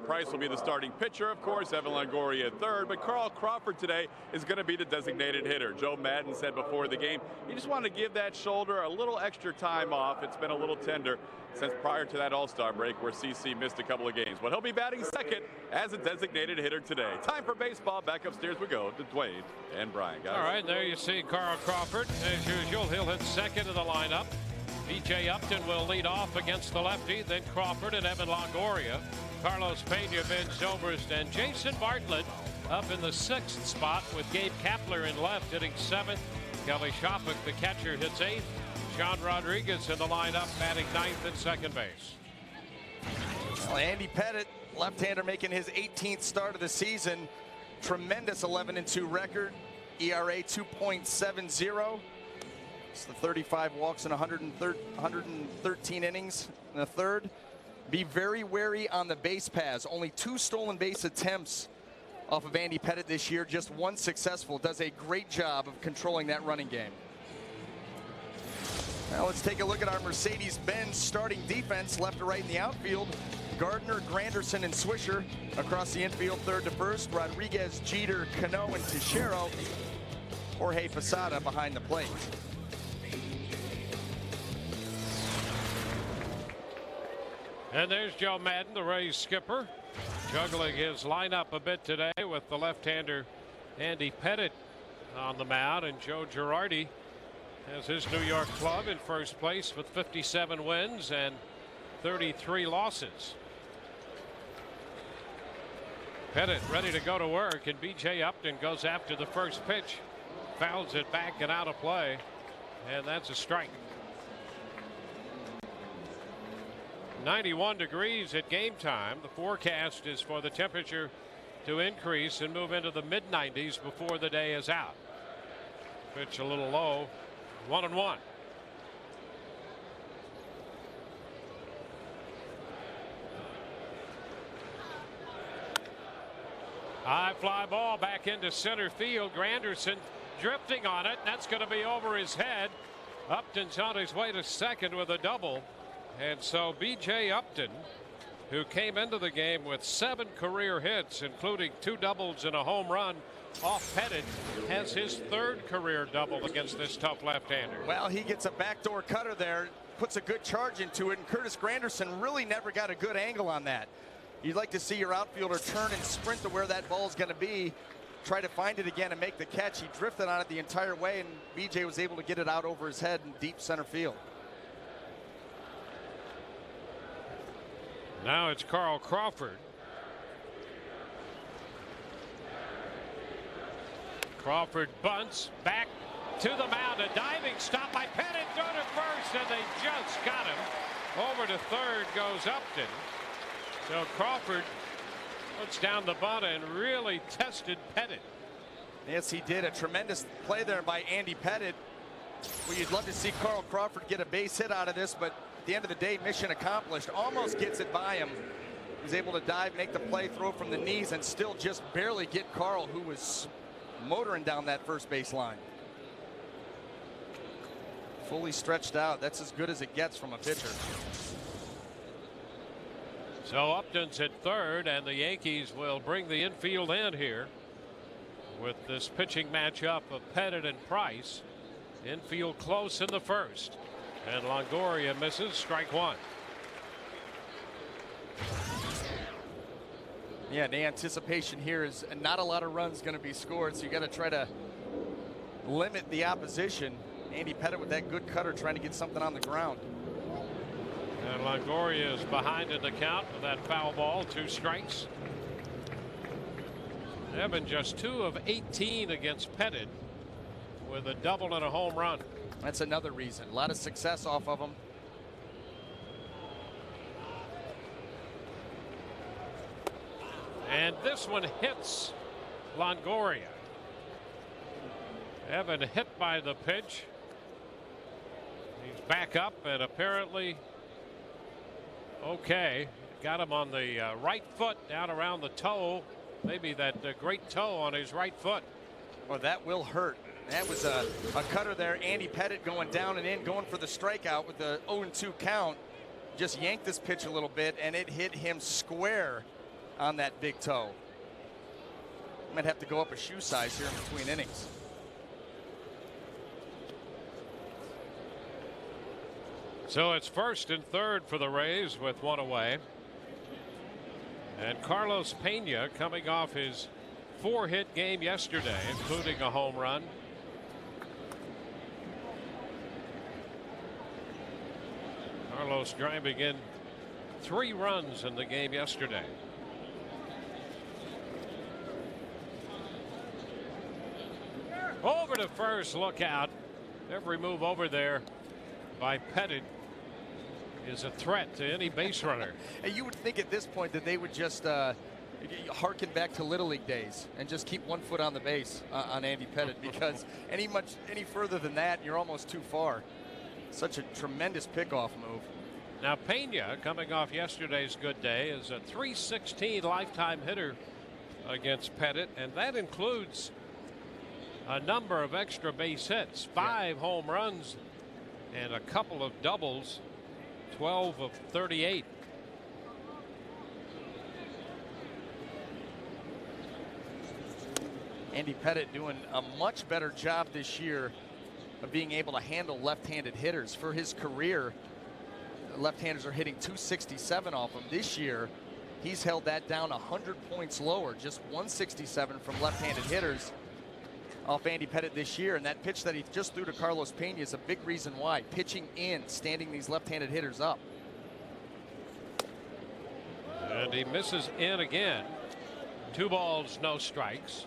Price will be the starting pitcher, of course. Evan Longoria at third. But Carl Crawford today is going to be the designated hitter. Joe Madden said before the game, he just wanted to give that shoulder a little extra time off. It's been a little tender since prior to that All-Star break where CC missed a couple of games. But he'll be batting second as a designated hitter today. Time for baseball. Back upstairs we go to Dwayne and Brian. Guys. All right, there you see Carl Crawford. As usual, he'll hit second in the lineup. B.J. Upton will lead off against the lefty, then Crawford and Evan Longoria. Carlos Pena, Ben Zobrist, and Jason Bartlett up in the 6th spot with Gabe Kapler in left hitting 7th. Kelly Shopik, the catcher, hits 8th. Sean Rodriguez in the lineup batting 9th at second base. Well, Andy Pettitte, left-hander, making his 18th start of the season. Tremendous 11-2 record. ERA 2.70. It's the 35 walks in 113 innings in the third. Be very wary on the base paths. Only 2 stolen base attempts off of Andy Pettitte this year. Just 1 successful. Does a great job of controlling that running game. Now let's take a look at our Mercedes-Benz starting defense, left to right in the outfield. Gardner, Granderson, and Swisher across the infield, third to first. Rodriguez, Jeter, Cano, and Teixeira. Jorge Posada behind the plate. And there's Joe Madden, the Rays skipper, juggling his lineup a bit today with the left-hander Andy Pettitte on the mound, and Joe Girardi has his New York club in first place with 57 wins and 33 losses. Pettitte ready to go to work, and B.J. Upton goes after the first pitch, fouls it back and out of play, and that's a strike. 91 degrees at game time. The forecast is for the temperature to increase and move into the mid-90s before the day is out. Pitch a little low. 1-1. High fly ball back into center field. Granderson drifting on it. That's going to be over his head. Upton's on his way to second with a double. And so B.J. Upton, who came into the game with 7 career hits, including 2 doubles and a home run off Pettitte, has his 3rd career double against this tough left-hander. Well, he gets a backdoor cutter there, puts a good charge into it, and Curtis Granderson really never got a good angle on that. You'd like to see your outfielder turn and sprint to where that ball is going to be, try to find it again and make the catch. He drifted on it the entire way, and B.J. was able to get it out over his head in deep center field. Now it's Carl Crawford. Crawford bunts back to the mound. A diving stop by Pettitte. Throw to first, and they just got him. Over to third goes Upton. So Crawford puts down the bunt and really tested Pettitte. Yes, he did. A tremendous play there by Andy Pettitte. Well, you'd love to see Carl Crawford get a base hit out of this, but at the end of the day, mission accomplished. Almost gets it by him. He's able to dive, make the play, throw from the knees, and still just barely get Carl, who was motoring down that first base line. Fully stretched out. That's as good as it gets from a pitcher. So Upton's at third, and the Yankees will bring the infield in here with this pitching matchup of Pettitte and Price. Infield close in the first, and Longoria misses, strike 1. Yeah, the anticipation here is not a lot of runs going to be scored, so you got to try to limit the opposition. Andy Pettitte with that good cutter trying to get something on the ground. And Longoria is behind in the count with that foul ball, 2 strikes. Evan just 2 of 18 against Pettitte with a double and a home run. That's another reason. A lot of success off of him. And this one hits Longoria. Evan hit by the pitch. He's back up and apparently okay. Got him on the right foot, down around the toe. Maybe that great toe on his right foot. Well, that will hurt. That was a cutter there. Andy Pettitte going down and in, going for the strikeout with the 0-2 count. Just yanked this pitch a little bit, and it hit him square on that big toe. Might have to go up a shoe size here in between innings. So it's first and third for the Rays with one away. And Carlos Pena coming off his 4-hit game yesterday, including a home run. Carlos driving in 3 runs in the game yesterday. Over to first, look out. Every move over there by Pettit is a threat to any base runner. And you would think at this point that they would just harken back to Little League days and just keep 1 foot on the base on Andy Pettit, because any further than that, you're almost too far. Such a tremendous pickoff move. Now Pena, coming off yesterday's good day, is a .316 lifetime hitter against Pettit, and that includes a number of extra base hits, 5 home runs and a couple of doubles, 12 of 38. Andy Pettit doing a much better job this year of being able to handle left-handed hitters. For his career, left-handers are hitting .267 off him. This year, he's held that down 100 points lower, just .167 from left-handed hitters off Andy Pettit this year. And that pitch that he just threw to Carlos Pena is a big reason why. Pitching in, standing these left-handed hitters up. And he misses in again. 2 balls, no strikes.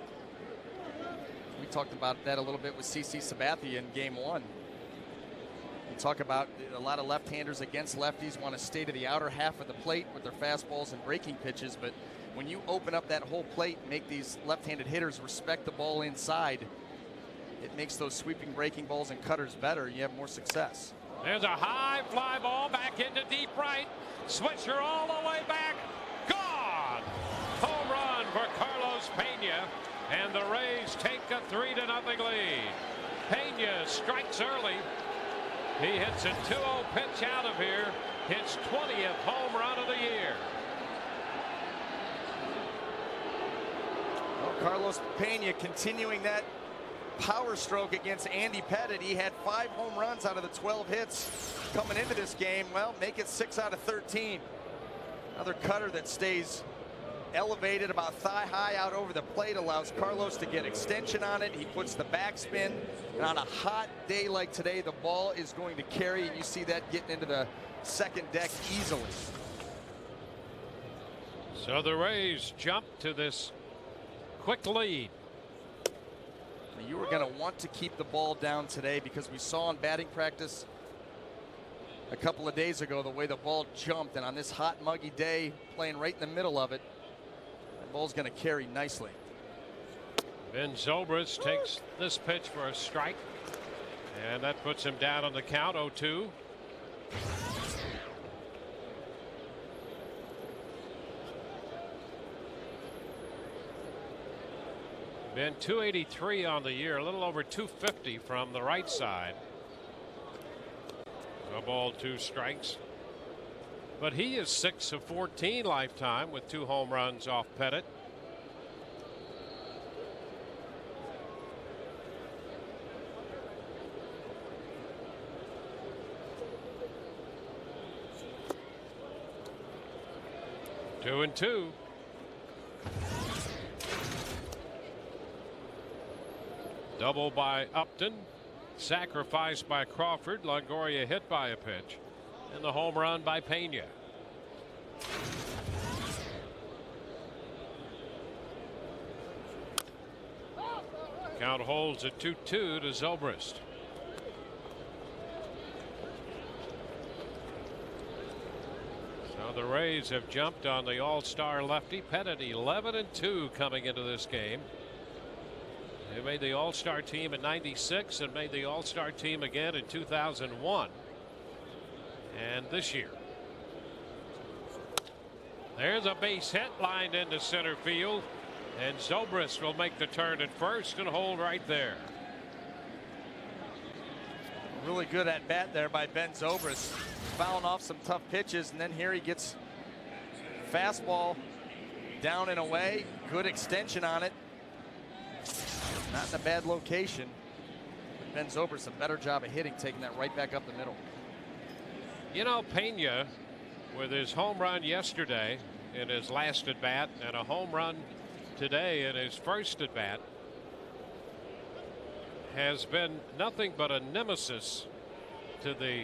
We talked about that a little bit with CC Sabathia in game 1. We talk about a lot of left-handers against lefties want to stay to the outer half of the plate with their fastballs and breaking pitches, but when you open up that whole plate and make these left-handed hitters respect the ball inside, it makes those sweeping breaking balls and cutters better. You have more success. There's a high fly ball back into deep right. Switcher all the way back. Gone. Home run for Carlos Pena. And the Rays take a 3-0 lead. Pena strikes early. He hits a 2-0 pitch out of here. His 20th home run of the year. Well, Carlos Pena continuing that power stroke against Andy Pettit. He had 5 home runs out of the 12 hits coming into this game. Well, make it 6 out of 13. Another cutter that stays elevated about thigh high out over the plate, allows Carlos to get extension on it. He puts the backspin, and on a hot day like today, the ball is going to carry, and you see that getting into the second deck easily. So the Rays jump to this quick lead. You were going to want to keep the ball down today, because we saw in batting practice a couple of days ago the way the ball jumped, and on this hot muggy day playing right in the middle of it, the ball's going to carry nicely. Ben Zobrist takes this pitch for a strike, and that puts him down on the count, 0-2. Been .283 on the year, a little over .250 from the right side. A ball, 2 strikes. But he is 6 of 14 lifetime with 2 home runs off Pettit. Two and two. Double by Upton, sacrificed by Crawford. Longoria hit by a pitch, and the home run by Pena. Count holds at 2-2 to Zobrist. So the Rays have jumped on the all-star lefty Pettit, 11-2 coming into this game. They made the all-star team in '96 and made the all-star team again in 2001 and this year. There's a base hit lined into center field, and Zobrist will make the turn at first and hold right there. Really good at bat there by Ben Zobrist, fouling off some tough pitches, and then here he gets fastball down and away. Good extension on it. Not in a bad location. Ben Zobrist a better job of hitting, taking that right back up the middle. You know, Pena, with his home run yesterday in his last at bat and a home run today in his first at bat, has been nothing but a nemesis to the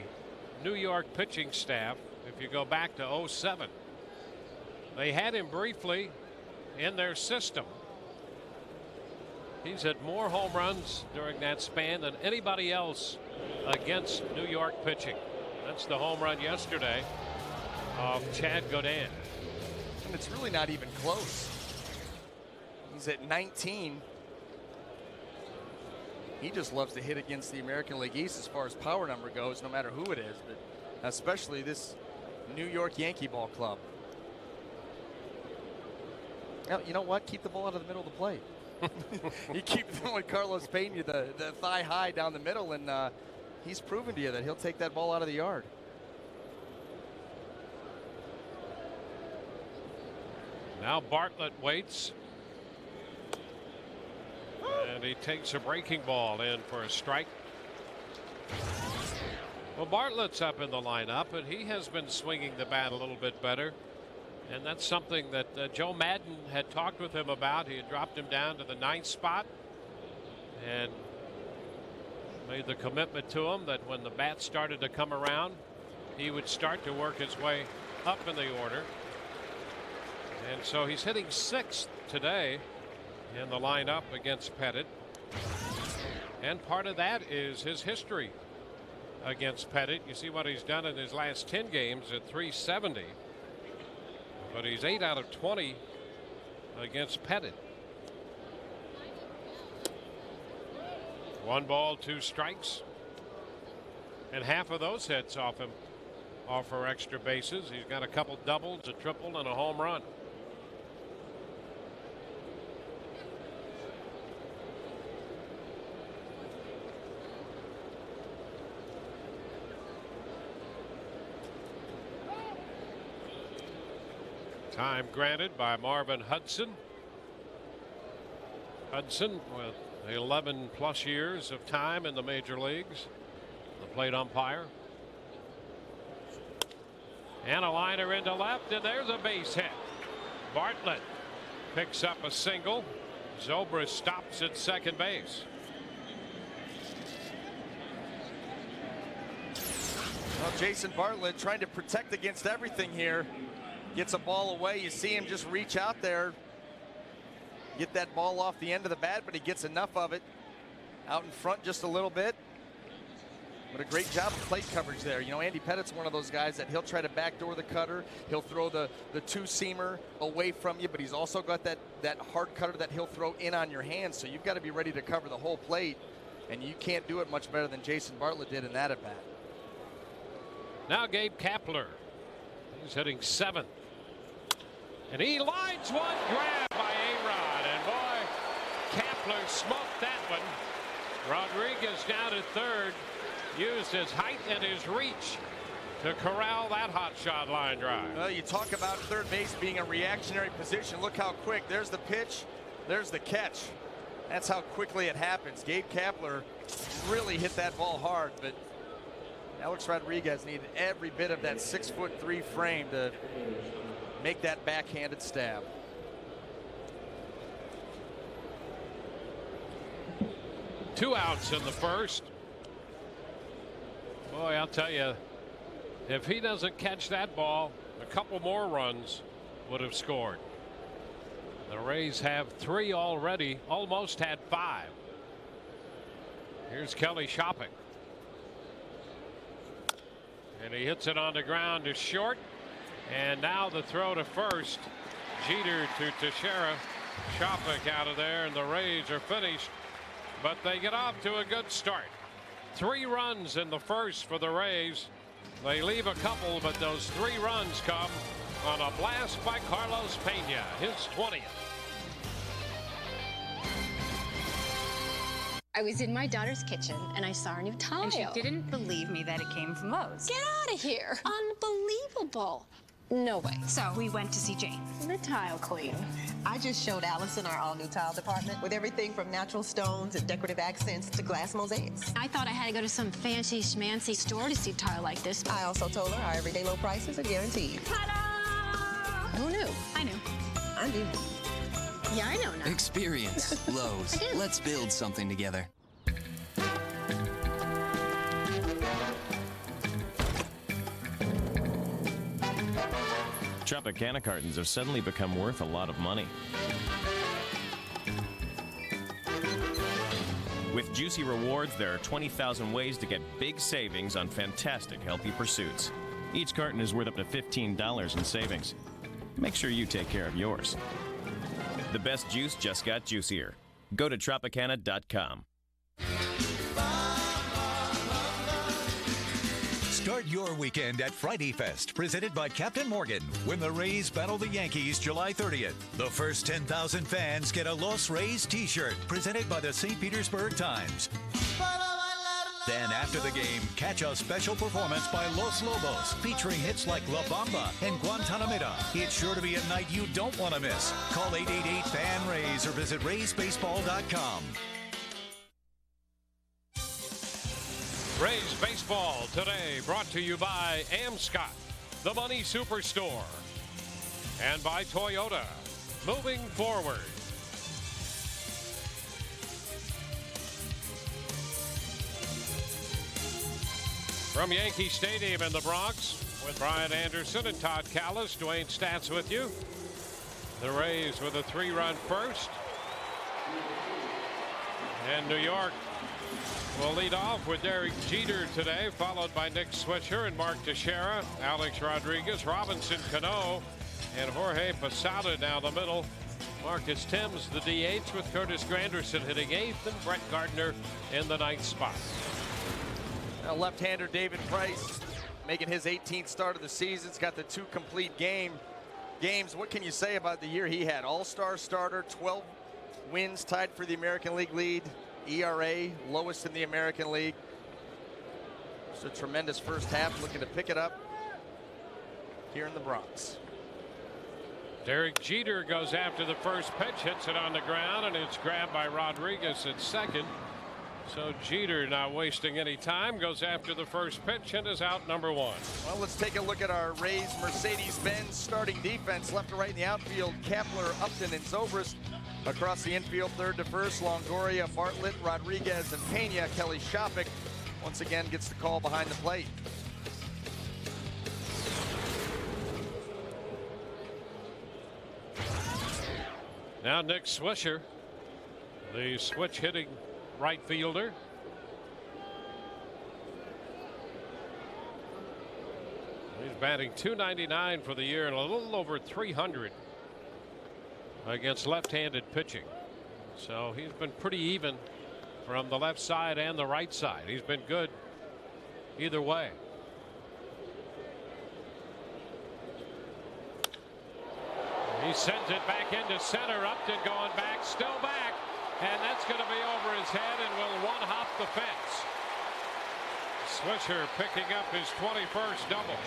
New York pitching staff. If you go back to 07, they had him briefly in their system. He's had more home runs during that span than anybody else against New York pitching. That's the home run yesterday of Chad Godin. And it's really not even close. He's at 19. He just loves to hit against the American League East as far as power number goes, no matter who it is, but especially this New York Yankee ball club. Now, you know what? Keep the ball out of the middle of the plate. You keep throwing Carlos Pena the thigh high down the middle, and he's proven to you that he'll take that ball out of the yard. Now Bartlett waits. And he takes a breaking ball in for a strike. Well, Bartlett's up in the lineup, and he has been swinging the bat a little bit better. And that's something that Joe Madden had talked with him about. He had dropped him down to the 9th spot and made the commitment to him that when the bat started to come around, he would start to work his way up in the order. And so he's hitting 6th today in the lineup against Pettit. And part of that is his history against Pettit. You see what he's done in his last 10 games at .370. But he's 8 out of 20 against Pettit. 1 ball, 2 strikes. And half of those hits off him off for extra bases. He's got a couple doubles, a triple, and a home run. Time granted by Marvin Hudson. Hudson with 11 plus years of time in the major leagues. The plate umpire. And a liner into left, and there's a base hit. Bartlett picks up a single. Zobrist stops at second base. Well, Jason Bartlett trying to protect against everything here. Gets a ball away. You see him just reach out there, get that ball off the end of the bat, but he gets enough of it out in front just a little bit. But a great job of plate coverage there. You know, Andy Pettit's one of those guys that he'll try to backdoor the cutter. He'll throw the two-seamer away from you, but he's also got that hard cutter that he'll throw in on your hands. So you've got to be ready to cover the whole plate, and you can't do it much better than Jason Bartlett did in that at bat. Now Gabe Kapler. He's hitting 7th. And he lines one, grab by A-Rod, and boy, Kapler smoked that one. Rodriguez down at 3rd, used his height and his reach to corral that hot shot line drive. Well, you talk about third base being a reactionary position. Look how quick. There's the pitch, there's the catch. That's how quickly it happens. Gabe Kapler really hit that ball hard, but Alex Rodriguez needed every bit of that 6'3" frame to make that backhanded stab. Two outs in the first. Boy, I'll tell you, if he doesn't catch that ball, a couple more runs would have scored. The Rays have 3 already, almost had 5. Here's Kelly Shopping. And he hits it on the ground to short. And now the throw to first. Jeter to Teixeira. Shopping out of there, and the Rays are finished. But they get off to a good start. 3 runs in the first for the Rays. They leave a couple, but those 3 runs come on a blast by Carlos Pena, his 20th. I was in my daughter's kitchen and I saw a new tile. And she didn't believe me that it came from Lowe's. Get out of here. Unbelievable. No way. So we went to see Jane. The tile queen. I just showed Allison our all-new tile department with everything from natural stones and decorative accents to glass mosaics. I thought I had to go to some fancy schmancy store to see tile like this. I also told her our everyday low prices are guaranteed. Ta-da! Who knew? I knew. I do. Yeah, I know now. Experience Lowe's. Let's build something together. Tropicana cartons have suddenly become worth a lot of money. With Juicy Rewards, there are 20,000 ways to get big savings on fantastic healthy pursuits. Each carton is worth up to $15 in savings. Make sure you take care of yours. The best juice just got juicier. Go to Tropicana.com. Start your weekend at Friday Fest, presented by Captain Morgan, when the Rays battle the Yankees July 30th. The first 10,000 fans get a Los Rays t-shirt, presented by the St. Petersburg Times. Then after the game, catch a special performance by Los Lobos, featuring hits like La Bamba and Guantanamera. It's sure to be a night you don't want to miss. Call 888-FAN-RAYS or visit RaysBaseball.com. Rays baseball today brought to you by Amscott, the Money Superstore, and by Toyota, moving forward. From Yankee Stadium in the Bronx, with Brian Anderson and Todd Callis, Dwayne Stats with you. The Rays with a 3-run first. And New York will lead off with Derek Jeter today, followed by Nick Swisher and Mark Teixeira, Alex Rodriguez, Robinson Cano, and Jorge Posada down the middle. Marcus Thames, the DH, with Curtis Granderson hitting 8th and Brett Gardner in the 9th spot. Now left-hander David Price making his 18th start of the season. He's got the 2 complete games. What can you say about the year he had? All-star starter, 12 wins, tied for the American League lead. ERA, lowest in the American League. It's a tremendous first half, looking to pick it up here in the Bronx. Derek Jeter goes after the first pitch, hits it on the ground, and it's grabbed by Rodriguez at second. So Jeter, not wasting any time, goes after the first pitch and is out number 1. Well, let's take a look at our Rays Mercedes-Benz starting defense. Left to right in the outfield, Kepler, Upton, and Zobrist. Across the infield, third to first, Longoria, Bartlett, Rodriguez, and Pena. Kelly Shopik once again gets the call behind the plate. Now Nick Swisher, the switch hitting right fielder. He's batting .299 for the year and a little over .300 against left-handed pitching. So he's been pretty even from the left side and the right side. He's been good either way. He sends it back into center. Upton going back, still back, and that's going to be over his head and will one-hop the fence. Swisher picking up his 21st double.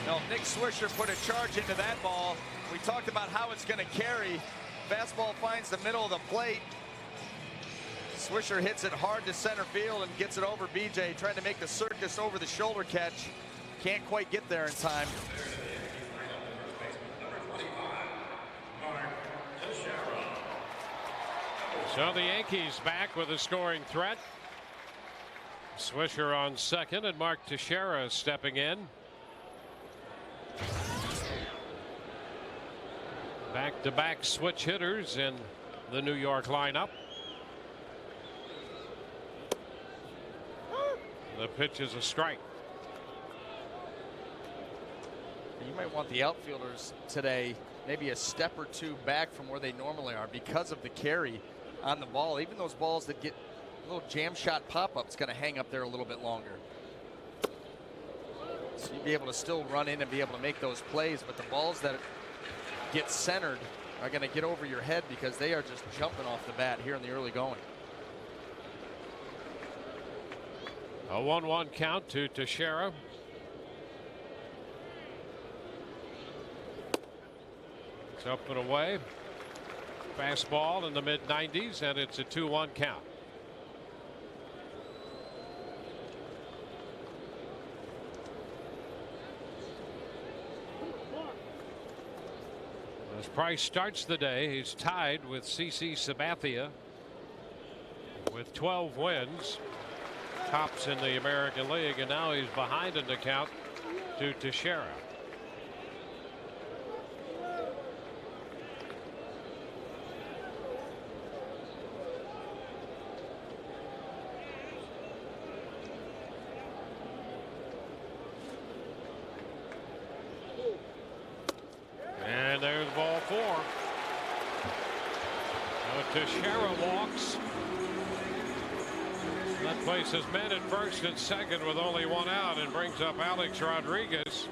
No, Nick Swisher put a charge into that ball. We talked about how it's going to carry. Fastball finds the middle of the plate. Swisher hits it hard to center field and gets it over BJ, trying to make the circus over the shoulder catch. Can't quite get there in time. So the Yankees back with a scoring threat. Swisher on second and Mark Teixeira stepping in. Back-to-back switch hitters in the New York lineup. The pitch is a strike. You might want the outfielders today maybe a step or two back from where they normally are because of the carry on the ball. Even those balls that get a little jam shot pop-ups going to hang up there a little bit longer. So you'd be able to still run in and be able to make those plays, but the balls that get centered are going to get over your head because they are just jumping off the bat here in the early going. A 1-1 count to Teixeira. It's up and away. Fastball in the mid-90s, and it's a 2-1 count. As Price starts the day, he's tied with CC Sabathia with 12 wins. Tops in the American League, and now he's behind in the count to Teixeira. And there's ball 4. Teixeira walks. That places men at first and second with only 1 out and brings up Alex Rodriguez.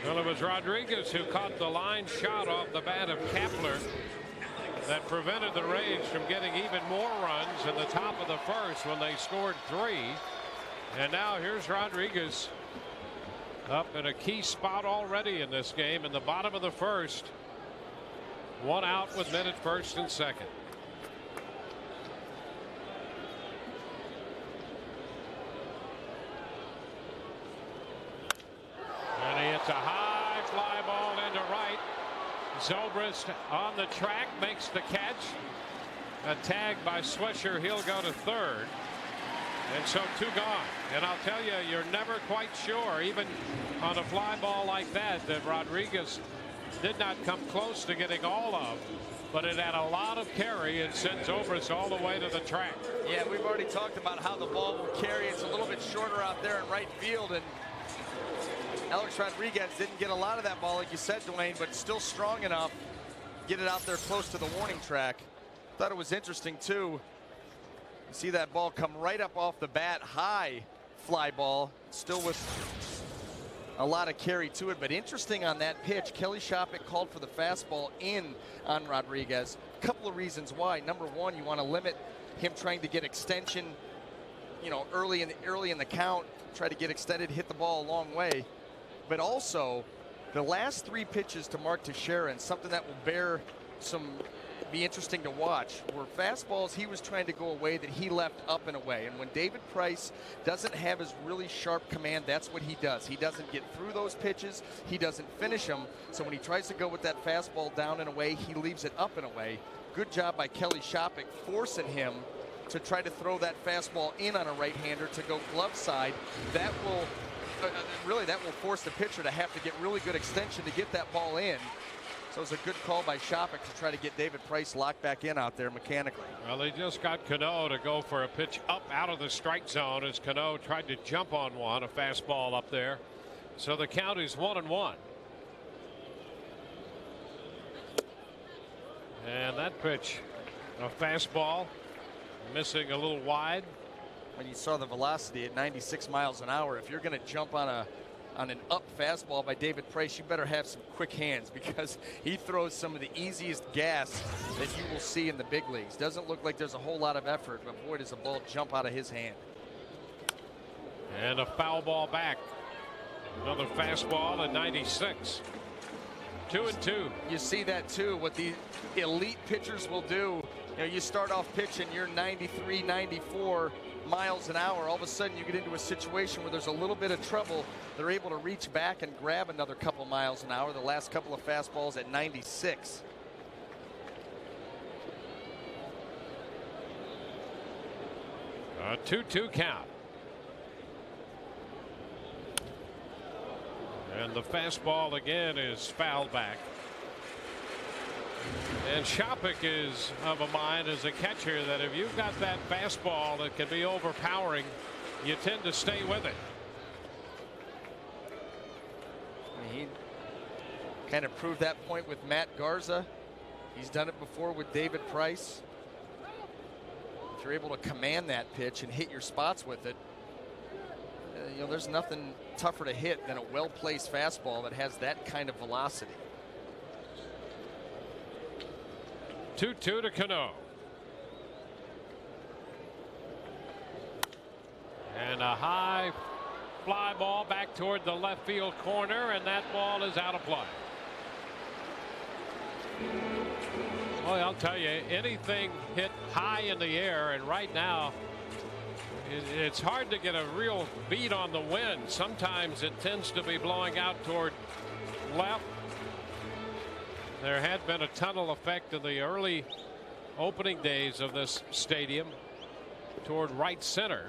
Well, it was Rodriguez who caught the line shot off the bat of Kepler that prevented the Rays from getting even more runs in the top of the first when they scored 3. And now here's Rodriguez up in a key spot already in this game in the bottom of the first. 1 out with men at first and second. It's a high fly ball into right. Zobrist on the track makes the catch. A tag by Swisher. He'll go to third. And so 2 gone. And I'll tell you, you're never quite sure, even on a fly ball like that, that Rodriguez did not come close to getting all of. But it had a lot of carry and sent Zobrist all the way to the track. Yeah, we've already talked about how the ball will carry. It's a little bit shorter out there in right field, and Alex Rodriguez didn't get a lot of that ball, like you said, Dwayne, but still strong enough to get it out there close to the warning track. Thought it was interesting, too. You see that ball come right up off the bat, high fly ball, still with a lot of carry to it. But interesting on that pitch, Kelly Shopik called for the fastball in on Rodriguez. A couple of reasons why. Number one, you want to limit him trying to get extension, you know, early in the count, try to get extended, hit the ball a long way. But also, the last 3 pitches to Mark Teixeira, and something that will be interesting to watch, were fastballs he was trying to go away that he left up and away. And when David Price doesn't have his really sharp command, that's what he does. He doesn't get through those pitches. He doesn't finish them. So when he tries to go with that fastball down and away, he leaves it up and away. Good job by Kelly Shopik forcing him to try to throw that fastball in on a right-hander to go glove side. That will force the pitcher to have to get really good extension to get that ball in. So it's a good call by Shopik to try to get David Price locked back in out there mechanically. Well, they just got Cano to go for a pitch up out of the strike zone as Cano tried to jump on one, a fastball up there. So the count is 1-1. And that pitch, a fastball, missing a little wide. When you saw the velocity at 96 miles an hour, if you're going to jump on an up fastball by David Price, you better have some quick hands, because he throws some of the easiest gas that you will see in the big leagues. Doesn't look like there's a whole lot of effort, but boy, does the ball jump out of his hand. And a foul ball back. Another fastball at 96. 2-2. You see that too, what the elite pitchers will do. You know, you start off pitching, you're 93, 94 miles an hour. All of a sudden you get into a situation where there's a little bit of trouble. They're able to reach back and grab another couple miles an hour. The last couple of fastballs at 96. A 2-2 count. And the fastball again is fouled back. And Shopik is of a mind as a catcher that if you've got that fastball that can be overpowering, you tend to stay with it. He kind of proved that point with Matt Garza. He's done it before with David Price. If you're able to command that pitch and hit your spots with it, you know, there's nothing tougher to hit than a well-placed fastball that has that kind of velocity. 2-2 to Cano. And a high fly ball back toward the left field corner, and that ball is out of play. Boy, I'll tell you, anything hit high in the air, and right now it's hard to get a real beat on the wind. Sometimes it tends to be blowing out toward left. There had been a tunnel effect in the early opening days of this stadium toward right center.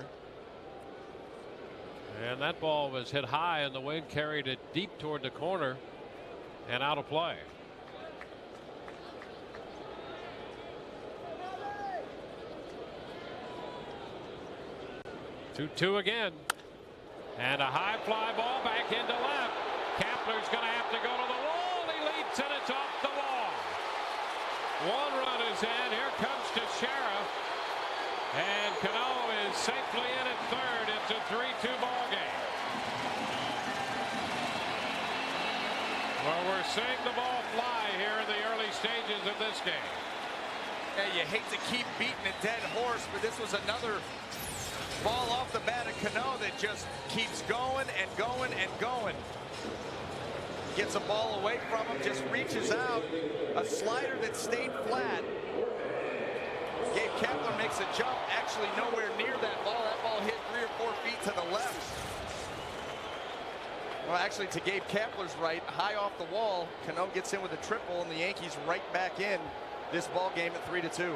And that ball was hit high, and the wind carried it deep toward the corner and out of play. Two again, and a high fly ball back into left. Kapler's going to have to go to the wall. He leaps, and it's off the wall. One run is in. Here comes Teixeira, and Cano is safely in at third. It's a 3-2 ball game. Well, we're seeing the ball fly here in the early stages of this game. Yeah, you hate to keep beating a dead horse, but this was another ball off the bat of Cano that just keeps going and going and going. Gets a ball away from him, just reaches out. A slider that stayed flat. Gabe Kapler makes a jump, actually nowhere near that ball. That ball hit 3 or 4 feet to the left. Well, actually to Gabe Kapler's right, high off the wall. Cano gets in with a triple, and the Yankees right back in this ball game at 3-2.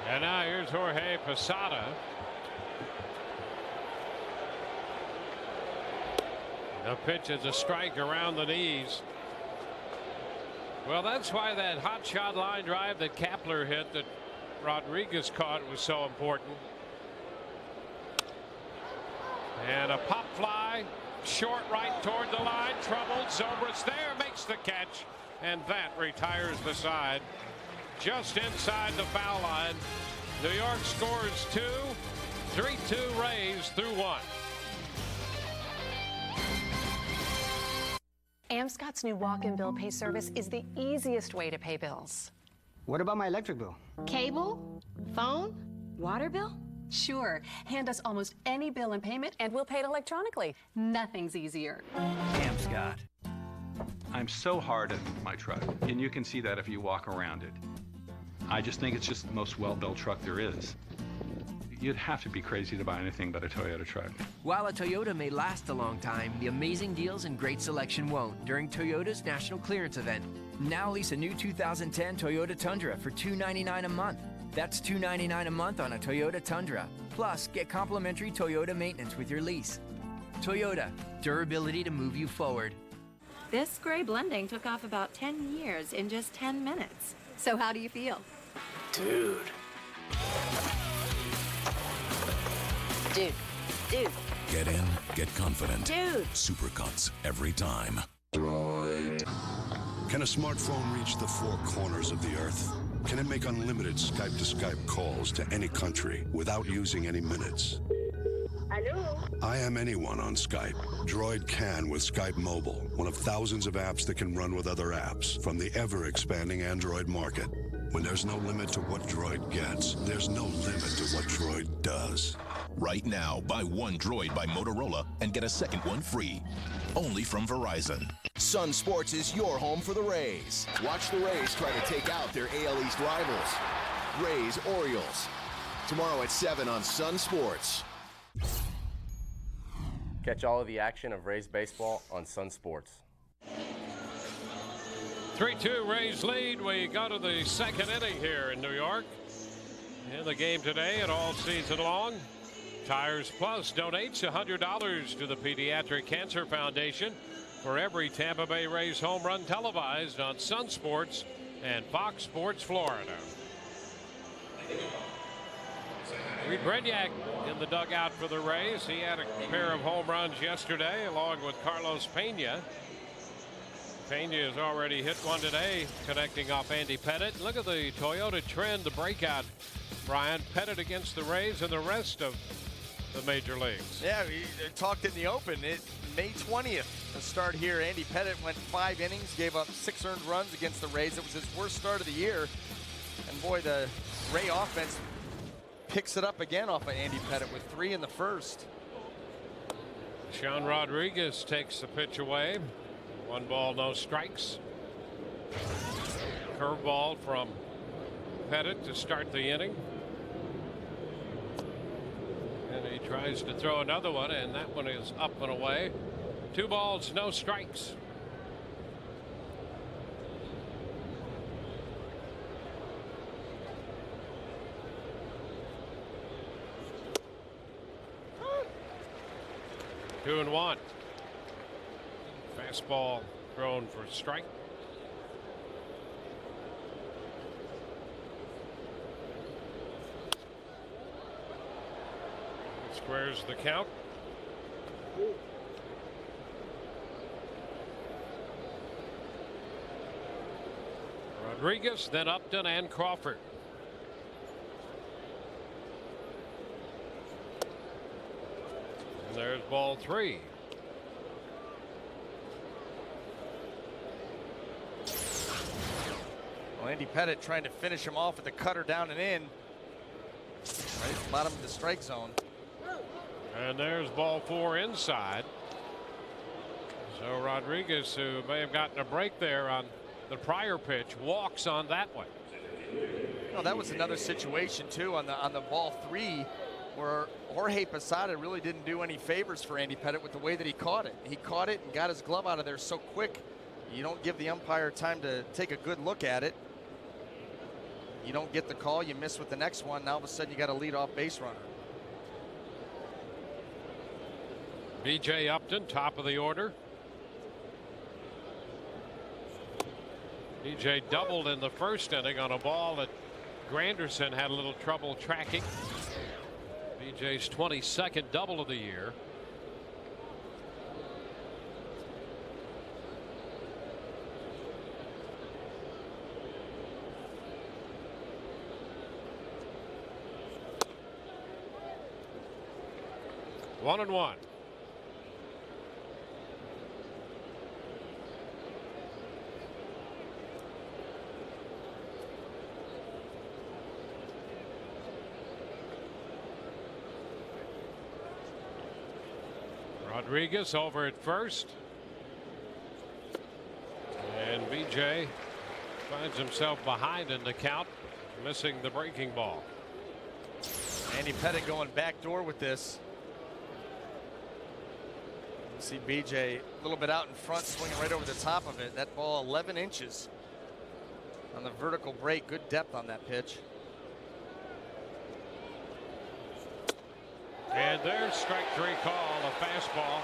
And now here's Jorge Posada. The pitch is a strike around the knees. Well, that's why that hot shot line drive that Kapler hit that Rodriguez caught was so important. And a pop fly, short right toward the line, troubled. Zobrist there, makes the catch, and that retires the side just inside the foul line. New York scores 2, 3-2 Rays through 1. Amscott's new walk-in bill pay service is the easiest way to pay bills. What about my electric bill? Cable? Phone? Water bill? Sure. Hand us almost any bill and payment, and we'll pay it electronically. Nothing's easier. Amscott. I'm so hard at my truck, and you can see that if you walk around it. I just think it's just the most well-built truck there is. You'd have to be crazy to buy anything but a Toyota truck. While a Toyota may last a long time, the amazing deals and great selection won't during Toyota's National Clearance Event. Now lease a new 2010 Toyota Tundra for $299 a month. That's $299 a month on a Toyota Tundra. Plus, get complimentary Toyota maintenance with your lease. Toyota, durability to move you forward. This gray blending took off about 10 years in just 10 minutes. So how do you feel? Dude. Dude. Get in, get confident. Dude. Supercuts every time. Droid. Can a smartphone reach the 4 corners of the Earth? Can it make unlimited Skype-to-Skype calls to any country without using any minutes? Hello? I am anyone on Skype. Droid can with Skype Mobile, one of thousands of apps that can run with other apps from the ever-expanding Android market. When there's no limit to what Droid gets, there's no limit to what Droid does. Right now, buy one Droid by Motorola and get a second one free. Only from Verizon. Sun Sports is your home for the Rays. Watch the Rays try to take out their AL East rivals. Rays Orioles. Tomorrow at 7 on Sun Sports. Catch all of the action of Rays baseball on Sun Sports. 3-2 Rays lead. We go to the second inning here in New York. In the game today and all season long, Tires Plus donates $100 to the Pediatric Cancer Foundation for every Tampa Bay Rays home run televised on Sun Sports and Fox Sports Florida. Reed Breniak in the dugout for the Rays. He had a pair of home runs yesterday along with Carlos Pena. Pena has already hit one today, connecting off Andy Pettitte. Look at the Toyota trend, the breakout, Brian. Pettitte against the Rays and the rest of the major leagues. Yeah, we talked in the open. May 20th, the start here. Andy Pettitte went 5 innings, gave up 6 earned runs against the Rays. It was his worst start of the year. And boy, the Ray offense picks it up again off of Andy Pettit with 3 in the first. Sean Rodriguez takes the pitch away. 1 ball, no strikes. Curveball from Pettit to start the inning. And he tries to throw another one, and that one is up and away. 2 balls, no strikes. Two and 1. Fastball thrown for strike. Squares the count. Rodriguez, then Upton and Crawford. And there's ball 3. Well, Andy Pettit trying to finish him off with the cutter down and in. Right at the bottom of the strike zone. And there's ball 4 inside. So Rodriguez, who may have gotten a break there on the prior pitch, walks on that one. No, that was another situation too on the ball 3 where Jorge Posada really didn't do any favors for Andy Pettit with the way that he caught it. He caught it and got his glove out of there so quick. You don't give the umpire time to take a good look at it. You don't get the call, you miss with the next one. Now all of a sudden you got a leadoff base runner. B.J. Upton, top of the order. B.J. doubled in the first inning on a ball that Granderson had a little trouble tracking. B.J.'s 22nd double of the year. One and 1. Rodriguez over at first. And B.J. finds himself behind in the count, missing the breaking ball. Andy Pettit going backdoor with this. You see B.J. a little bit out in front, swinging right over the top of it. That ball 11 inches on the vertical break. Good depth on that pitch. And there's strike 3 call, a fastball.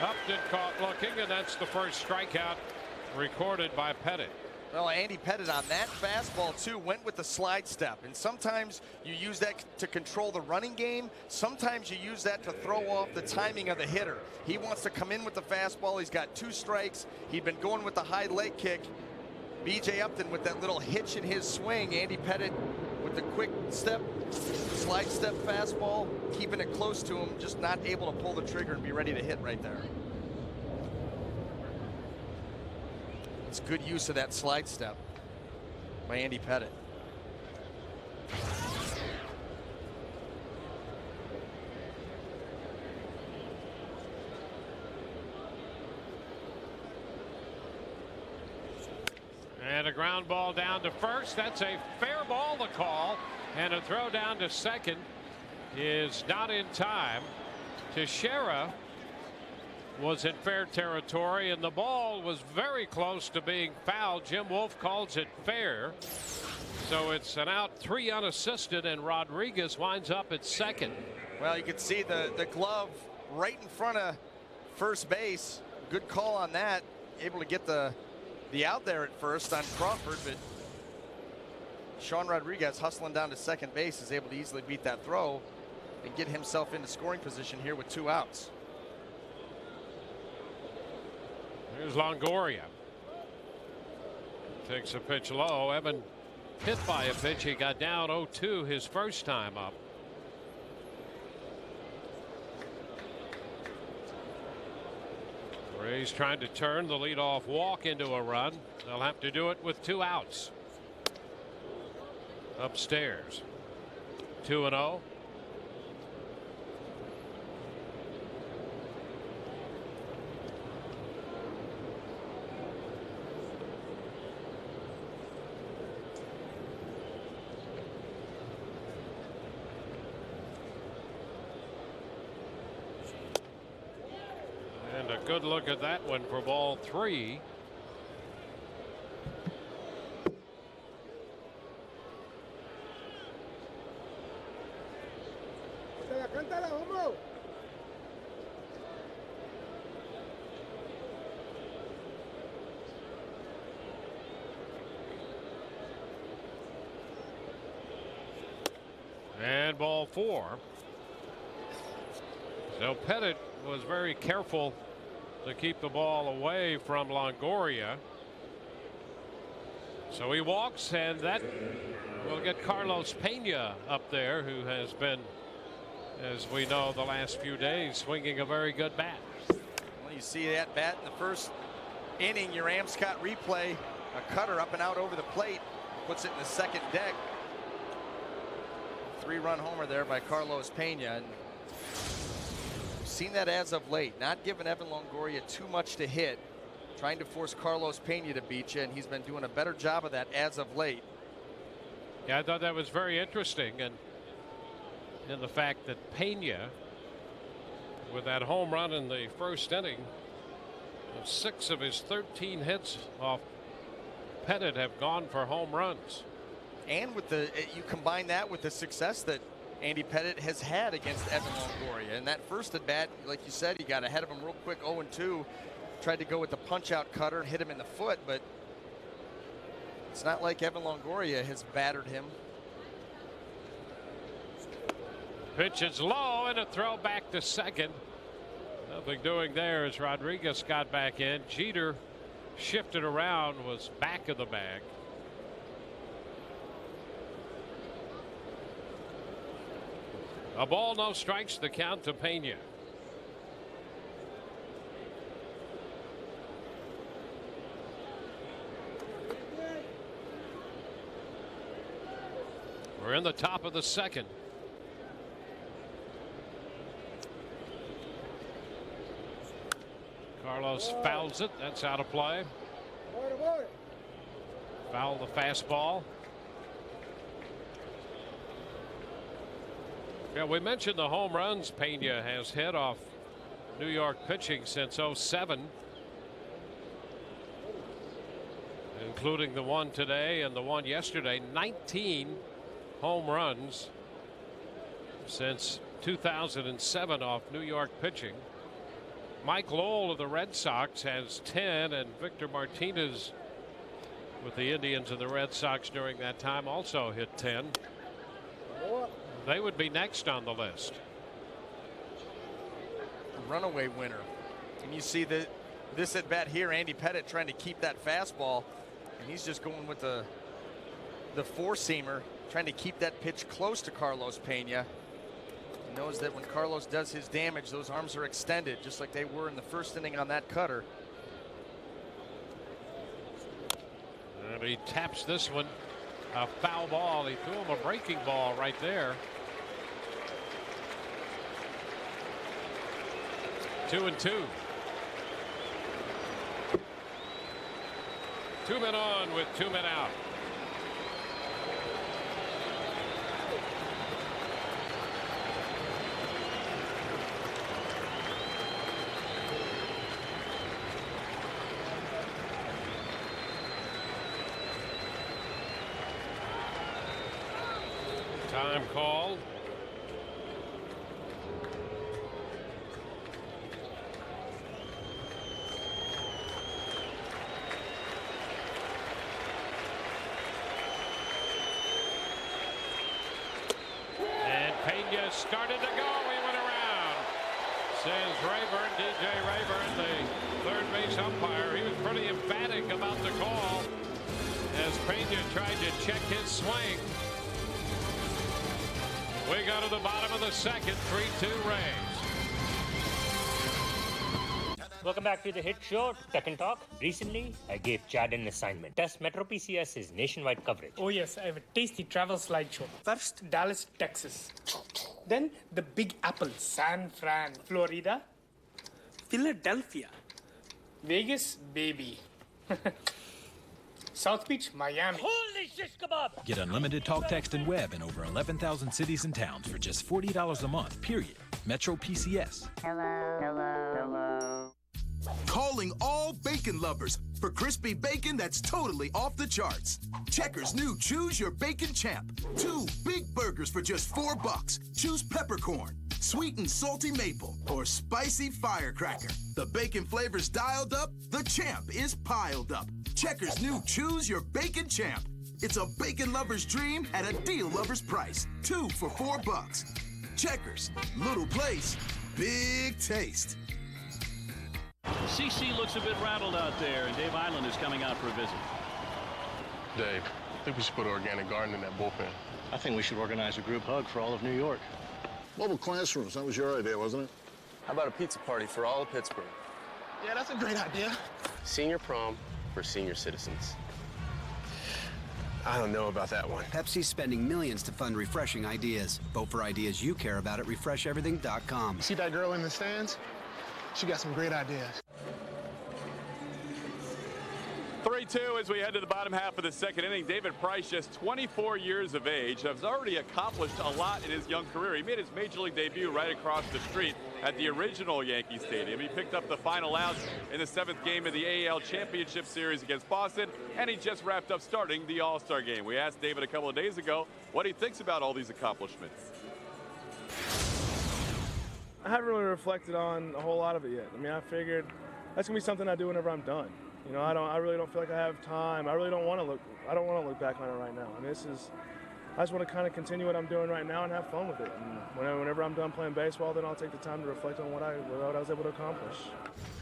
Upton caught looking, and that's the first strikeout recorded by Pettit. Well, Andy Pettit on that fastball too went with the slide step, and sometimes you use that to control the running game. Sometimes you use that to throw off the timing of the hitter. He wants to come in with the fastball. He's got 2 strikes. He'd been going with the high leg kick. B.J. Upton with that little hitch in his swing. Andy Pettit with the quick step, slide step fastball, keeping it close to him, just not able to pull the trigger and be ready to hit right there. It's good use of that slide step by Andy Pettit. And a ground ball down to first. That's a fair ball to call. And a throw down to second is not in time. Teixeira was in fair territory, and the ball was very close to being fouled. Jim Wolf calls it fair. So it's an out, 3 unassisted, and Rodriguez winds up at second. Well, you can see the glove right in front of first base. Good call on that. Able to get the out there at first on Crawford, but Sean Rodriguez hustling down to second base is able to easily beat that throw and get himself into scoring position here with 2 outs. Here's Longoria. Takes a pitch low. Evan hit by a pitch. He got down 0-2 his first time up. Rays trying to turn the leadoff walk into a run. They'll have to do it with 2 outs. Upstairs. 2-0. And a good look at that one for ball 3. And ball 4. So Pettit was very careful to keep the ball away from Longoria. So he walks, and that will get Carlos Pena up there, who has been, as we know, the last few days swinging a very good bat. Well, you see that bat in the first inning. Your Amscott replay, a cutter up and out over the plate, puts it in the second deck. 3-run homer there by Carlos Pena. And we've seen that as of late, not giving Evan Longoria too much to hit, trying to force Carlos Pena to beat you, and he's been doing a better job of that as of late. Yeah, I thought that was very interesting, and in the fact that Pena, with that home run in the first inning, 6 of his 13 hits off Pettit have gone for home runs. And with you combine that with the success that Andy Pettit has had against Evan Longoria. And that first at bat, like you said, he got ahead of him real quick, 0-2. Tried to go with the punch-out cutter and hit him in the foot, but it's not like Evan Longoria has battered him. Pitch is low, and a throw back to second. Nothing doing there as Rodriguez got back in. Jeter shifted around, was back of the bag. A ball, no strikes, the count to Pena. We're in the top of the second. Carlos fouls it. That's out of play. Foul the fastball. Yeah, we mentioned the home runs Pena has hit off New York pitching since '07, including the one today and the one yesterday. 19 home runs since 2007 off New York pitching. Mike Lowell of the Red Sox has 10, and Victor Martinez with the Indians and the Red Sox during that time also hit 10. They would be next on the list. Runaway winner. And you see this at bat here, Andy Pettit trying to keep that fastball, and he's just going with the four-seamer, trying to keep that pitch close to Carlos Pena. He knows that when Carlos does his damage, those arms are extended, just like they were in the first inning on that cutter. And he taps this one. A foul ball. He threw him a breaking ball right there. 2-2. 2 men on with 2 men out. Time called. And Pena started to go. He went around. Says Rayburn, DJ Rayburn, the third base umpire. He was pretty emphatic about the call as Pena tried to check his swing. We go to the bottom of the second, 3-2 Rays. Welcome back to the hit show, Tech and Talk. Recently, I gave Chad an assignment. Test Metro PCS's nationwide coverage. Oh yes, I have a tasty travel slideshow. First, Dallas, Texas. Then, the Big Apple, San Fran, Florida. Philadelphia. Vegas, baby. South Beach, Miami. Holy shish kebab! Get unlimited talk, text, and web in over 11,000 cities and towns for just $40 a month, period. Metro PCS. Hello. Calling all bacon lovers for crispy bacon that's totally off the charts. Checkers' new Choose Your Bacon Champ. 2 big burgers for just $4. Choose peppercorn, sweet and salty maple, or spicy firecracker. The bacon flavor's dialed up, the champ is piled up. Checkers' new Choose Your Bacon Champ. It's a bacon lover's dream at a deal lover's price. 2 for $4. Checkers, little place, big taste. CC looks a bit rattled out there, and Dave Island is coming out for a visit. Dave, I think we should put an organic garden in that bullpen. I think we should organize a group hug for all of New York. Mobile classrooms, that was your idea, wasn't it? How about a pizza party for all of Pittsburgh? Yeah, that's a great idea. Senior prom for senior citizens. I don't know about that one. Pepsi's spending millions to fund refreshing ideas. Vote for ideas you care about at refresheverything.com. See that girl in the stands? She got some great ideas. 3-2 as we head to the bottom half of the second inning. David Price, just 24 years of age, has already accomplished a lot in his young career. He made his major league debut right across the street at the original Yankee Stadium. He picked up the final out in the 7th game of the AL Championship Series against Boston, and he just wrapped up starting the All-Star game. We asked David a couple of days ago what he thinks about all these accomplishments. I haven't really reflected on a whole lot of it yet. I mean, I figured that's gonna be something I do whenever I'm done. You know, I really don't feel like I have time. I really don't want to look. I don't want to look back on it right now. I mean, I just want to kind of continue what I'm doing right now and have fun with it. And whenever I'm done playing baseball, then I'll take the time to reflect on what I was able to accomplish.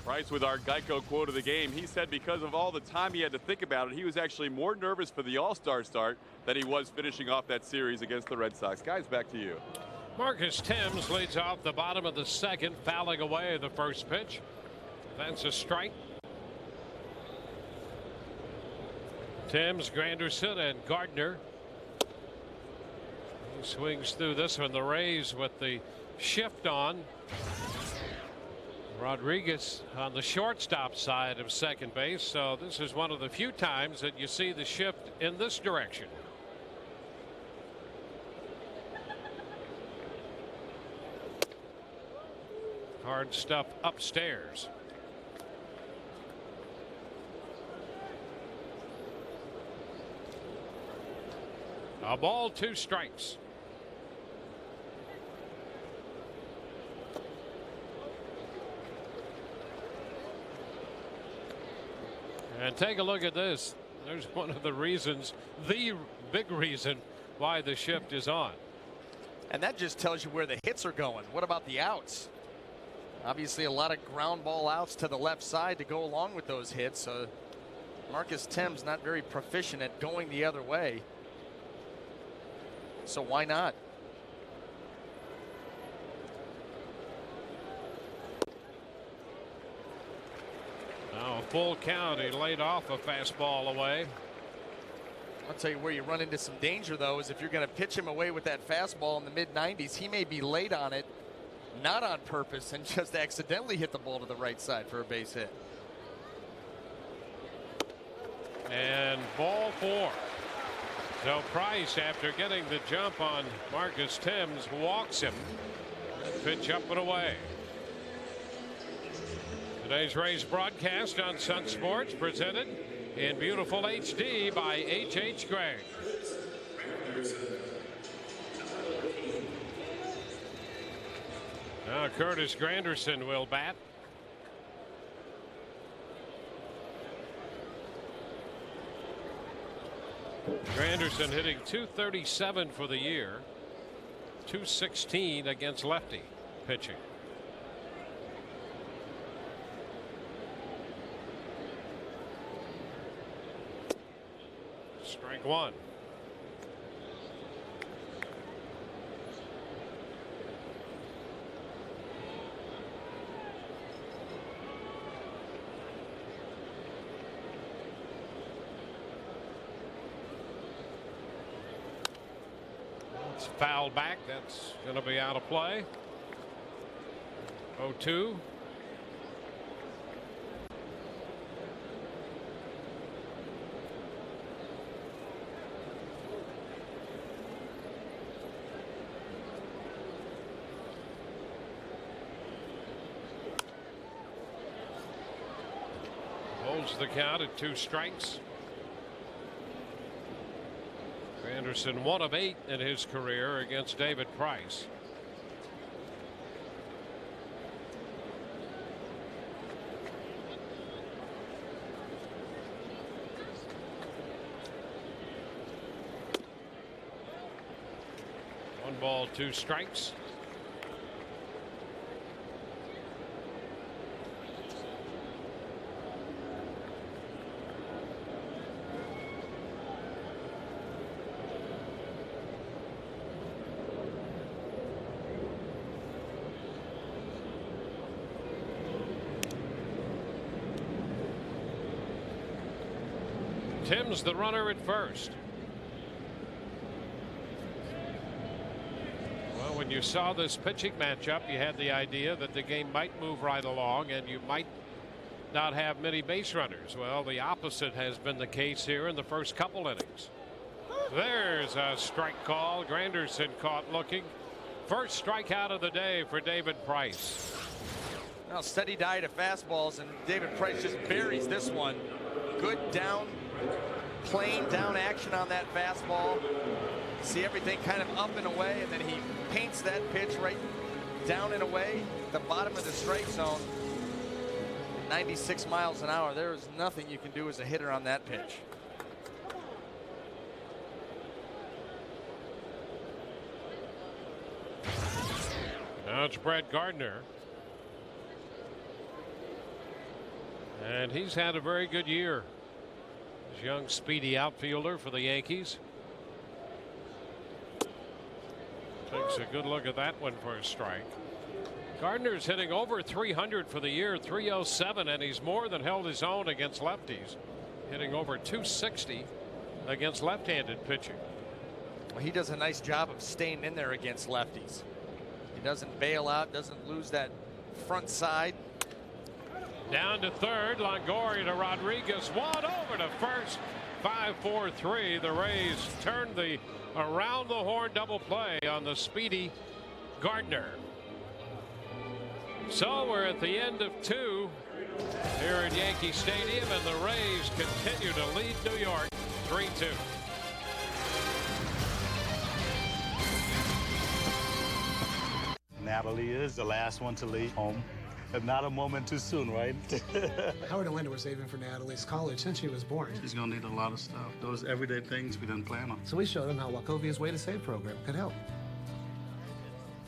Price with our Geico quote of the game. He said because of all the time he had to think about it, he was actually more nervous for the All-Star start than he was finishing off that series against the Red Sox. Guys, back to you. Marcus Thames leads off the bottom of the second, fouling away the first pitch. That's a strike. Thames, Granderson, and Gardner. He swings through this one. The Rays with the shift on. Rodriguez on the shortstop side of second base. So this is one of the few times that you see the shift in this direction. Hard stuff upstairs. A ball, 2 strikes. And take a look at this. There's one of the reasons, the big reason why the shift is on. And that just tells you where the hits are going. What about the outs? Obviously a lot of ground ball outs to the left side to go along with those hits. Marcus Thames not very proficient at going the other way. So why not? Now a full count. He laid off a fastball away. I'll tell you where you run into some danger, though, is if you're going to pitch him away with that fastball in the mid-90s, he may be late on it, not on purpose, and just accidentally hit the ball to the right side for a base hit. And ball 4. So Price, after getting the jump on Marcus Thames, walks him. Pitch up and away. Today's Rays broadcast on Sun Sports, presented in beautiful HD by H.H. Gregg. Now Curtis Granderson will bat. Granderson hitting .237 for the year, .216 against lefty pitching. Strike 1. It's fouled back. That's going to be out of play. 0-2. Holds the count at 2 strikes. Anderson 1 of 8 in his career against David Price. One ball, 2 strikes. Tim's the runner at first. Well, when you saw this pitching matchup, you had the idea that the game might move right along and you might not have many base runners. Well, the opposite has been the case here in the first couple innings. There's a strike call. Granderson caught looking. First strikeout of the day for David Price. Well, steady diet of fastballs, and David Price just buries this one. Good down, plain down action on that fastball. See everything kind of up and away, and then he paints that pitch right down and away, the bottom of the strike zone. 96 miles an hour. There is nothing you can do as a hitter on that pitch. Now it's Brett Gardner. And he's had a very good year. This young, speedy outfielder for the Yankees. Takes a good look at that one for a strike. Gardner's hitting over 300 for the year, 307, and he's more than held his own against lefties. Hitting over 260 against left-handed pitching. Well, he does a nice job of staying in there against lefties. He doesn't bail out, doesn't lose that front side. Down to third, Longoria to Rodriguez, one over to first. 5-4-3. The Rays turned the around the horn double play on the speedy Gardner. So we're at the end of 2 here at Yankee Stadium, and the Rays continue to lead New York 3-2. Natalie is the last one to leave home. Not a moment too soon, right? Howard and Linda were saving for Natalie's college since she was born. She's gonna need a lot of stuff. Those everyday things we didn't plan on. So we showed them how Wachovia's Way to Save program could help.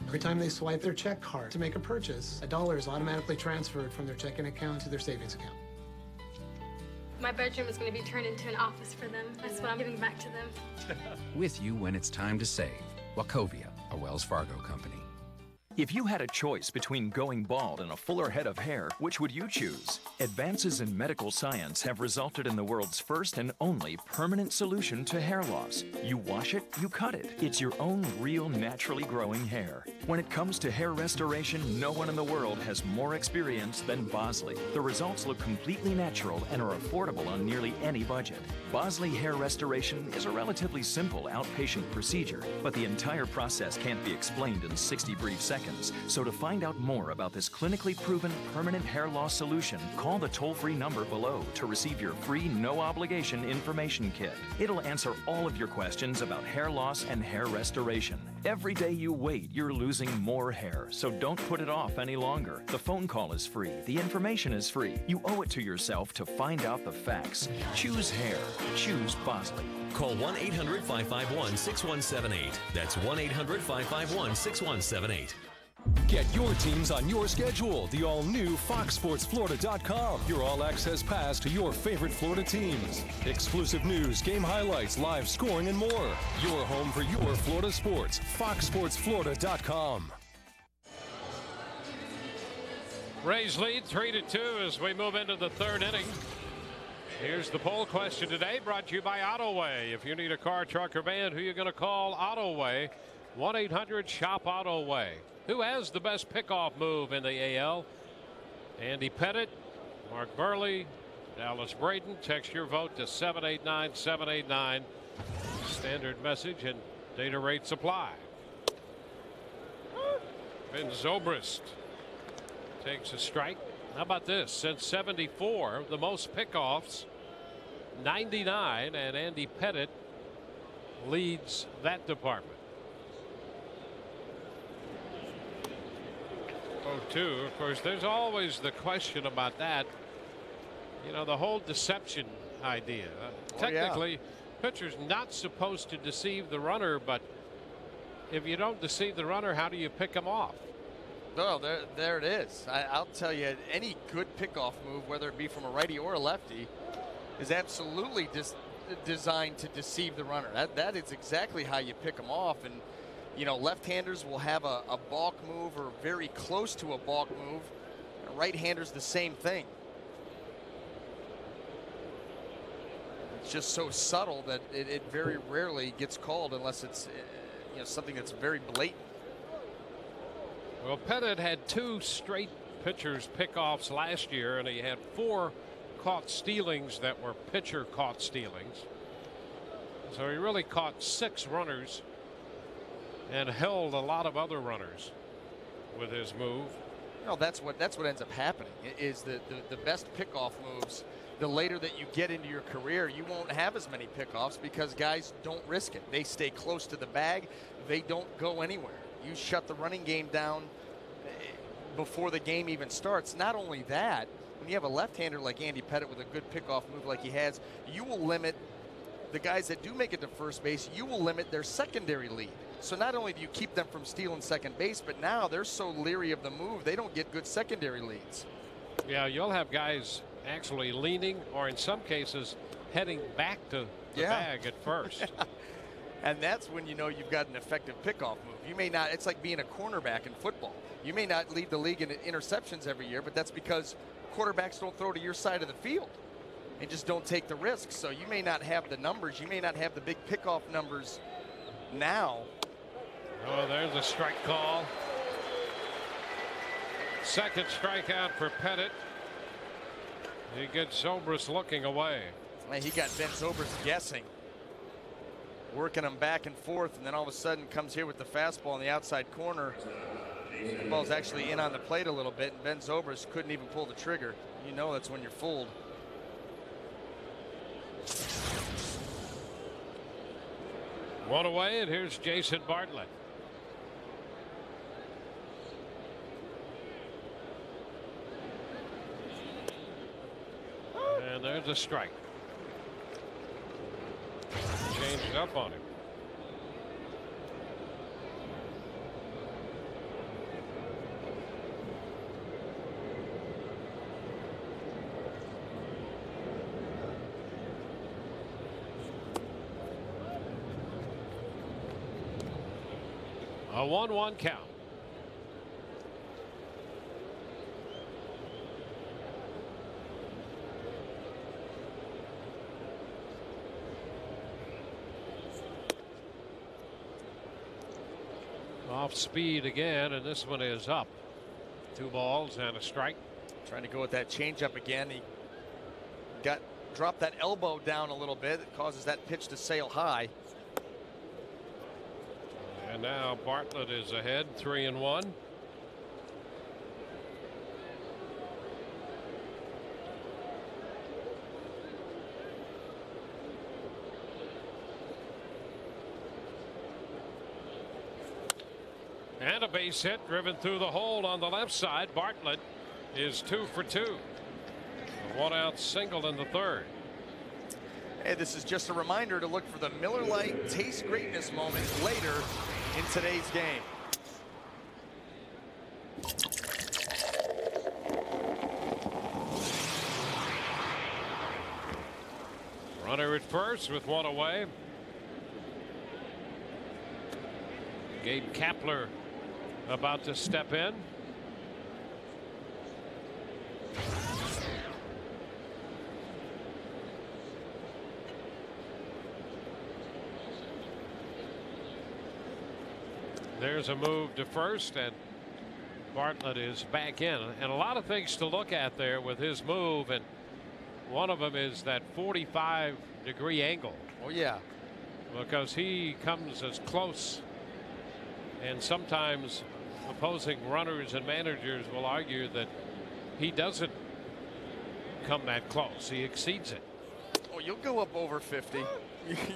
Every time they swipe their check card to make a purchase, $1 is automatically transferred from their checking account to their savings account. My bedroom is going to be turned into an office for them. That's what I'm giving back to them. With you when it's time to save. Wachovia, a Wells Fargo company. If you had a choice between going bald and a fuller head of hair, which would you choose? Advances in medical science have resulted in the world's first and only permanent solution to hair loss. You wash it, you cut it. It's your own real, naturally growing hair. When it comes to hair restoration, no one in the world has more experience than Bosley. The results look completely natural and are affordable on nearly any budget. Bosley Hair Restoration is a relatively simple outpatient procedure, but the entire process can't be explained in 60 brief seconds. So to find out more about this clinically proven permanent hair loss solution, call the toll-free number below to receive your free no-obligation information kit. It'll answer all of your questions about hair loss and hair restoration. Every day you wait, you're losing more hair, so don't put it off any longer. The phone call is free. The information is free. You owe it to yourself to find out the facts. Choose hair. Choose Bosley. Call 1-800-551-6178. That's 1-800-551-6178. Get your teams on your schedule. The all-new FoxSportsFlorida.com. Your all-access pass to your favorite Florida teams. Exclusive news, game highlights, live scoring, and more. Your home for your Florida sports. FoxSportsFlorida.com. Rays lead 3-2 as we move into the third inning. Here's the poll question today, brought to you by Autoway. If you need a car, truck, or van, who are you going to call? Autoway. 1-800-SHOP-AUTO-WAY. Who has the best pickoff move in the AL? Andy Pettit, Mark Burley, Dallas Braden. Text your vote to 789-789. Standard message and data rate supply. Ben Zobrist takes a strike. How about this? Since 74, the most pickoffs, 99, and Andy Pettit leads that department. 0-2. Of course, there's always the question about that. You know, the whole deception idea. Technically, pitcher's not supposed to deceive the runner, but if you don't deceive the runner, how do you pick him off? Well, there it is. I'll tell you, any good pickoff move, whether it be from a righty or a lefty, is absolutely designed to deceive the runner. That is exactly how you pick them off. And, you know, left-handers will have a balk move or very close to a balk move. Right-handers, the same thing. It's just so subtle that it very rarely gets called unless it's something that's very blatant. Well, Pettit had 2 straight pitchers pickoffs last year, and he had 4 caught stealings that were pitcher caught stealings. So he really caught 6 runners and held a lot of other runners with his move. No, that's what ends up happening. Is the best pickoff moves. The later that you get into your career, you won't have as many pickoffs because guys don't risk it. They stay close to the bag. They don't go anywhere. You shut the running game down before the game even starts. Not only that, when you have a left-hander like Andy Pettit with a good pickoff move like he has, you will limit the guys that do make it to first base. You will limit their secondary lead. So not only do you keep them from stealing second base, but now they're so leery of the move, they don't get good secondary leads. Yeah, you'll have guys actually leaning or in some cases heading back to the bag at first. And that's when you know you've got an effective pickoff move. You may not, it's like being a cornerback in football. You may not lead the league in interceptions every year, but that's because quarterbacks don't throw to your side of the field and just don't take the risk. So you may not have the numbers. You may not have the big pickoff numbers now. Oh, there's a strike call. Second strikeout for Pettit. He gets Zobrist looking away. Man, he got Ben Zobrist guessing. Working him back and forth, and then all of a sudden comes here with the fastball in the outside corner. The ball's actually in on the plate a little bit, and Ben Zobrist couldn't even pull the trigger. You know that's when you're fooled. One away, and here's Jason Bartlett. And there's a strike. Changed up on him. A 1-1 count. Off speed again, and this one is up. 2 balls and a strike. Trying to go with that changeup again. He dropped that elbow down a little bit. It causes that pitch to sail high. And now Bartlett is ahead, 3-1. And a base hit driven through the hole on the left side. Bartlett is 2 for 2. A 1-out single in the third. Hey, this is just a reminder to look for the Miller Lite Taste Greatness moment later in today's game. Runner at first with 1 away. Gabe Kapler about to step in. There's a move to first, and Bartlett is back in. And a lot of things to look at there with his move, and one of them is that 45-degree angle. Oh, yeah. Because he comes as close, and sometimes opposing runners and managers will argue that he doesn't come that close. He exceeds it. Oh, you'll go up over 50.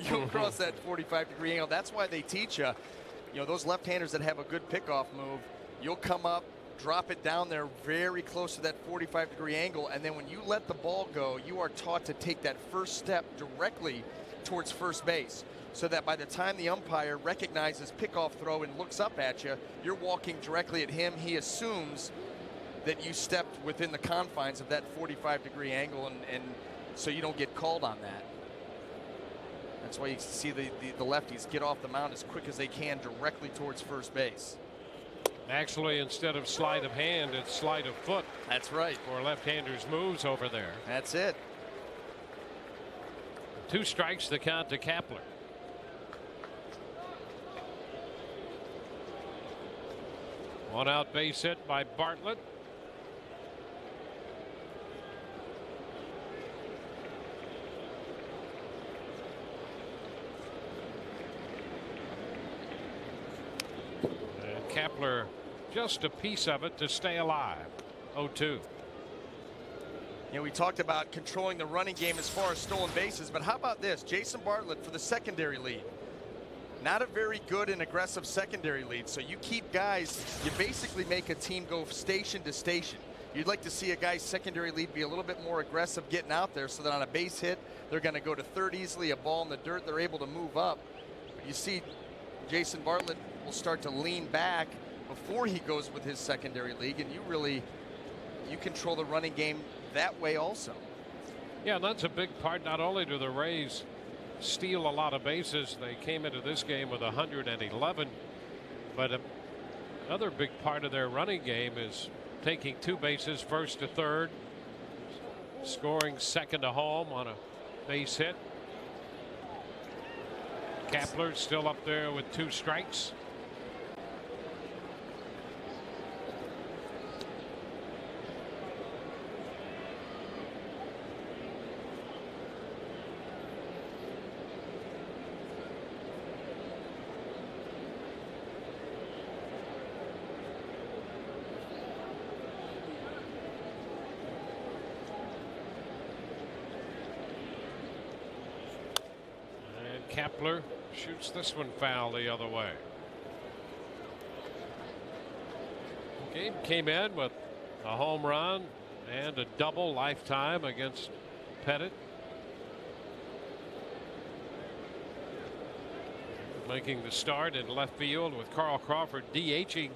You'll cross that 45-degree angle. That's why they teach you, those left-handers that have a good pickoff move, you'll come up, drop it down there very close to that 45-degree angle, and then when you let the ball go, you are taught to take that first step directly towards first base, so that by the time the umpire recognizes pickoff throw and looks up at you, you're walking directly at him. He assumes that you stepped within the confines of that 45-degree angle, and so you don't get called on that. That's why you see the lefties get off the mound as quick as they can directly towards first base. Actually, instead of sleight of hand, it's sleight of foot. That's right. For left-handers' moves over there. That's it. 2 strikes the count to Kapler. One out base hit by Bartlett. And Kapler just a piece of it to stay alive. 0-2. We talked about controlling the running game as far as stolen bases, but how about this? Jason Bartlett for the secondary lead. Not a very good and aggressive secondary lead, so you keep guys, you basically make a team go station to station. You'd like to see a guy's secondary lead be a little bit more aggressive getting out there, so that on a base hit, they're going to go to third easily, a ball in the dirt, they're able to move up. You see Jason Bartlett will start to lean back before he goes with his secondary league, and you control the running game that way also. Yeah, that's a big part. Not only do the Rays steal a lot of bases, they came into this game with 111, but another big part of their running game is taking 2 bases, first to third, scoring second to home on a base hit. Kapler's still up there with 2 strikes. Kapler shoots this one foul the other way. Gabe came in with a home run and a double lifetime against Pettit. Making the start in left field with Carl Crawford DHing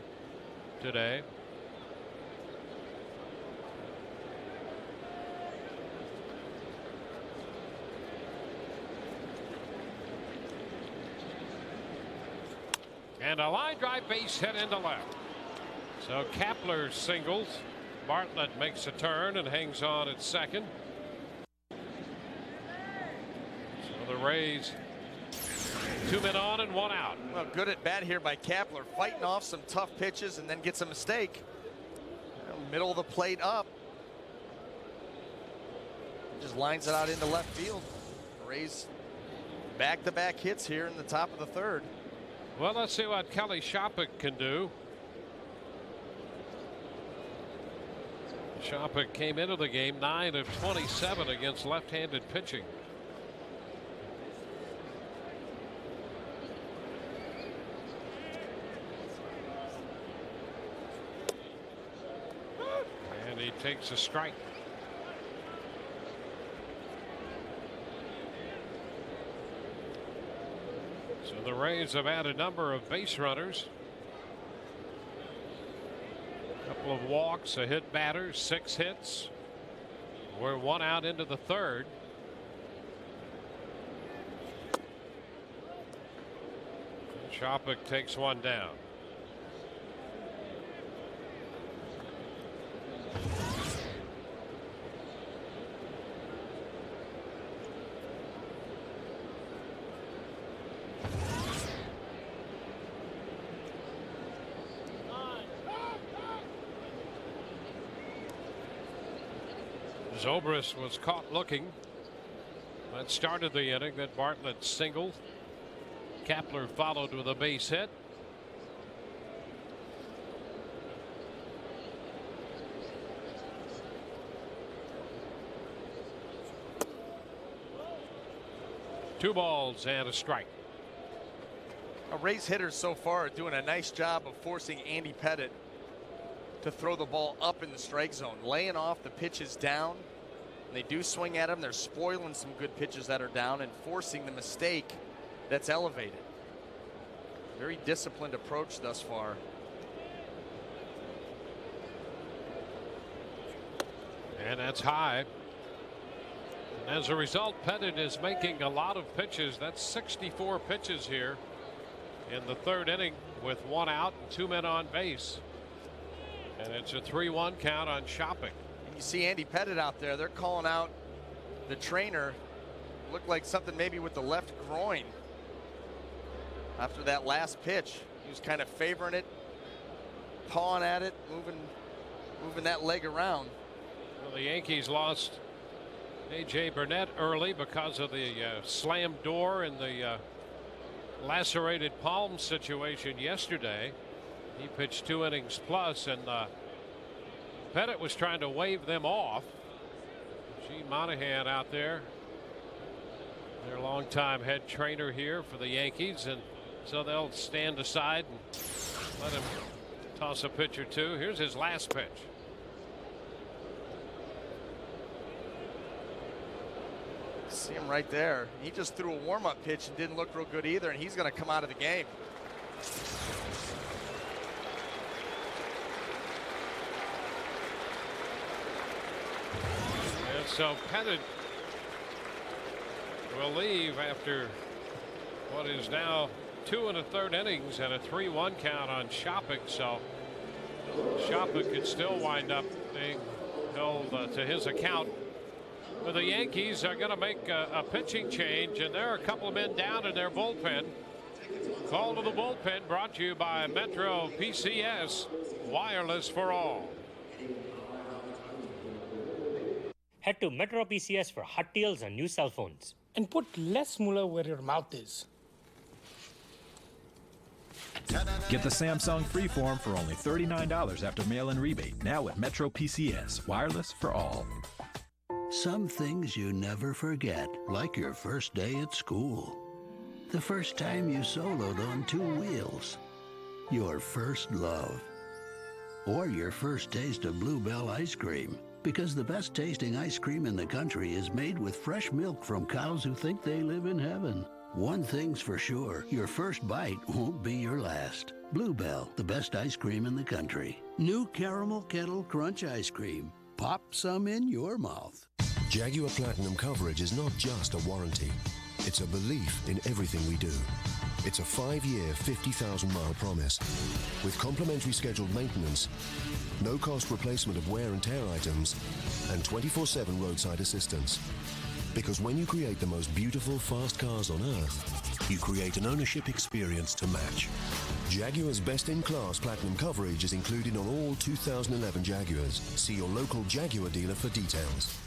today. And a line drive base hit into left. So Kapler singles. Bartlett makes a turn and hangs on at second. So the Rays, 2 men on and 1 out. Well, good at bat here by Kapler, fighting off some tough pitches and then gets a mistake. Middle of the plate up. Just lines it out into left field. Rays back-to-back hits here in the top of the third. Well, let's see what Kelly Shopik can do. Shopik came into the game 9 of 27 against left-handed pitching. And he takes a strike. So the Rays have had a number of base runners. A couple of walks, a hit batter, 6 hits. We're 1 out into the third. Shopik takes one down. Zobrist was caught looking. That started the inning. Then Bartlett singled. Kapler followed with a base hit. Two balls and a strike. Rays hitters so far are doing a nice job of forcing Andy Pettit to throw the ball up in the strike zone, laying off the pitches down. And they do swing at him. They're spoiling some good pitches that are down and forcing the mistake that's elevated. Very disciplined approach thus far. And that's high. And as a result, Pettit is making a lot of pitches. That's 64 pitches here in the third inning with 1 out and 2 men on base. And it's a 3-1 count on Shopping. And you see Andy Pettit out there. They're calling out the trainer. Looked like something maybe with the left groin after that last pitch. He was kind of favoring it, pawing at it, moving that leg around. Well, the Yankees lost A.J. Burnett early because of the slammed door and the lacerated palm situation yesterday. He pitched 2 innings plus, and Pettit was trying to wave them off. Gene Monahan out there, their longtime head trainer here for the Yankees, and so they'll stand aside and let him toss a pitch or two. Here's his last pitch. See him right there. He just threw a warm-up pitch and didn't look real good either, and he's going to come out of the game. And so Pettit will leave after what is now 2 1/3 innings and a 3-1 count on Shopping. So Shopping could still wind up being held to his account. But the Yankees are going to make a pitching change, and there are a couple of men down in their bullpen. Call to the bullpen brought to you by Metro PCS, wireless for all. Head to Metro PCS for hot deals on new cell phones. And put less moolah where your mouth is. Get the Samsung Freeform for only $39 after mail-in rebate. Now at Metro PCS, wireless for all. Some things you never forget, like your first day at school. The first time you soloed on 2 wheels. Your first love. Or your first taste of Bluebell ice cream. Because the best tasting ice cream in the country is made with fresh milk from cows who think they live in heaven. One thing's for sure, your first bite won't be your last. Bluebell, the best ice cream in the country. New Caramel Kettle Crunch Ice Cream. Pop some in your mouth. Jaguar Platinum coverage is not just a warranty. It's a belief in everything we do. It's a 5-year, 50,000-mile promise. With complimentary scheduled maintenance, no-cost replacement of wear and tear items, and 24/7 roadside assistance. Because when you create the most beautiful, fast cars on Earth, you create an ownership experience to match. Jaguar's best-in-class Platinum coverage is included on all 2011 Jaguars. See your local Jaguar dealer for details.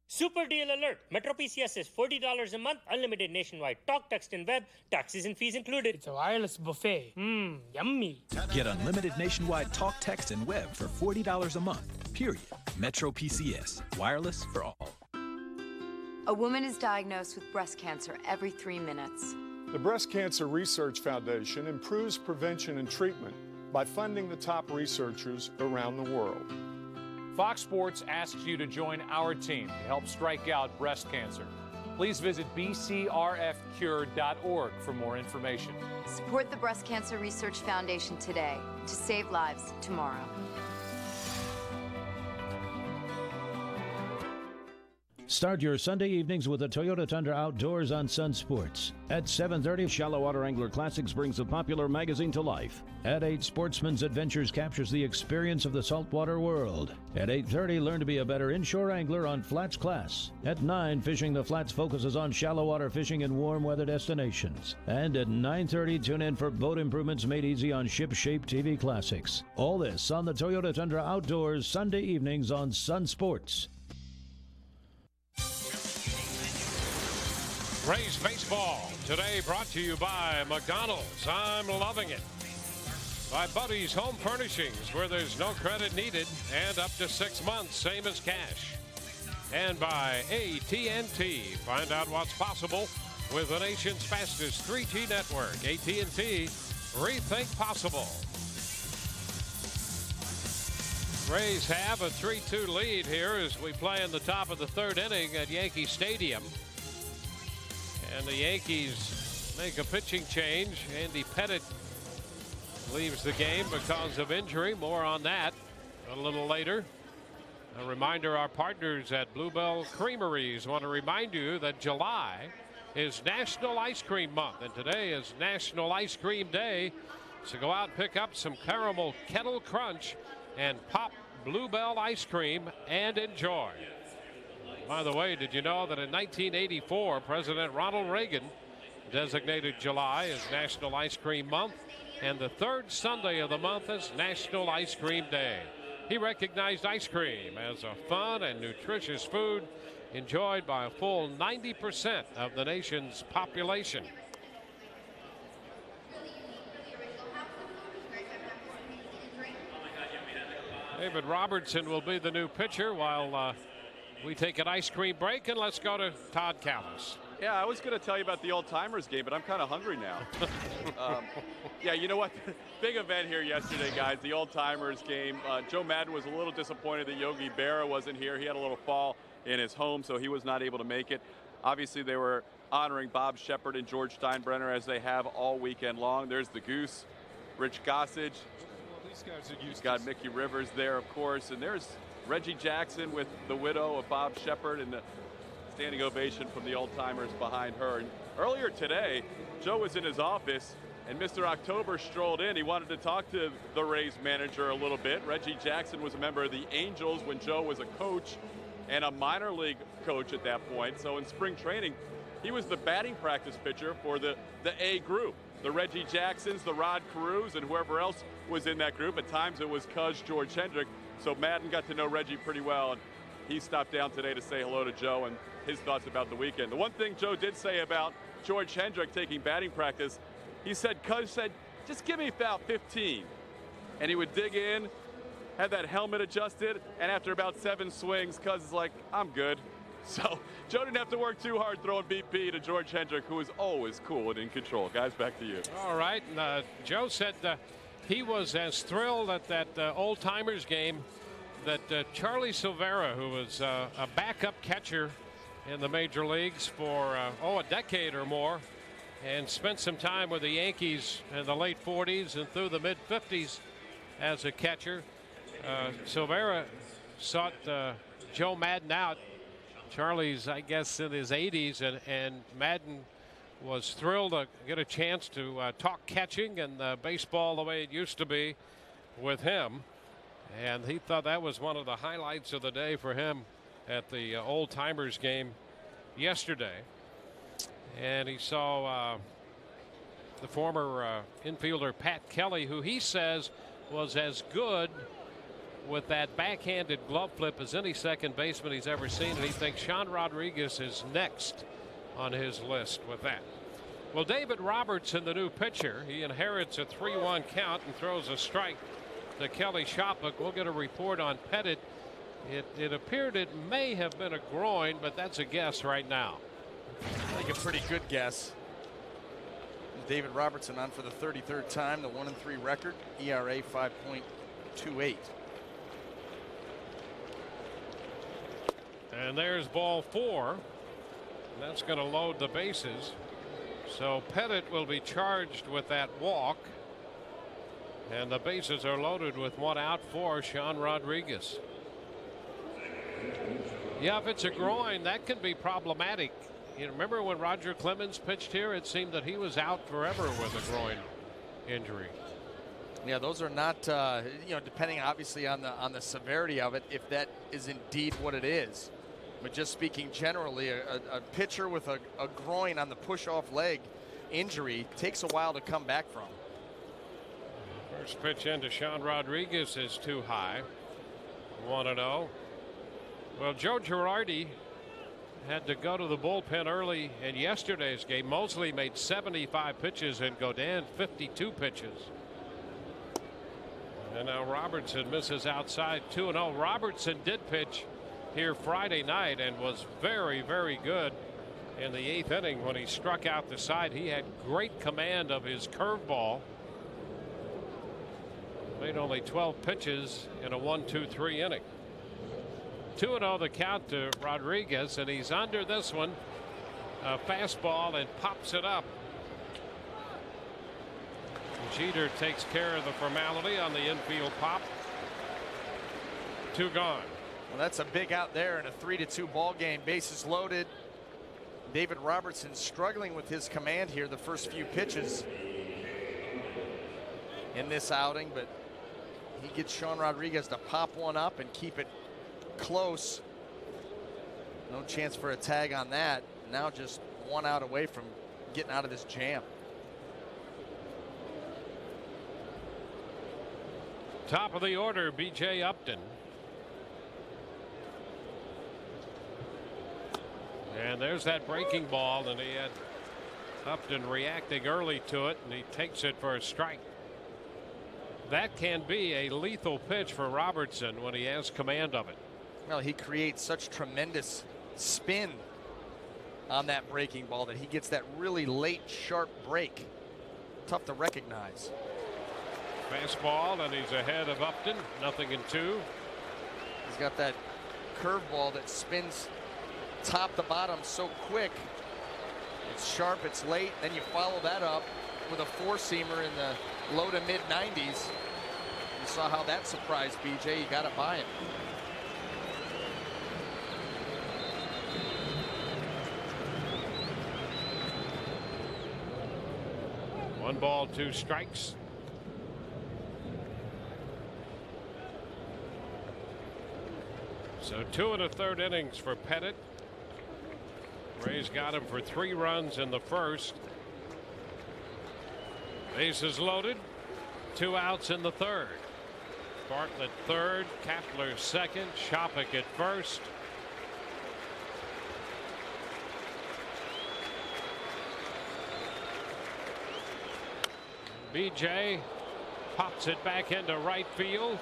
Super deal alert! Metro PCS is $40 a month, unlimited nationwide talk, text, and web, taxes and fees included. It's a wireless buffet. Yummy. Get unlimited nationwide talk, text, and web for $40 a month, period. Metro PCS, wireless for all. A woman is diagnosed with breast cancer every 3 minutes. The Breast Cancer Research Foundation improves prevention and treatment by funding the top researchers around the world. Fox Sports asks you to join our team to help strike out breast cancer. Please visit bcrfcure.org for more information. Support the Breast Cancer Research Foundation today to save lives tomorrow. Start your Sunday evenings with the Toyota Tundra Outdoors on Sun Sports. At 7:30, Shallow Water Angler Classics brings the popular magazine to life. At 8, Sportsman's Adventures captures the experience of the saltwater world. At 8:30, learn to be a better inshore angler on Flats Class. At 9, Fishing the Flats focuses on shallow water fishing in warm weather destinations. And at 9:30, tune in for boat improvements made easy on Ship Shape TV Classics. All this on the Toyota Tundra Outdoors Sunday evenings on Sun Sports. Rays baseball today brought to you by McDonald's. I'm loving it. By Buddy's Home Furnishings, where there's no credit needed and up to 6 months, same as cash. And by AT&T. Find out what's possible with the nation's fastest 3G network. AT&T, rethink possible. Rays have a 3-2 lead here as we play in the top of the 3rd inning at Yankee Stadium. And the Yankees make a pitching change. Andy Pettit leaves the game because of injury. More on that a little later. A reminder, our partners at Bluebell Creameries want to remind you that July is National Ice Cream Month, and today is National Ice Cream Day. So go out and pick up some caramel kettle crunch and pop Bluebell ice cream and enjoy. By the way, did you know that in 1984, President Ronald Reagan designated July as National Ice Cream Month, and the 3rd Sunday of the month is National Ice Cream Day. He recognized ice cream as a fun and nutritious food enjoyed by a full 90% of the nation's population. David Robertson will be the new pitcher while we take an ice cream break, and let's go to Todd Callis. Yeah, I was going to tell you about the Old Timers game, but I'm kind of hungry now. Yeah, you know what? Big event here yesterday, guys. The Old Timers game. Joe Madden was a little disappointed that Yogi Berra wasn't here. He had a little fall in his home, so he was not able to make it. Obviously, they were honoring Bob Shepard and George Steinbrenner as they have all weekend long. There's the Goose, Rich Gossage. He's got Mickey Rivers there, of course, and there's Reggie Jackson with the widow of Bob Shepard and the standing ovation from the Old Timers behind her. And earlier today, Joe was in his office and Mr. October strolled in. He wanted to talk to the Rays manager a little bit. Reggie Jackson was a member of the Angels when Joe was a coach and a minor league coach at that point. So in spring training, he was the batting practice pitcher for the A group. The Reggie Jacksons, the Rod Carews, and whoever else was in that group. At times it was Cuz George Hendrick. So Madden got to know Reggie pretty well, and he stopped down today to say hello to Joe and his thoughts about the weekend. The one thing Joe did say about George Hendrick taking batting practice, he said, Cuz said, just give me about 15. And he would dig in, had that helmet adjusted, and after about 7 swings, Cuz is like, I'm good. So Joe didn't have to work too hard throwing BP to George Hendrick, who is always cool and in control. Guys, back to you. All right. Joe said he was as thrilled at that Old Timers game that Charlie Silvera, who was a backup catcher in the major leagues for a decade or more, and spent some time with the Yankees in the late 40s and through the mid 50s as a catcher. Silvera sought Joe Madden out. Charlie's, I guess, in his 80s, and Madden was thrilled to get a chance to talk catching and baseball the way it used to be with him. And he thought that was one of the highlights of the day for him at the Old Timers game yesterday. And he saw the former infielder Pat Kelly, who he says was as good with that backhanded glove flip as any second baseman he's ever seen. And he thinks Sean Rodriguez is next on his list with that. Well, David Robertson, the new pitcher, he inherits a 3-1 count and throws a strike to Kelly Shopuk. We'll get a report on Pettit. It appeared it may have been a groin, but that's a guess right now. I think a pretty good guess. David Robertson on for the 33rd time, the 1-3 record, ERA 5.28. And there's ball 4. And that's going to load the bases. So Pettit will be charged with that walk. And the bases are loaded with 1 out for Sean Rodriguez. Yeah, if it's a groin, that can be problematic. You remember when Roger Clemens pitched here, it seemed that he was out forever with a groin injury. Yeah, those are not, depending obviously on the severity of it, if that is indeed what it is. But just speaking generally, a pitcher with a groin on the push-off leg injury takes a while to come back from. First pitch into Sean Rodriguez is too high. 1-0. Well, Joe Girardi had to go to the bullpen early in yesterday's game. Mosley made 75 pitches and Godin 52 pitches. And now Robertson misses outside 2-0. Robertson did pitch here Friday night and was very, very good in the 8th inning when he struck out the side. He had great command of his curveball. Made only 12 pitches in a 1-2-3 inning. 2-0 the count to Rodriguez, and he's under this one. A fastball and pops it up. Jeter takes care of the formality on the infield pop. 2 gone. Well, that's a big out there in a 3-2 ball game. Bases loaded. David Robertson struggling with his command here the first few pitches in this outing, but he gets Sean Rodriguez to pop one up and keep it close. No chance for a tag on that. Now just 1 out away from getting out of this jam. Top of the order, B.J. Upton. And there's that breaking ball, and he had Upton reacting early to it, and he takes it for a strike. That can be a lethal pitch for Robertson when he has command of it. Well, he creates such tremendous spin on that breaking ball that he gets that really late sharp break. Tough to recognize. Fastball, and he's ahead of Upton. 0-2. He's got that curveball that spins top to bottom so quick. It's sharp, it's late, then you follow that up with a 4-seamer in the low to mid 90s. You saw how that surprised BJ. You got it by him. One ball, 2 strikes. So 2 1/3 innings for Pettit. Rays got him for 3 runs in the first. Bases loaded. 2 outs in the third. Bartlett third, Kapler second, Shopik at first. BJ pops it back into right field.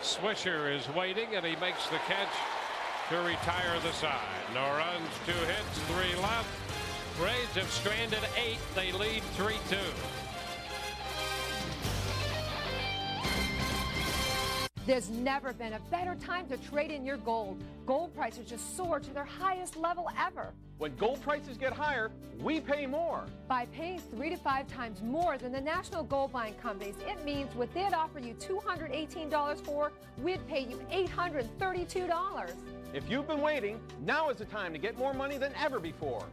Swisher is waiting, and he makes the catch to retire the side. No runs, 2 hits, 3 left. Rays have stranded 8. They lead 3-2. There's never been a better time to trade in your gold. Gold prices just soar to their highest level ever. When gold prices get higher, we pay more. By paying 3 to 5 times more than the national gold buying companies, it means what they'd offer you $218 for, we'd pay you $832. If you've been waiting, now is the time to get more money than ever before.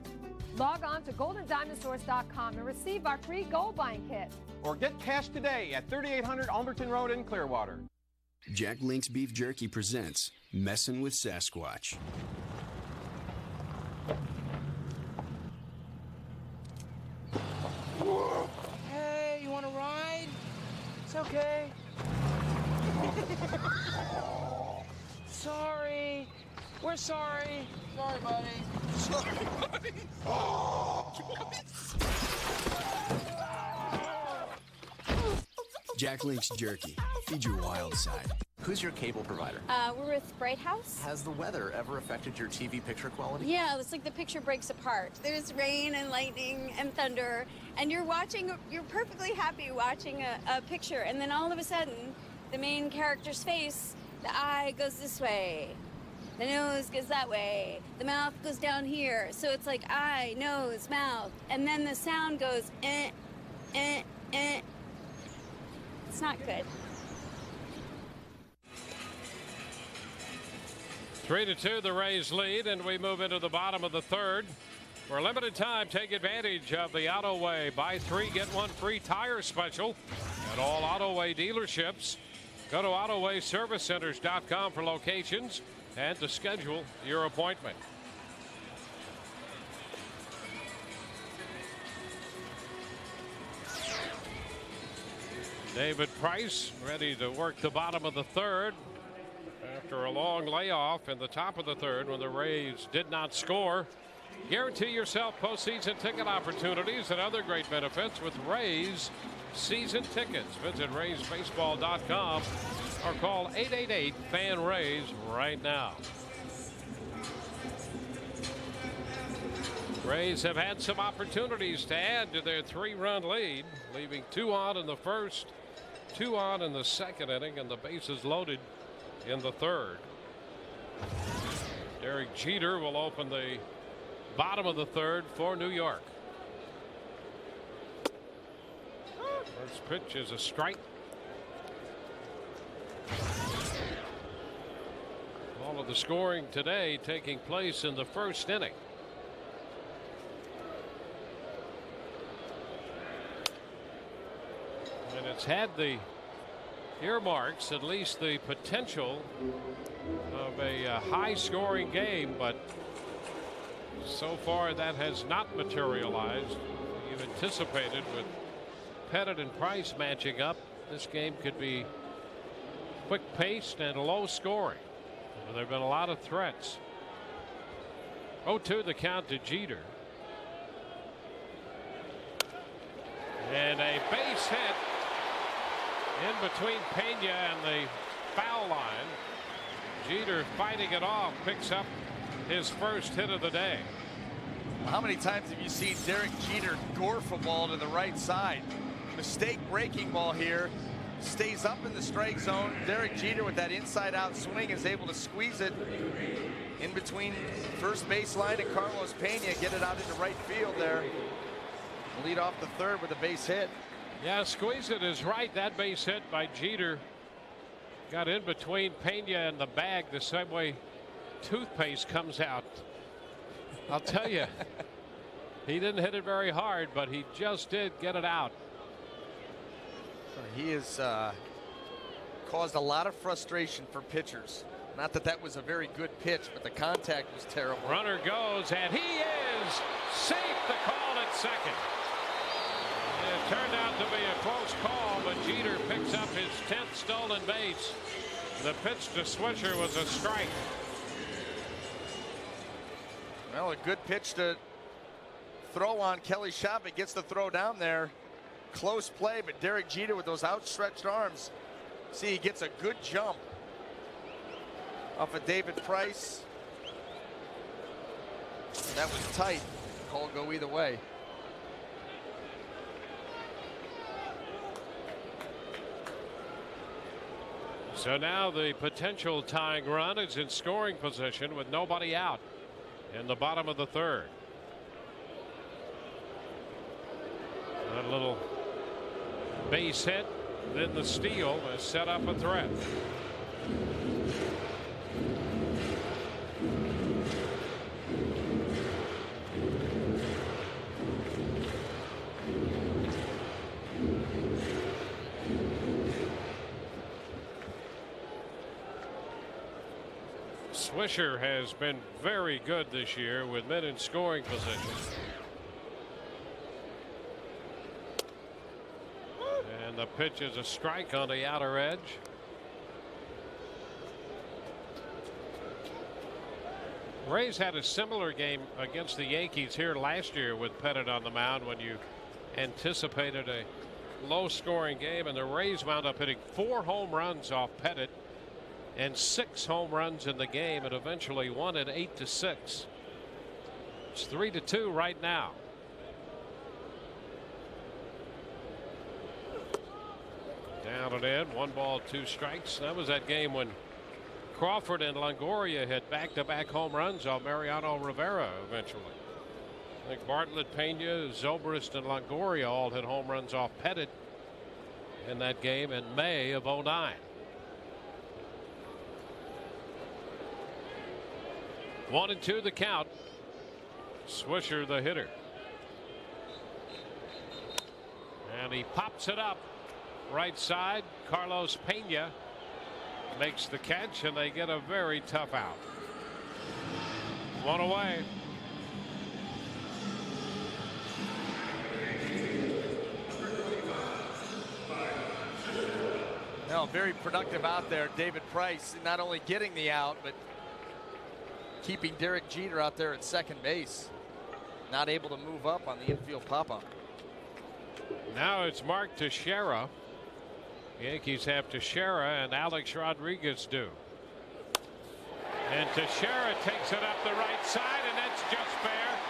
Log on to goldendiamondsource.com and receive our free gold buying kit. Or get cash today at 3800 Alberton Road in Clearwater. Jack Link's Beef Jerky presents Messin' with Sasquatch. Hey, you want to ride? It's okay. Sorry. We're sorry. Sorry, buddy. Sorry, buddy. Jack Link's Jerky. Feed your wild side. Who's your cable provider? We're with Bright House. Has the weather ever affected your TV picture quality? Yeah, it's like the picture breaks apart. There's rain and lightning and thunder, and you're perfectly happy watching a picture, and then all of a sudden, the main character's face, the eye goes this way, the nose goes that way, the mouth goes down here. So it's like eye, nose, mouth, and then the sound goes eh, eh, eh. It's not good. 3-2, the Rays lead, and we move into the bottom of the third. For a limited time, take advantage of the Autoway Buy 3, Get 1 free tire special at all Autoway dealerships. Go to AutowayServiceCenters.com for locations and to schedule your appointment. David Price ready to work the bottom of the third after a long layoff in the top of the third when the Rays did not score. Guarantee yourself postseason ticket opportunities and other great benefits with Rays season tickets. Visit RaysBaseball.com or call 888-FAN-RAYS right now. Rays have had some opportunities to add to their 3-run lead, leaving 2 on in the first, 2 on in the second inning, and the bases loaded in the third. Derek Jeter will open the bottom of the third for New York. First pitch is a strike. All of the scoring today taking place in the first inning. And it's had the earmarks, at least the potential of a high scoring game, but so far that has not materialized. You've anticipated with Pettit and Price matching up, this game could be quick paced and low scoring. There have been a lot of threats. 0-2 the count to Jeter. And a base hit in between Pena and the foul line. Jeter fighting it off, picks up his first hit of the day. How many times have you seen Derek Jeter gorf a ball to the right side? Mistake breaking ball here. Stays up in the strike zone. Derek Jeter with that inside out swing is able to squeeze it in between first baseline and Carlos Pena, get it out into right field there. Lead off the third with a base hit. Yeah, squeeze it is right. That base hit by Jeter got in between Pena and the bag the same way toothpaste comes out. I'll tell you, he didn't hit it very hard, but he just did get it out. He has caused a lot of frustration for pitchers. Not that that was a very good pitch, but the contact was terrible. Runner goes, and he is safe. The call at second. It turned out to be a close call, but Jeter picks up his 10th stolen base. The pitch to Swisher was a strike. Well, a good pitch to throw on. Kelly Shabbat gets the throw down there. Close play, but Derek Jeter with those outstretched arms. See, he gets a good jump off of David Price. That was tight. Call go either way. So now the potential tying run is in scoring position with nobody out in the bottom of the third. That little base hit, then the steal has set up a threat. Swisher has been very good this year with men in scoring position. And the pitch is a strike on the outer edge. Rays had a similar game against the Yankees here last year with Pettit on the mound when you anticipated a low scoring game, and the Rays wound up hitting 4 home runs off Pettit and 6 home runs in the game, and eventually won it 8-6. It's 3-2 right now. Down and in, 1 ball, 2 strikes. That was that game when Crawford and Longoria hit back-to-back home runs off Mariano Rivera eventually. I think Bartlett, Pena, Zobrist, and Longoria all hit home runs off Pettit in that game in May of '09. 1-2 the count. Swisher the hitter. And he pops it up right side. Carlos Pena makes the catch, and they get a very tough out. 1 away. Now Well, very productive out there. David Price not only getting the out, but keeping Derek Jeter out there at second base. Not able to move up on the infield pop-up. Now it's Mark Teixeira. Yankees have Teixeira and Alex Rodriguez do. And Teixeira takes it up the right side, and that's just fair.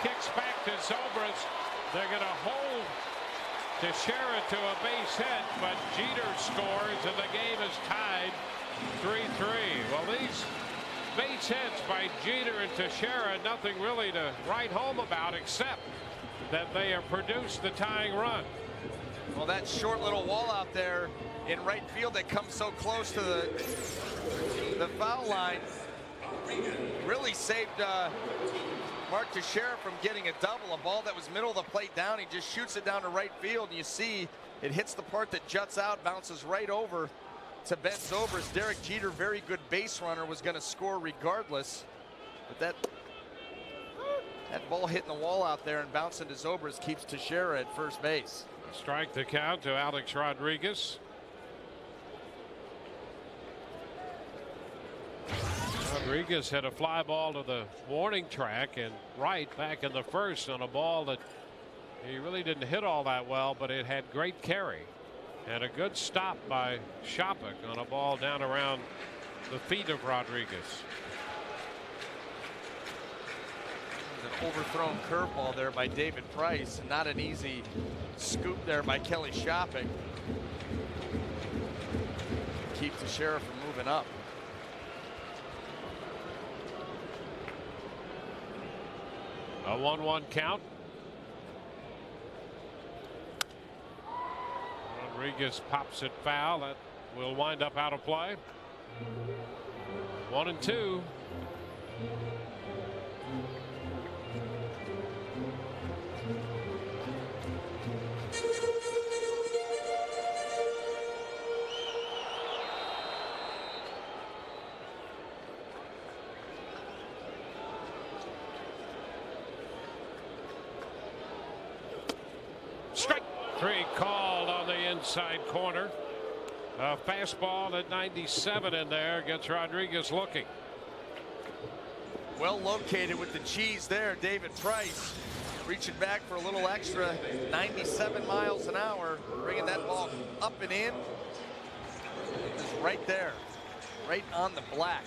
Kicks back to Zobrist. They're going to hold Teixeira to a base hit, but Jeter scores, and the game is tied 3-3. Well, these base hits by Jeter and Teixeira, nothing really to write home about except that they have produced the tying run. Well, that short little wall out there in right field that comes so close to the foul line really saved Mark Teixeira from getting a double. A ball that was middle of the plate down, he just shoots it down to right field, and you see it hits the part that juts out, bounces right over to Ben Zobrist. Derek Jeter, very good base runner, was going to score regardless, but that ball hitting the wall out there and bouncing to Zobrist keeps Teixeira at first base. Strike the count to Alex Rodriguez. Rodriguez had a fly ball to the warning track and right back in the first on a ball that he really didn't hit all that well, but it had great carry and a good stop by Shopik on a ball down around the feet of Rodriguez. An overthrown curveball there by David Price, and not an easy scoop there by Kelly Shopik. Keep Teixeira from moving up. A 1-1 count. Rodriguez pops it foul. That will wind up out of play. 1-2. Strike three called on the inside corner. A fastball at 97 in there gets Rodriguez looking. Well located with the cheese there, David Price. Reaching back for a little extra, 97 miles an hour, bringing that ball up and in. Just right there, right on the black.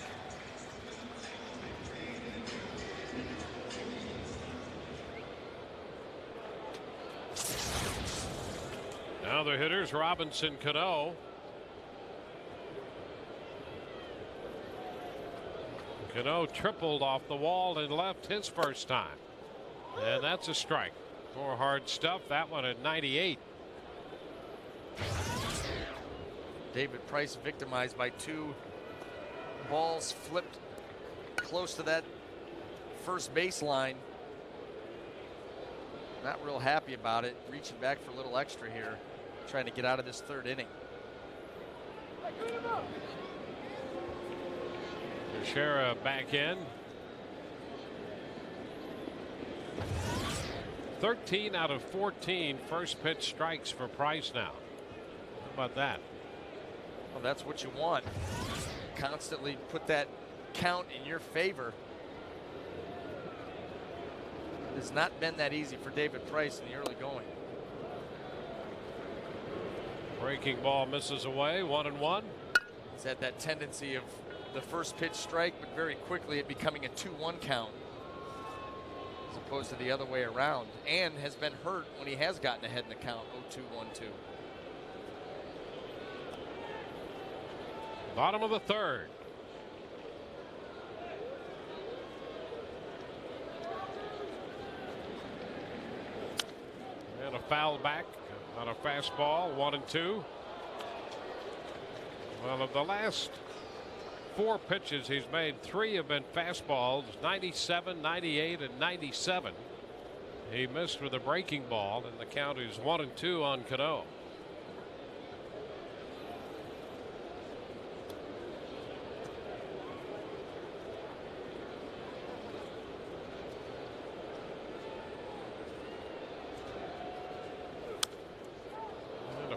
Now the hitters, Robinson, Cano. Cano tripled off the wall and left his first time. And that's a strike. More hard stuff. That one at 98. David Price victimized by two balls flipped close to that first baseline. Not real happy about it. Reaching back for a little extra here. Trying to get out of this third inning. Teixeira back in. 13 out of 14 first pitch strikes for Price now. How about that? Well, that's what you want. Constantly put that count in your favor. It's not been that easy for David Price in the early going. Breaking ball misses away, 1-1. He's had that tendency of the first pitch strike, but very quickly it becoming a 2-1 count as opposed to the other way around, and has been hurt when he has gotten ahead in the count, 0-2-1-2. Bottom of the third. And a foul back on a fastball, 1-2. Well, of the last 4 pitches he's made, 3 have been fastballs, 97, 98, and 97. He missed with a breaking ball, and the count is 1-2 on Cano.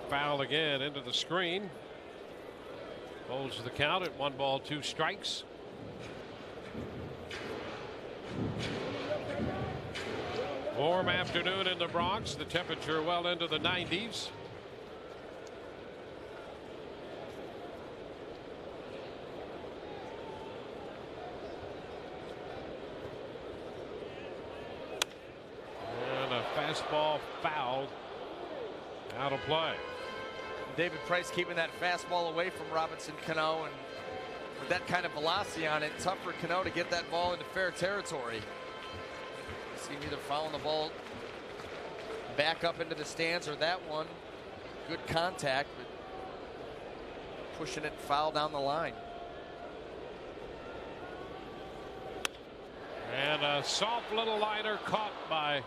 Foul again into the screen. Holds the count at 1 ball, 2 strikes. Warm afternoon in the Bronx. The temperature well into the 90s. And a fastball foul. Out of play. David Price keeping that fastball away from Robinson Cano, and with that kind of velocity on it, tough for Cano to get that ball into fair territory. See him either fouling the ball back up into the stands or that one. Good contact, but pushing it foul down the line. And a soft little liner caught by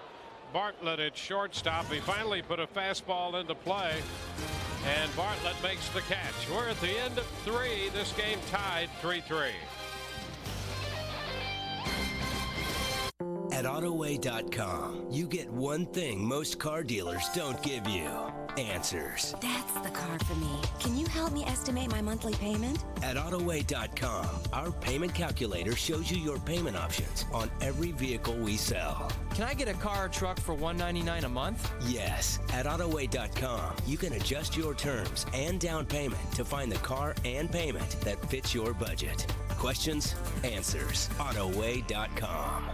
Bartlett at shortstop. He finally put a fastball into play, and Bartlett makes the catch. We're at the end of 3. This game tied 3-3. At AutoWay.com, you get one thing most car dealers don't give you. Answers. That's the car for me. Can you help me estimate my monthly payment? At AutoWay.com, our payment calculator shows you your payment options on every vehicle we sell. Can I get a car or truck for $199 a month? Yes. At AutoWay.com, you can adjust your terms and down payment to find the car and payment that fits your budget. Questions? Answers. AutoWay.com.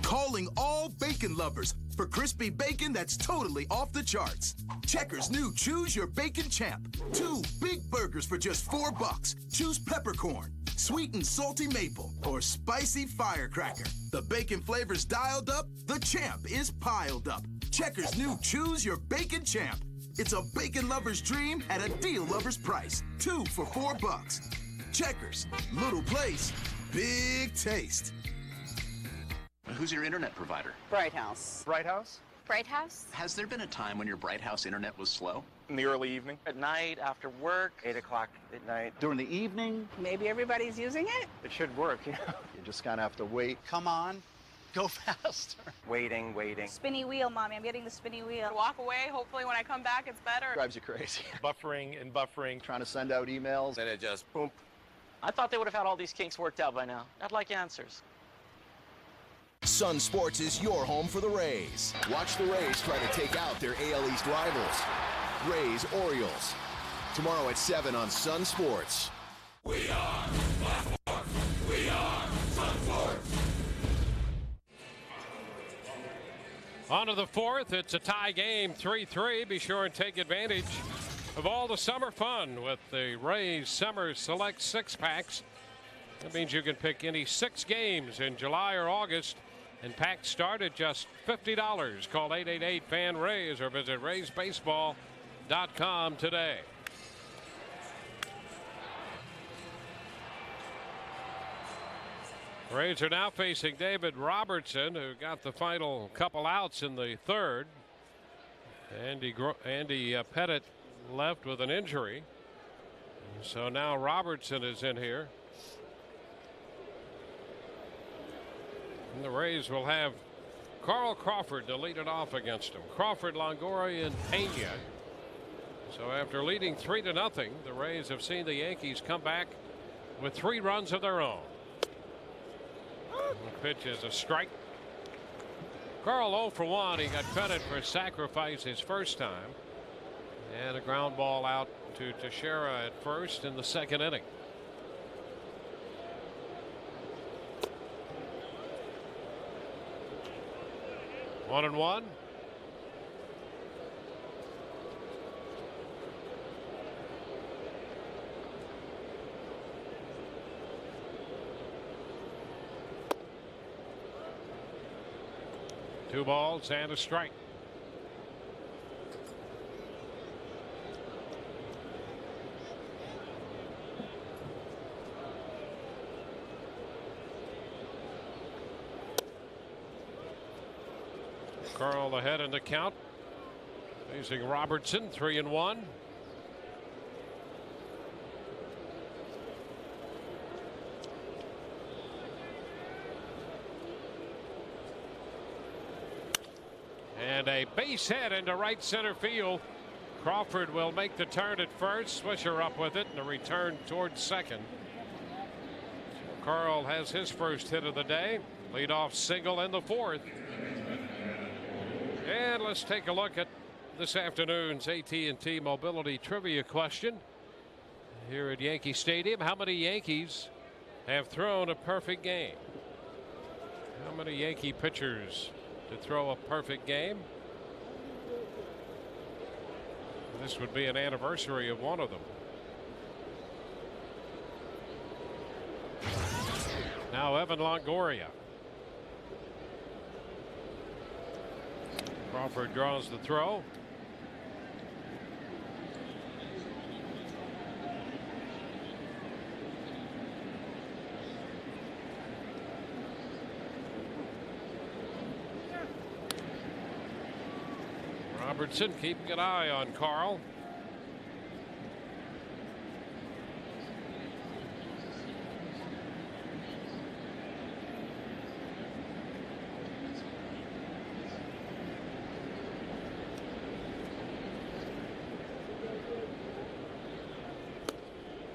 Calling all bacon lovers for crispy bacon that's totally off the charts. Checkers' new Choose Your Bacon Champ. 2 big burgers for just $4. Choose peppercorn, sweet and salty maple, or spicy firecracker. The bacon flavor's dialed up, the champ is piled up. Checkers' new Choose Your Bacon Champ. It's a bacon lover's dream at a deal lover's price. 2 for $4. Checkers, little place, big taste. Who's your internet provider? Bright House. Bright House? Bright House? Has there been a time when your Bright House internet was slow? In the early evening? At night, after work. 8 o'clock at night. During the evening. Maybe everybody's using it? It should work, you know. You just kind of have to wait. Come on. Go faster. Waiting. Spinny wheel, Mommy. I'm getting the spinny wheel. Walk away. Hopefully when I come back, it's better. Drives you crazy. Buffering, trying to send out emails. And it just boom. I thought they would have had all these kinks worked out by now. I'd like answers. Sun Sports is your home for the Rays. Watch the Rays try to take out their AL East rivals. Rays Orioles. Tomorrow at 7 on Sun Sports. We are Blackmore. We are Sun Sports. On to the 4th. It's a tie game, 3-3. Be sure and take advantage of all the summer fun with the Rays Summer Select 6-packs. That means you can pick any 6 games in July or August, and packs start at just $50. Call 888-FAN-RAYS or visit RaysBaseball.com today. Rays are now facing David Robertson, who got the final couple outs in the 3rd. Andy Pettit left with an injury. So now Robertson is in here. And the Rays will have Carl Crawford to lead it off against him. Crawford, Longoria, and Pena. So after leading 3-0, the Rays have seen the Yankees come back with 3 runs of their own. The pitch is a strike. Carl 0 for 1. He got credit for sacrifice his first time. And a ground ball out to Teixeira at first in the 2nd inning. One and one. Two balls and a strike. Carl ahead in the count. Facing Robertson, 3-1. And a base hit into right center field. Crawford will make the turn at first. Swisher up with it and a return towards second. So Carl has his first hit of the day. Leadoff single in the fourth. And let's take a look at this afternoon's AT&T Mobility Trivia question here at Yankee Stadium. How many Yankees have thrown a perfect game? How many Yankee pitchers to throw a perfect game? This would be an anniversary of one of them. Now Evan Longoria. Crawford draws the throw. Robertson keeping an eye on Carl.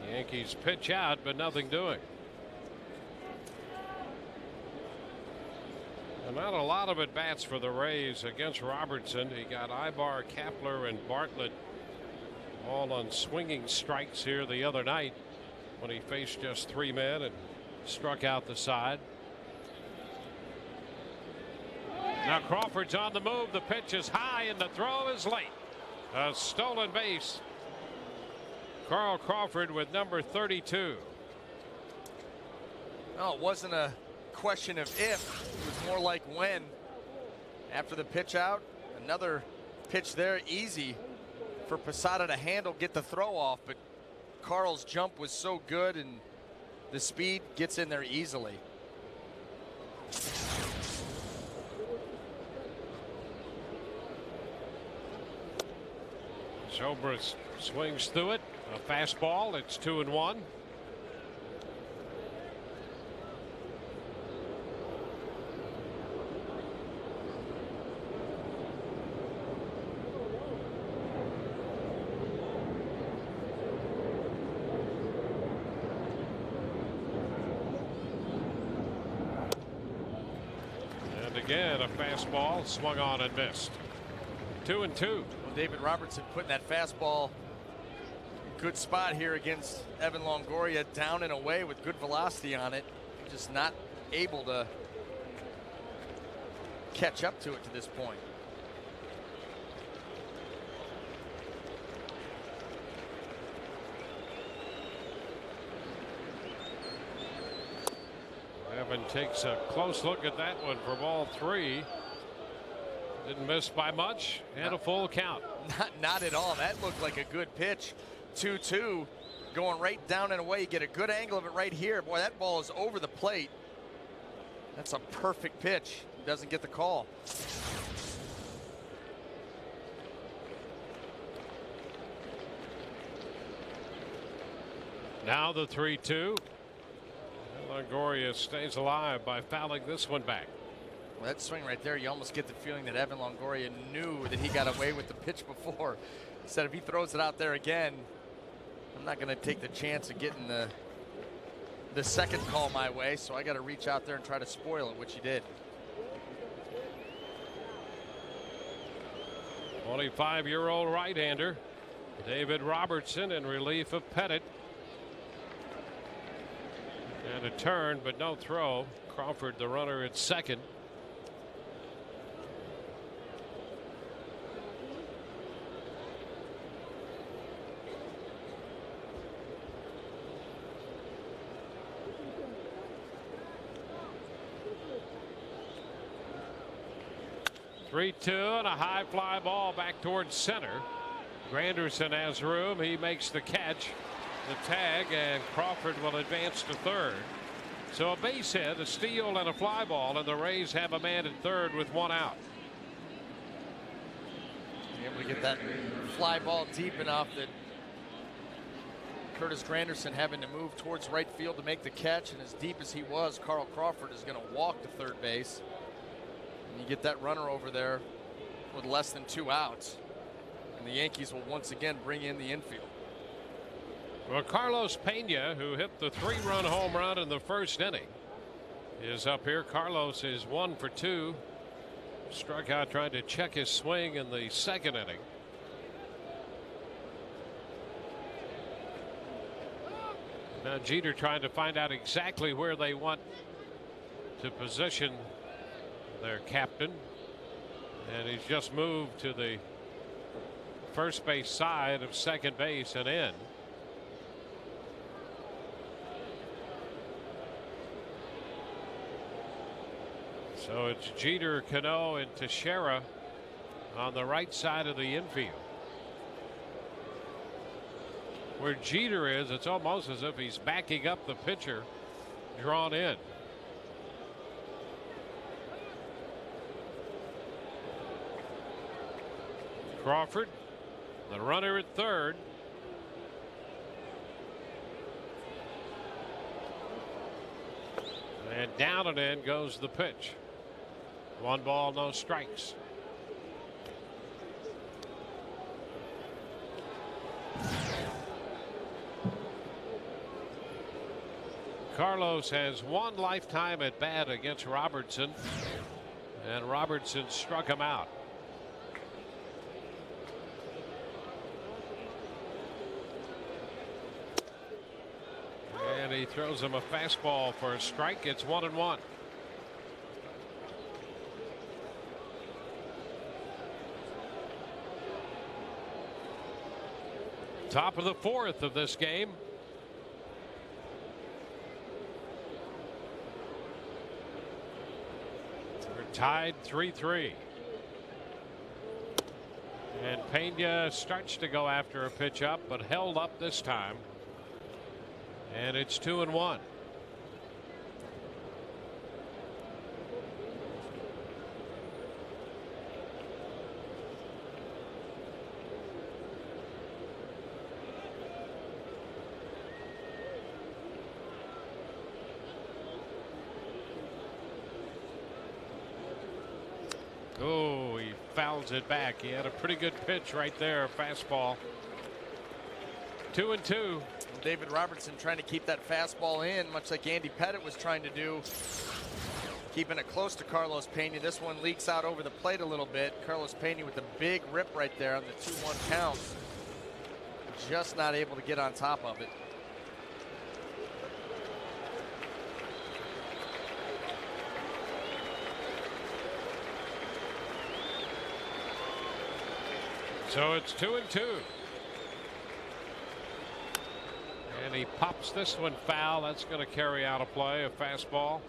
Yankees pitch out, but nothing doing. Not a lot of at-bats for the Rays against Robertson. He got Ibar, Kapler, and Bartlett all on swinging strikes here the other night when he faced just 3 men and struck out the side. Now Crawford's on the move. The pitch is high and the throw is late. A stolen base. Carl Crawford with number 32. No, it wasn't a question of if, it was more like when. After the pitch out, another pitch there, easy for Posada to handle, get the throw off, but Carl's jump was so good and the speed gets in there easily. Zobrist swings through it, a fastball. It's 2-1. Again, a fastball swung on and missed. 2-2. Well, David Robertson putting that fastball good spot here against Evan Longoria, down and away with good velocity on it. Just not able to catch up to it to this point. Evan takes a close look at that one for ball 3. Didn't miss by much and a full count. Not at all. That looked like a good pitch. 2-2 going right down and away. You get a good angle of it right here. Boy, that ball is over the plate. That's a perfect pitch. Doesn't get the call. Now the 3-2. Longoria stays alive by fouling this one back. Well, that swing right there, you almost get the feeling that Evan Longoria knew that he got away with the pitch before. He said if he throws it out there again, I'm not going to take the chance of getting the second call my way, so I got to reach out there and try to spoil it, which he did. 25-year-old right-hander David Robertson in relief of Pettit. And a turn, but no throw. Crawford, the runner at second. (3-2) and a high fly ball back towards center. Granderson has room. He makes the catch. The tag, and Crawford will advance to third. So a base hit, a steal, and a fly ball, and the Rays have a man at third with 1 out. Able to get that fly ball deep enough that Curtis Granderson having to move towards right field to make the catch, and as deep as he was, Carl Crawford is going to walk to third base. And you get that runner over there with less than 2 outs. And the Yankees will once again bring in the infield. Well, Carlos Pena, who hit the 3-run home run in the first inning, is up here. Carlos is 1 for 2. Struck out trying to check his swing in the second inning. Now Jeter trying to find out exactly where they want to position their captain. And he's just moved to the first base side of second base and in. So it's Jeter, Cano, and Teixeira on the right side of the infield. Where Jeter is, it's almost as if he's backing up the pitcher drawn in. Crawford, the runner at third. And down and in goes the pitch. 1 ball, no strikes. Carlos has 1 lifetime at bat against Robertson, and Robertson struck him out. And he throws him a fastball for a strike. It's 1-1. Top of the 4th of this game. We're tied 3-3. And Pena starts to go after a pitch up, but held up this time. And it's 2-1. Oh, he fouls it back. He had a pretty good pitch right there, fastball. 2-2. David Robertson trying to keep that fastball in, much like Andy Pettitte was trying to do, keeping it close to Carlos Pena. This one leaks out over the plate a little bit. Carlos Pena with the big rip right there on the 2-1 count. Just not able to get on top of it. So it's 2-2. And he pops this one foul. That's going to carry out a play, a fastball.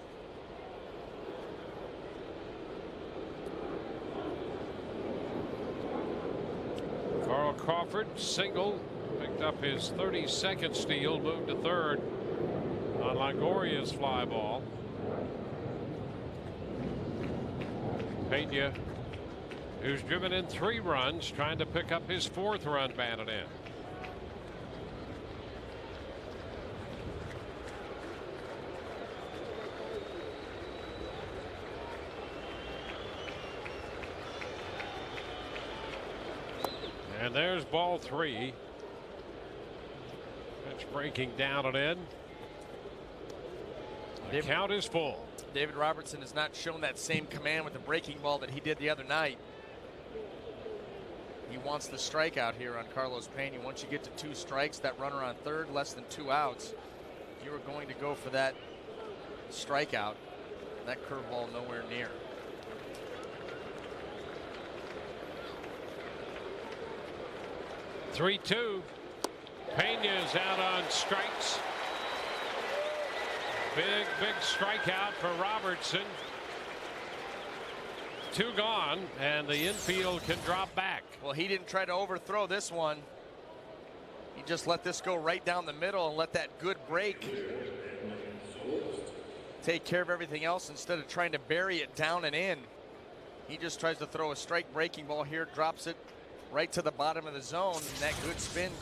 Carl Crawford single, picked up his 32nd steal, moved to third on Longoria's fly ball. Pena, who's driven in 3 runs, trying to pick up his 4th run batted in. And there's ball 3. Pitch breaking down and in. The count is full. David Robertson has not shown that same command with the breaking ball that he did the other night. He wants the strikeout here on Carlos Pena. Once you get to 2 strikes, that runner on third, less than 2 outs, you are going to go for that strikeout. That curveball nowhere near. Three-2. Pena's out on strikes. Big strikeout for Robertson. 2 gone, and the infield can drop back. Well, he didn't try to overthrow this one. He just let this go right down the middle and let that good break take care of everything else instead of trying to bury it down and in. He just tries to throw a strike breaking ball here, drops it right to the bottom of the zone, and that good spin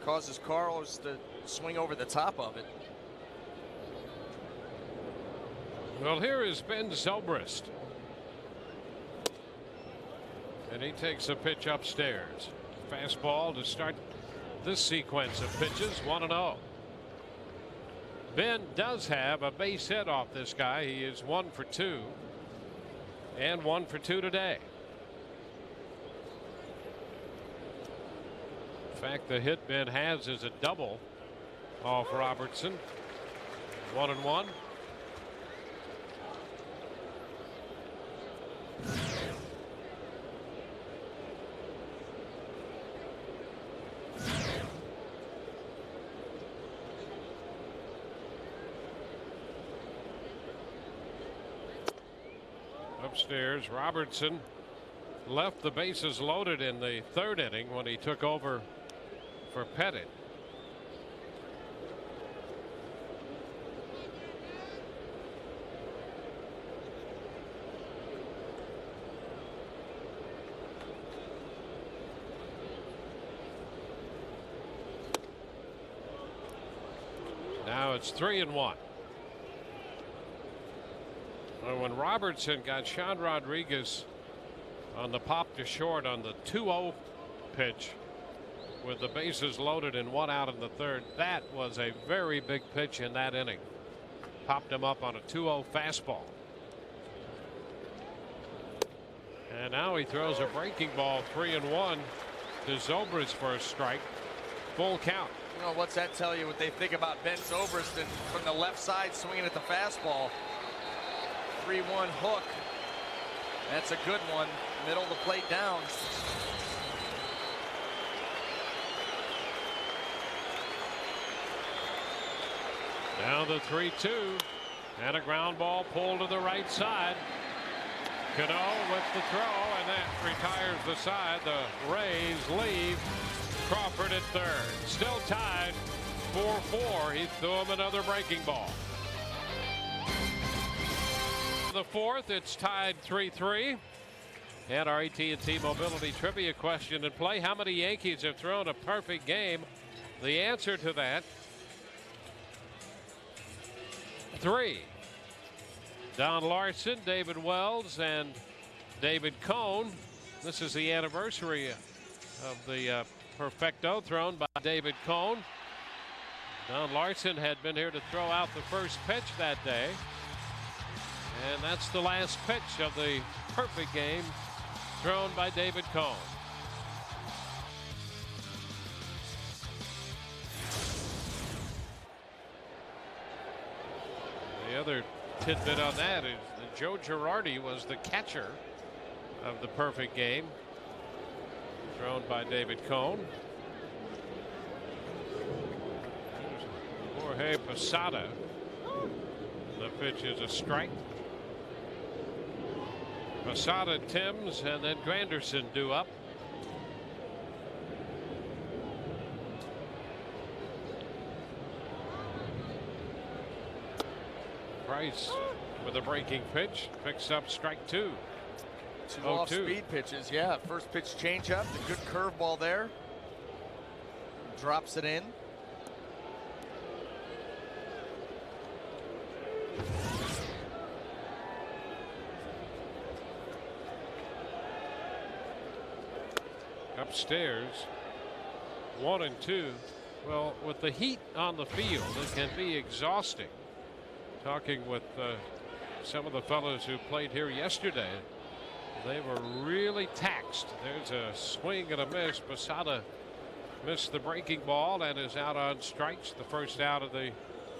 causes Carlos to swing over the top of it. Well, here is Ben Zobrist. And he takes a pitch upstairs. Fastball to start this sequence of pitches. 1-0. Ben does have a base hit off this guy. He is 1 for 2 and 1 for 2 today. In fact, the hit Ben has is a double off Robertson. 1-1. Upstairs, Robertson left the bases loaded in the 3rd inning when he took over for Pettit. Now it's 3-1. When Robertson got Sean Rodriguez on the pop to short on the 2-0 pitch with the bases loaded and 1 out in the 3rd, that was a very big pitch in that inning. Popped him up on a 2-0 fastball. And now he throws a breaking ball 3-1 to Zobrist for a strike. Full count. You know, what's that tell you what they think about Ben Zobrist from the left side swinging at the fastball? 3-1 hook. That's a good one. Middle of the plate down. Now the 3-2 and a ground ball pulled to the right side. Cano with the throw, and that retires the side. The Rays leave. Crawford at 3rd. Still tied 4-4. He threw him another breaking ball. The 4th, it's tied 3-3. And our AT&T Mobility Trivia question in play. How many Yankees have thrown a perfect game? The answer to that, 3. Don Larson, David Wells, and David Cone. This is the anniversary of the perfecto thrown by David Cone. Don Larson had been here to throw out the first pitch that day. And that's the last pitch of the perfect game thrown by David Cone. The other tidbit on that is that Joe Girardi was the catcher of the perfect game thrown by David Cone. Jorge Posada. The pitch is a strike. Posada, Timms, and then Granderson due up. Price with a breaking pitch picks up strike 2. 2 off-speed pitches, yeah. First pitch changeup, a good curveball there. Drops it in. Upstairs, 1-2. Well, with the heat on the field, it can be exhausting. Talking with some of the fellows who played here yesterday, they were really taxed. There's a swing and a miss. Posada missed the breaking ball and is out on strikes, the first out of the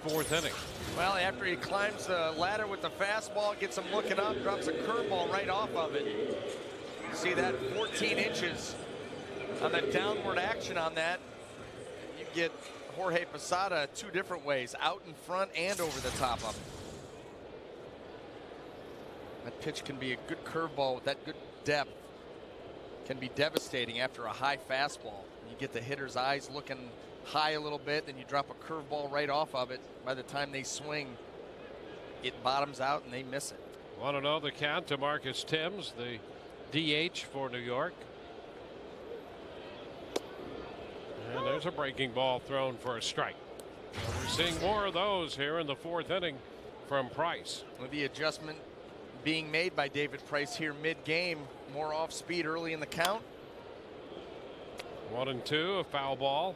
4th inning. Well, after he climbs the ladder with the fastball, gets him looking up, drops a curveball right off of it. You see that 14 inches on the downward action on that. You get Jorge Posada 2 different ways, out in front and over the top of him. That pitch can be a good curveball with that good depth. Can be devastating after a high fastball. You get the hitter's eyes looking high a little bit, then you drop a curveball right off of it. By the time they swing, it bottoms out and they miss it. 1-0 the count to Marcus Timms, the DH for New York. And there's a breaking ball thrown for a strike. We're seeing more of those here in the 4th inning from Price. With the adjustment being made by David Price here mid-game. More off speed early in the count. 1-2, a foul ball.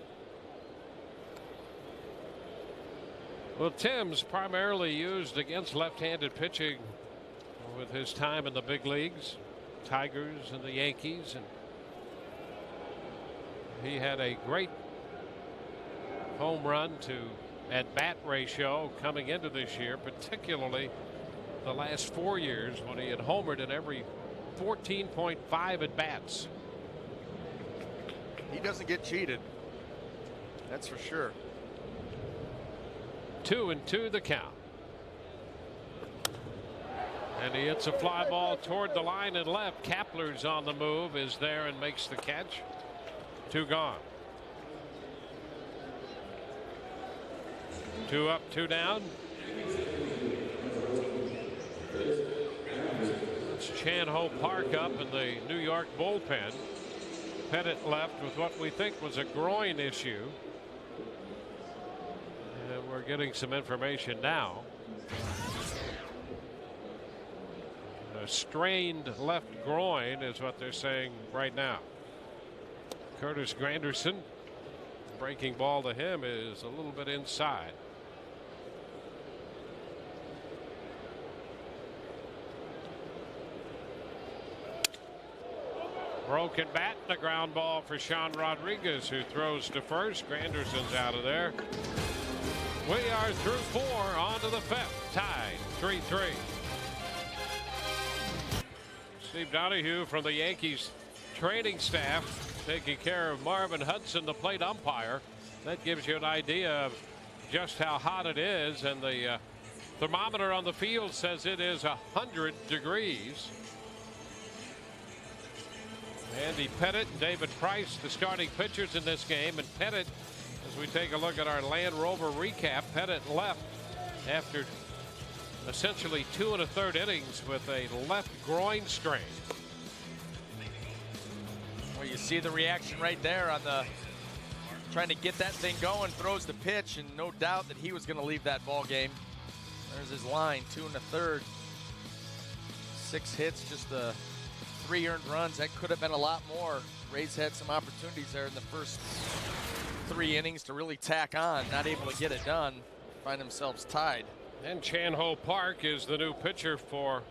Well, Tim's primarily used against left-handed pitching with his time in the big leagues, Tigers and the Yankees, and he had a great home run to at-bat ratio coming into this year, particularly the last 4 years when he had homered in every 14.5 at-bats. He doesn't get cheated, that's for sure. 2-2 the count. And he hits a fly ball toward the line and left. Kapler's on the move, is there and makes the catch. 2 gone. 2 up, 2 down. It's Chan-Ho Park up in the New York bullpen. Pettit left with what we think was a groin issue. And we're getting some information now. A strained left groin is what they're saying right now. Curtis Granderson, breaking ball to him is a little bit inside. Broken bat, the ground ball for Sean Rodriguez, who throws to first. Granderson's out of there. We are through 4, on to the 5th, tied 3-3. Steve Donahue from the Yankees training staff taking care of Marvin Hudson, the plate umpire. That gives you an idea of just how hot it is, and the thermometer on the field says it is 100 degrees. Andy Pettit and David Price, the starting pitchers in this game, and Pettit, as we take a look at our Land Rover recap, Pettit left after essentially 2 1/3 innings with a left groin strain. Well, you see the reaction right there on the trying to get that thing going, throws the pitch, and no doubt that he was going to leave that ball game. There's his line, 2 1/3. 6 hits, just 3 earned runs. That could have been a lot more. Rays had some opportunities there in the first 3 innings to really tack on, not able to get it done, find themselves tied. And Chan-Ho Park is the new pitcher for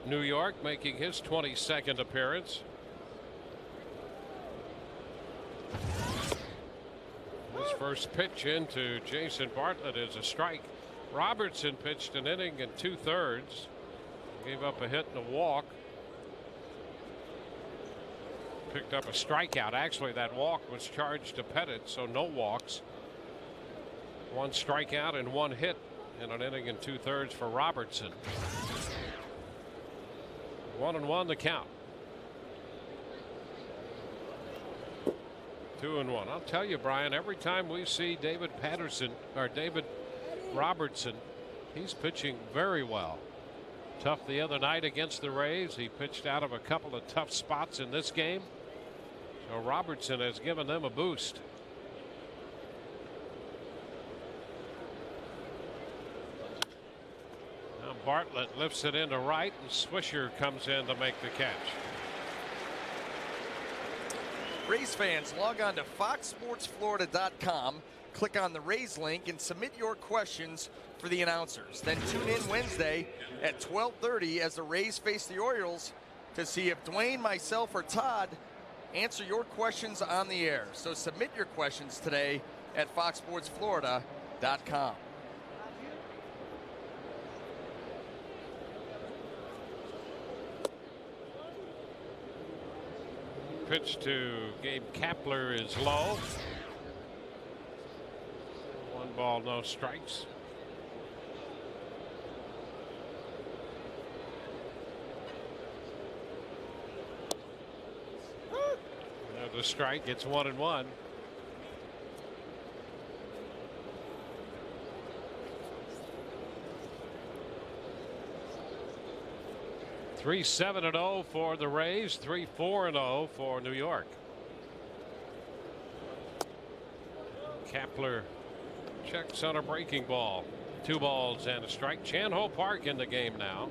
New York, making his 22nd appearance. His first pitch into Jason Bartlett is a strike. Robertson pitched an inning and 2/3, gave up a hit and a walk. Picked up a strikeout. Actually, that walk was charged to Pettit, so no walks. 1 strikeout and 1 hit in an inning and 2/3 for Robertson. 1-1 the count. 2-1. I'll tell you, Brian, every time we see David Robertson, he's pitching very well. Tough the other night against the Rays. He pitched out of a couple of tough spots in this game. So Robertson has given them a boost. Now Bartlett lifts it into right, and Swisher comes in to make the catch. Rays fans, log on to foxsportsflorida.com, click on the Rays link, and submit your questions for the announcers. Then tune in Wednesday at 12:30 as the Rays face the Orioles to see if Dwayne, myself, or Todd answer your questions on the air. So submit your questions today at foxsportsflorida.com. Pitch to Gabe Kapler is low. 1 ball, no strikes. Another strike. It's 1-1. .3-7-0 for the Rays, 3-4-0 for New York. Kapler checks on a breaking ball. 2 balls and a strike. Chan-Ho Park in the game now.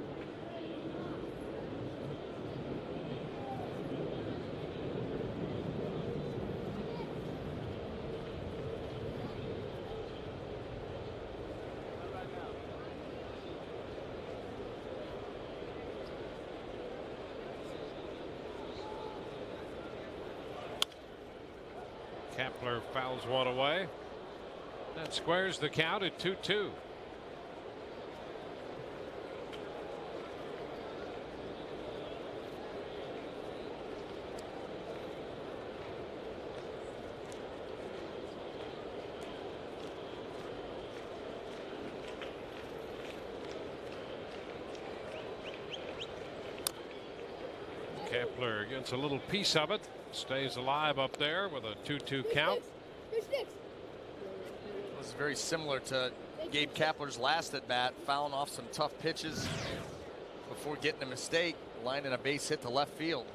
Kepler fouls one away. That squares the count at 2-2. Kepler gets a little piece of it, stays alive up there with a 2-2 count. It was very similar to Gabe Kapler's last at bat, fouling off some tough pitches before getting a mistake, lining a base hit to left field.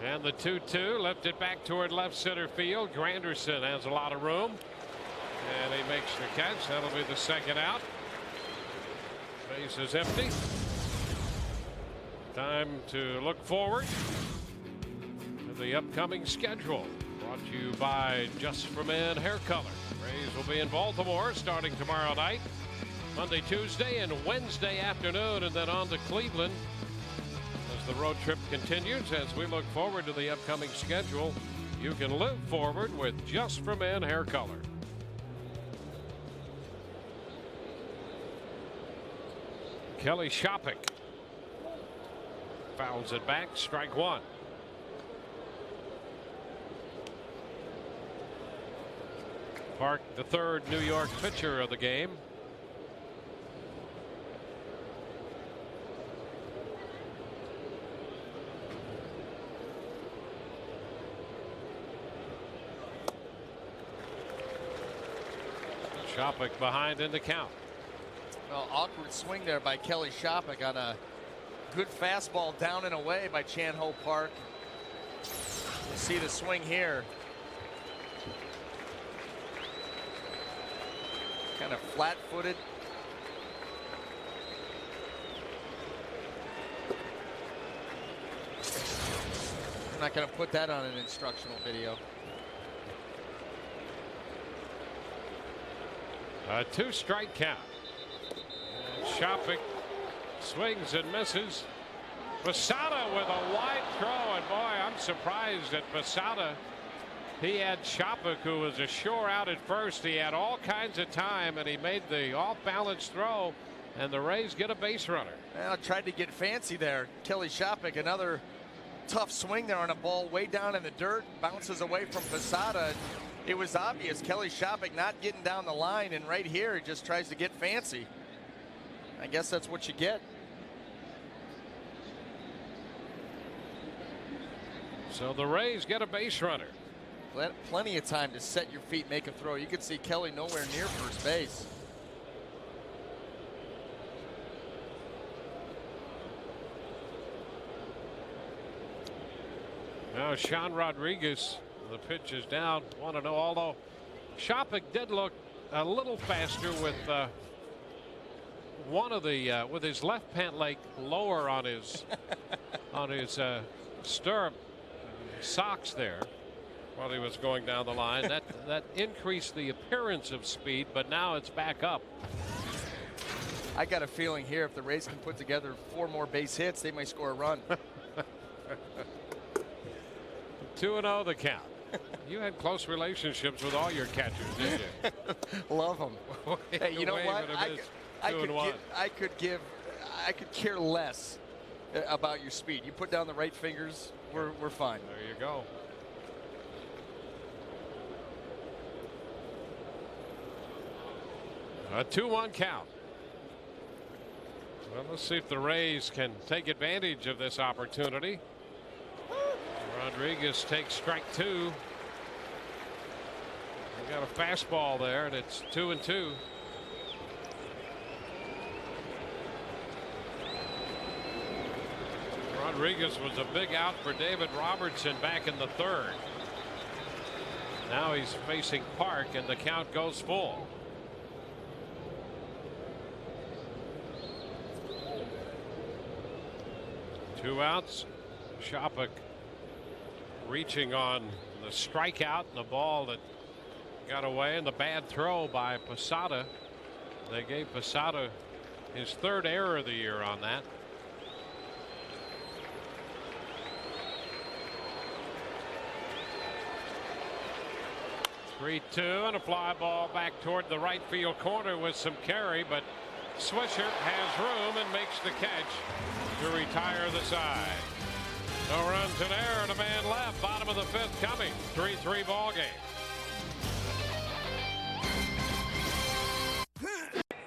And the 2-2 lifted back toward left center field. Granderson has a lot of room. And he makes the catch. That'll be the second out. Base is empty. Time to look forward to the upcoming schedule. Brought to you by Just for Men Hair Color. Rays will be in Baltimore starting tomorrow night, Monday, Tuesday, and Wednesday afternoon, and then on to Cleveland as the road trip continues. As we look forward to the upcoming schedule, you can live forward with Just for Men Hair Color. Kelly Shopik fouls it back, strike one. Park, the third New York pitcher of the game. Shopik behind in the count. Well, awkward swing there by Kelly Shopik on a good fastball down and away by Chan-Ho Park. We'll see the swing here. Kind of flat-footed. I'm not going to put that on an instructional video. A 2-strike count. Shopik swings and misses. Posada with a wide throw, and boy, I'm surprised at Posada. He had Shopik, who was a sure out at first. He had all kinds of time, and he made the off-balance throw, and the Rays get a base runner. Well, tried to get fancy there. Kelly Shopik, another tough swing there on a ball way down in the dirt, bounces away from Posada. It was obvious Kelly Shopik not getting down the line, and right here he just tries to get fancy. I guess that's what you get. So the Rays get a base runner. Plenty of time to set your feet, make a throw. You could see Kelly nowhere near first base. Now Sean Rodriguez, the pitch is down. Want to know, although Shopik did look a little faster with one of the with his left pant leg lower on his stirrup socks there while he was going down the line. That increased the appearance of speed, but now it's back up. I got a feeling here if the Rays can put together 4 more base hits, they might score a run. 2-0 the count. You had close relationships with all your catchers, didn't you? Love them. Hey, you know what? I could care less about your speed. You put down the right fingers, we're fine. There you go. A 2-1 count. Well, let's see if the Rays can take advantage of this opportunity. Rodriguez takes strike 2. We've got a fastball there, and it's 2-2. Rodriguez was a big out for David Robertson back in the third. Now he's facing Park, and the count goes full. Two outs. Shopik reaching on the strikeout and the ball that got away, and the bad throw by Posada. They gave Posada His third error of the year on that. (3-2) and a fly ball back toward the right field corner with some carry, but Swisher has room and makes the catch to retire the side. No runs in error and a man left. Bottom of the fifth coming. 3-3 ball game.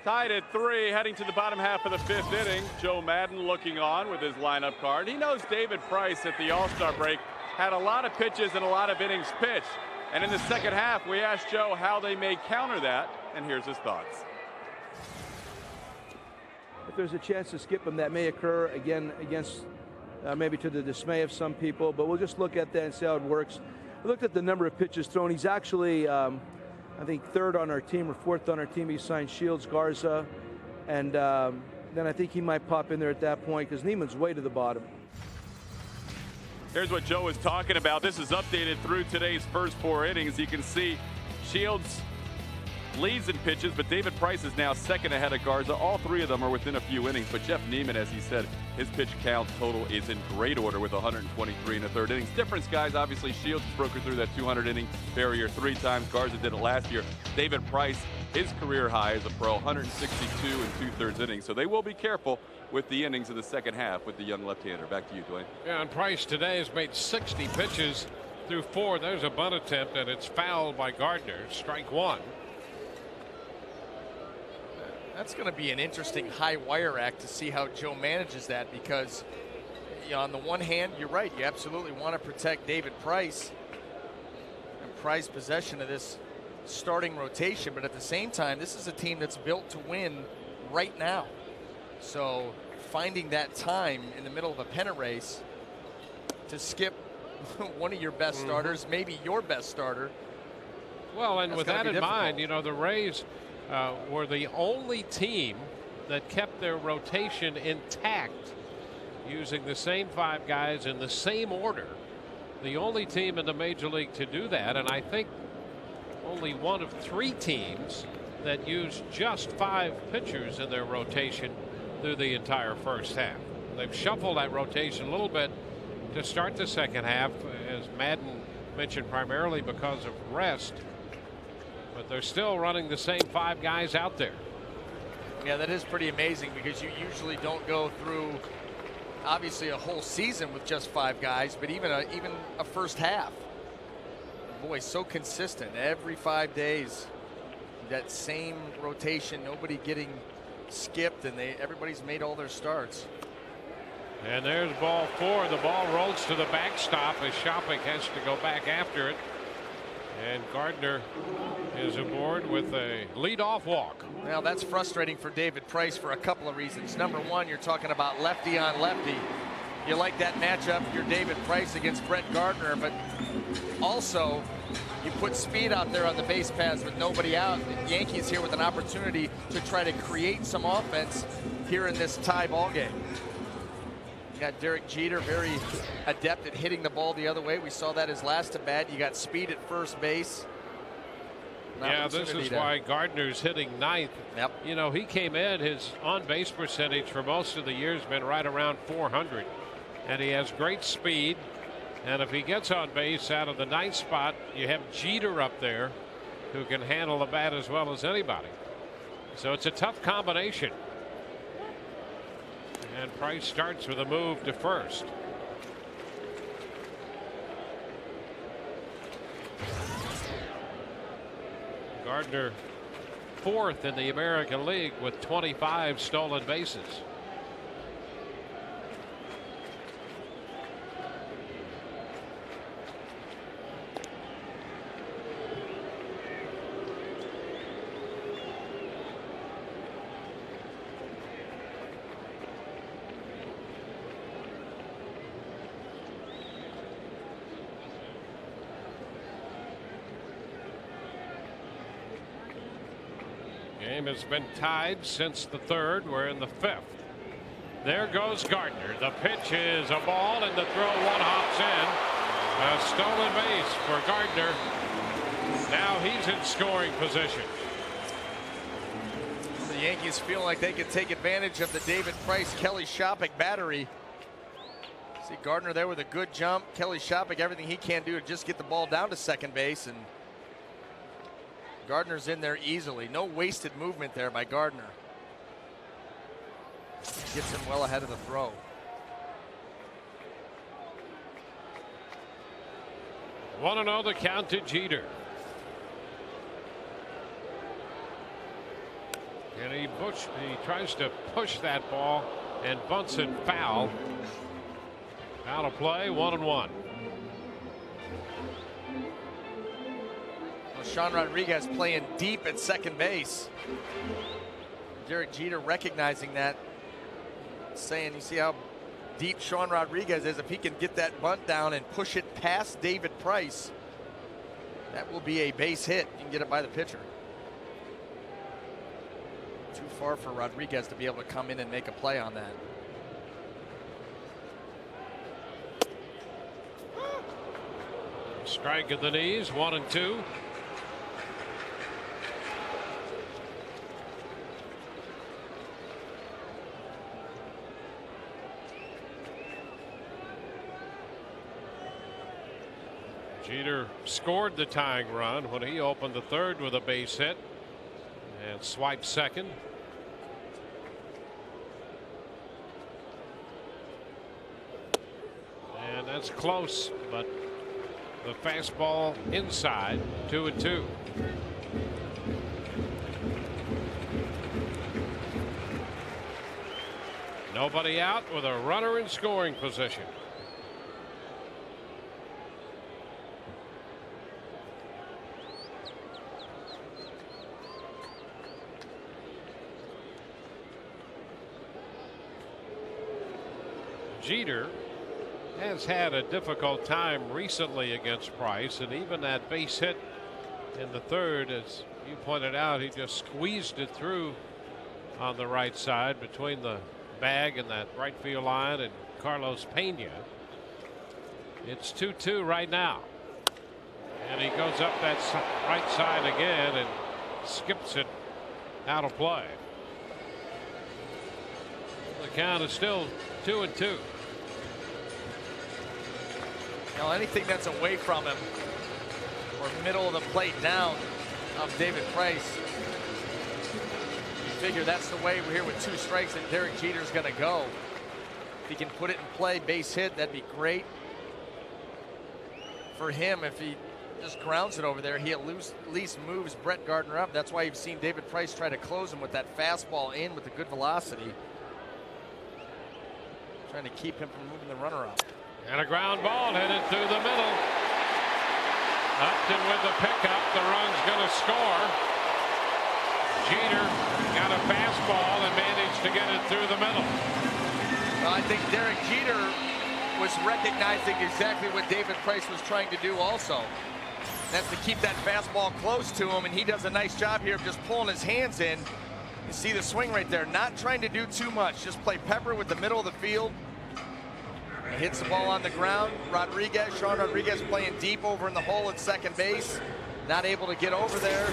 Tied at 3, heading to the bottom half of the fifth inning. Joe Madden looking on with his lineup card. He knows David Price at the All-Star break had a lot of pitches and a lot of innings pitched. And in the second half, we asked Joe how they may counter that, and here's his thoughts. If there's a chance to skip him, that may occur again against maybe to the dismay of some people, but we'll just look at that and see how it works. We looked at the number of pitches thrown. He's actually, I think, third on our team or fourth on our team. He signed Shields, Garza, and then I think he might pop in there at that point because Neiman's way to the bottom. Here's what Joe is talking about. This is updated through today's first 4 innings. You can see Shields leads in pitches, but David Price is now second ahead of Garza. All 3 of them are within a few innings, but Jeff Neiman, as he said, his pitch count total is in great order with 123 in the third innings. Difference, guys, obviously Shields has broken through that 200 inning barrier 3 times. Garza did it last year. David Price, his career high as a pro, 162 and 2/3 innings. So they will be careful with the innings in the second half with the young left-hander. Back to you, Dwayne. Yeah, and Price today has made 60 pitches through 4. There's a bunt attempt, and it's fouled by Gardner. Strike 1. That's going to be an interesting high wire act to see how Joe manages that, because on the one hand, you're right, you absolutely want to protect David Price and prize possession of this starting rotation, but at the same time, this is a team that's built to win right now. So finding that time in the middle of a pennant race to skip one of your best starters, maybe your best starter. Well, and with that in mind, the Rays were the only team that kept their rotation intact using the same 5 guys in the same order. The only team in the major league to do that, and I think only one of 3 teams that used just 5 pitchers in their rotation through the entire first half. They've shuffled that rotation a little bit to start the second half, as Madden mentioned, primarily because of rest. But they're still running the same 5 guys out there. Yeah, that is pretty amazing, because you usually don't go through obviously a whole season with just 5 guys, but even a first half. Boy, so consistent every 5 days. That same rotation, nobody getting skipped, and everybody's made all their starts. And there's ball 4. The ball rolls to the backstop as Shopik has to go back after it. And Gardner is aboard with a leadoff walk. Well, that's frustrating for David Price for a couple of reasons. Number one, you're talking about lefty on lefty. You like that matchup, you're David Price against Brett Gardner, but also you put speed out there on the base paths with nobody out. The Yankees here with an opportunity to try to create some offense here in this tie ball game. You got Derek Jeter, very adept at hitting the ball the other way. We saw that his last at bat. You got speed at first base. Yeah, this is why Gardner's hitting 9th. Yep. You know, he came in, his on-base percentage for most of the year has been right around 400. And he has great speed. And if he gets on base out of the 9th spot, you have Jeter up there who can handle the bat as well as anybody. So it's a tough combination. And Price starts with a move to first. Gardner 4th in the American League with 25 stolen bases. Game has been tied since the 3rd. We're in the 5th. There goes Gardner. The pitch is a ball, and the throw one hops in. A stolen base for Gardner. Now he's in scoring position. The Yankees feel like they can take advantage of the David Price, Kelly Shoppach battery. See Gardner there with a good jump. Kelly Shoppach, everything he can do to just get the ball down to second base, and Gardner's in there easily. No wasted movement there by Gardner. Gets him well ahead of the throw. Want to know the count to Jeter. And he tries to push that ball and bunts it foul. Out of play, 1-1. Well, Sean Rodriguez playing deep at second base. Derek Jeter recognizing that, saying, you see how deep Sean Rodriguez is. If he can get that bunt down and push it past David Price, that will be a base hit. You can get it by the pitcher. Too far for Rodriguez to be able to come in and make a play on that. Strike at the knees, 1-2. Jeter scored the tying run when he opened the third with a base hit and swiped second. And that's close, but the fastball inside, 2-2. Nobody out with a runner in scoring position. Jeter has had a difficult time recently against Price, and even that base hit in the third, as you pointed out, he just squeezed it through on the right side between the bag and that right field line and Carlos Pena. It's 2-2 right now, and he goes up that right side again and skips it out of play. The count is still 2-2. Now anything that's away from him or middle of the plate down of David Price, you figure that's the way we're here with 2 strikes and Derek Jeter's going to go. If he can put it in play, base hit, that'd be great for him. If he just grounds it over there, he at least moves Brett Gardner up. That's why you've seen David Price try to close him with that fastball in with the good velocity, trying to keep him from moving the runner up. And a ground ball headed through the middle. Upton with the pickup. The run's going to score. Jeter got a fastball and managed to get it through the middle. Well, I think Derek Jeter was recognizing exactly what David Price was trying to do also. That's to keep that fastball close to him, and he does a nice job here of just pulling his hands in. You see the swing right there. Not trying to do too much. Just play pepper with the middle of the field. He hits the ball on the ground. Sean Rodriguez playing deep over in the hole at second base. Not able to get over there.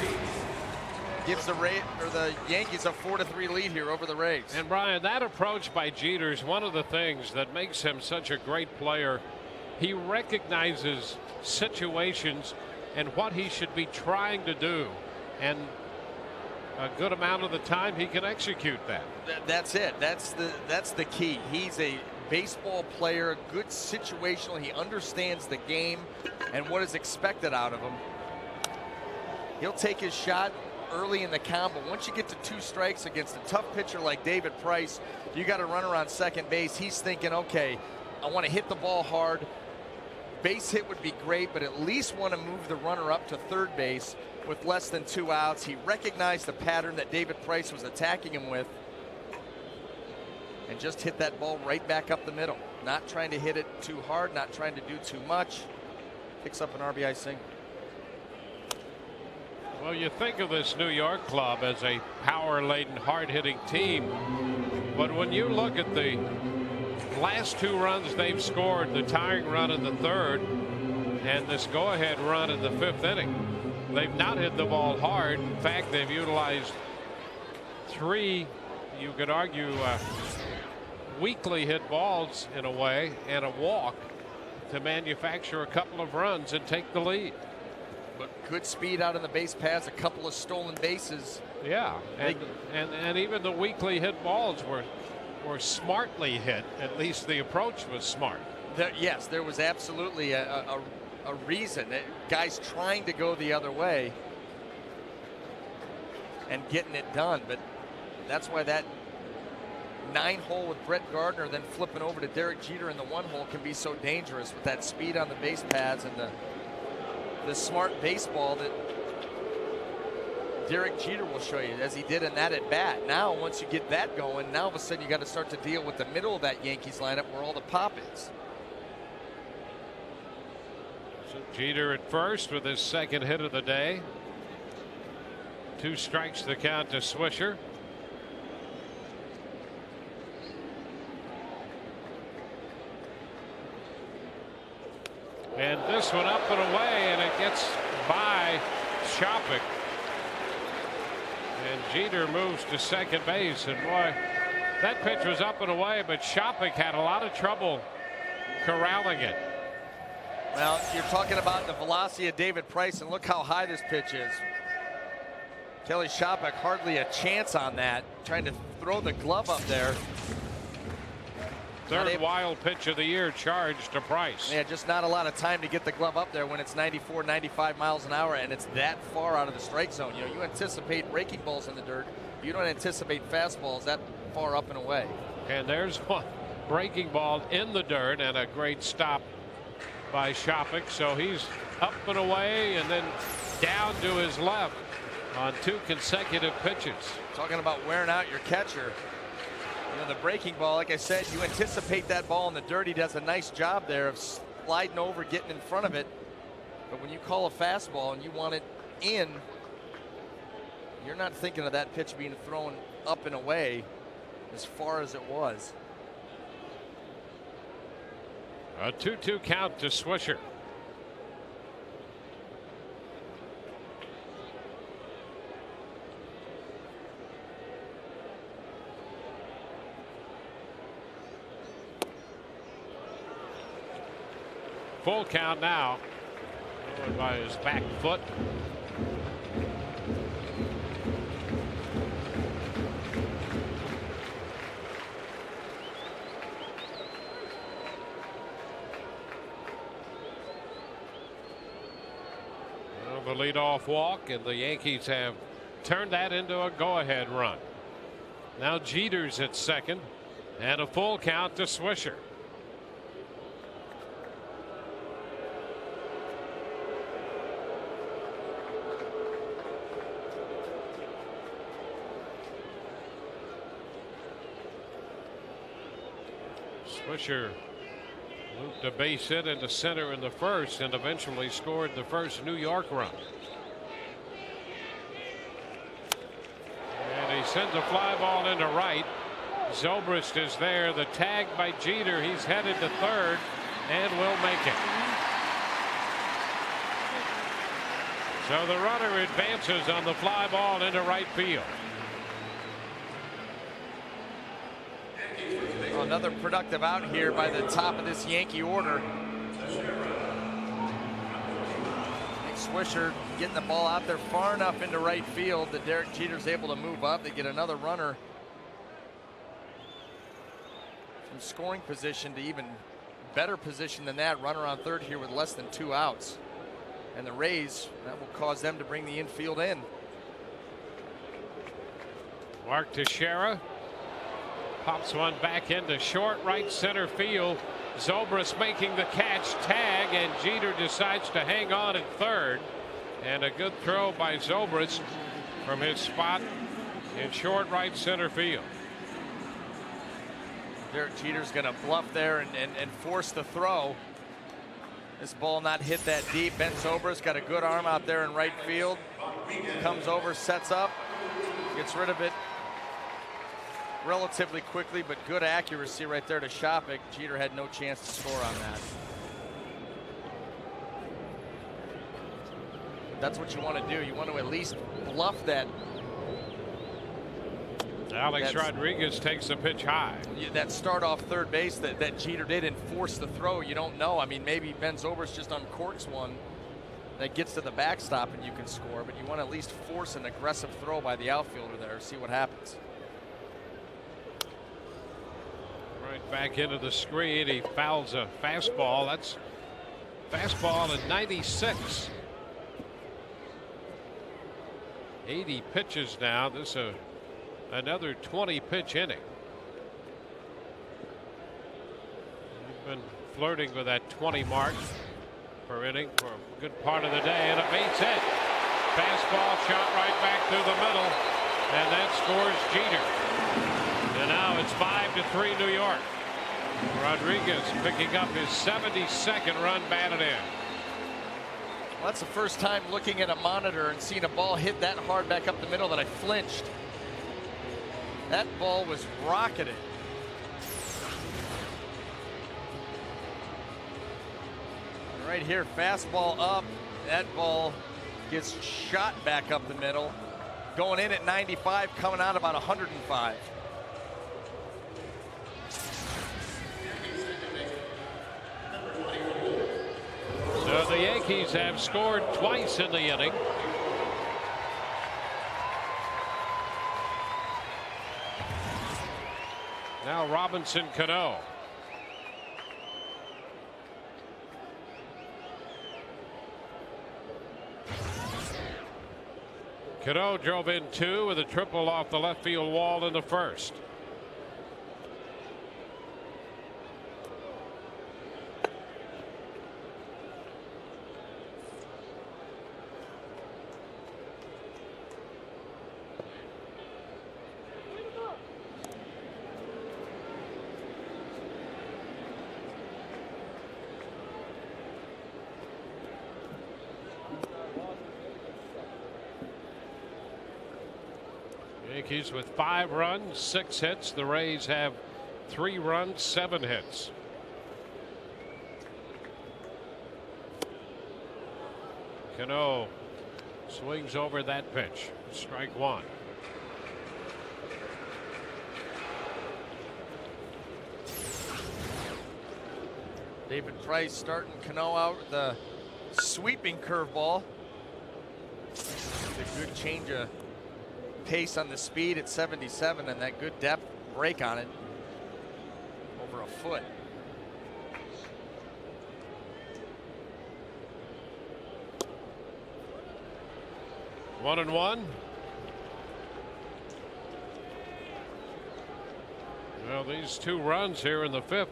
Gives the Yankees a 4-3 lead here over the Rays. And Brian, that approach by Jeter is one of the things that makes him such a great player. He recognizes situations and what he should be trying to do. And a good amount of the time he can execute that. That's it. That's the key. He's a baseball player, good situational. He understands the game and what is expected out of him. He'll take his shot early in the count, but once you get to 2 strikes against a tough pitcher like David Price, you got a runner on second base. He's thinking, okay, I want to hit the ball hard. Base hit would be great, but at least want to move the runner up to third base with less than 2 outs. He recognized the pattern that David Price was attacking him with and just hit that ball right back up the middle. Not trying to hit it too hard, not trying to do too much. Picks up an RBI single. Well, you think of this New York club as a power-laden, hard-hitting team, but when you look at the last 2 runs they've scored, the tying run in the third and this go-ahead run in the 5th inning, they've not hit the ball hard. In fact, they've utilized 3, you could argue, weakly hit balls in a way, and a walk to manufacture a couple of runs and take the lead. But good speed out on the base paths, a couple of stolen bases. Yeah, and even the weakly hit balls were smartly hit. At least the approach was smart. Yes, there was absolutely a reason. Guys trying to go the other way and getting it done. But that's why that 9-hole with Brett Gardner, then flipping over to Derek Jeter in the 1-hole, can be so dangerous with that speed on the base paths and the smart baseball that Derek Jeter will show you, as he did in that at bat. Now, once you get that going, now all of a sudden you got to start to deal with the middle of that Yankees lineup where all the pop is. So Jeter at first with his second hit of the day. 2 strikes the count to Swisher. And this one up and away, and it gets by Shopik. And Jeter moves to second base, and boy, that pitch was up and away, but Shopik had a lot of trouble corralling it. Well, you're talking about the velocity of David Price, and look how high this pitch is. Kelly Shopik hardly a chance on that, trying to throw the glove up there. Third wild pitch of the year charged to Price. Yeah, just not a lot of time to get the glove up there when it's 94, 95 miles an hour and it's that far out of the strike zone. You know, you anticipate breaking balls in the dirt. You don't anticipate fastballs that far up and away. And there's one breaking ball in the dirt, and a great stop by Shopik. So he's up and away and then down to his left on 2 consecutive pitches. Talking about wearing out your catcher. You know, the breaking ball, like I said, you anticipate that ball in the dirt. He does a nice job there of sliding over, getting in front of it. But when you call a fastball and you want it in, you're not thinking of that pitch being thrown up and away as far as it was. A 2-2 count to Swisher. Full count now. Going by his back foot. Well, the leadoff walk, and the Yankees have turned that into a go-ahead run. Now Jeter's at second, and a full count to Swisher. Swisher looped a base hit into center in the first and eventually scored the first New York run. And he sends a fly ball into right. Zobrist is there. The tag by Jeter. He's headed to third and will make it. So the runner advances on the fly ball into right field. Another productive out here by the top of this Yankee order. Swisher getting the ball out there far enough into right field that Derek Jeter's able to move up. They get another runner from scoring position to even better position than that. Runner on third here with less than 2 outs. And the Rays, that will cause them to bring the infield in. Mark Teixeira pops one back into short right center field. Zobrist making the catch, tag, and Jeter decides to hang on at third. And a good throw by Zobrist from his spot in short right center field. Derek Jeter's going to bluff there and force the throw. This ball not hit that deep. Ben Zobrist got a good arm out there in right field. Comes over, sets up, gets rid of it relatively quickly, but good accuracy right there to Shopik. Jeter had no chance to score on that. That's what you want to do. You want to at least bluff that Alex Rodriguez takes the pitch high. That start off third base that Jeter did and force the throw, you don't know. I mean, maybe Ben Zobrist just uncorks one that gets to the backstop and you can score, but you want to at least force an aggressive throw by the outfielder there, see what happens. Right back into the screen. He fouls a fastball. That's fastball at 96. 80 pitches now. This is another 20-pitch inning. We've been flirting with that 20 mark per inning for a good part of the day, and a base hit. Fastball shot right back through the middle, and that scores Jeter. And now it's 5-3 New York. Rodriguez picking up his 72nd run batted in. Well, that's the first time looking at a monitor and seeing a ball hit that hard back up the middle that I flinched. That ball was rocketed. Right here, fastball up. That ball gets shot back up the middle. Going in at 95, coming out about 105. So the Yankees have scored twice in the inning. Now Robinson Cano. Cano drove in 2 with a triple off the left field wall in the first. Yankees with 5 runs, 6 hits. The Rays have 3 runs, 7 hits. Cano swings over that pitch. Strike 1. David Price starting Cano out with the sweeping curveball. A good change of pace on the speed at 77 and that good depth break on it. Over a foot. One and one. Well, these 2 runs here in the 5th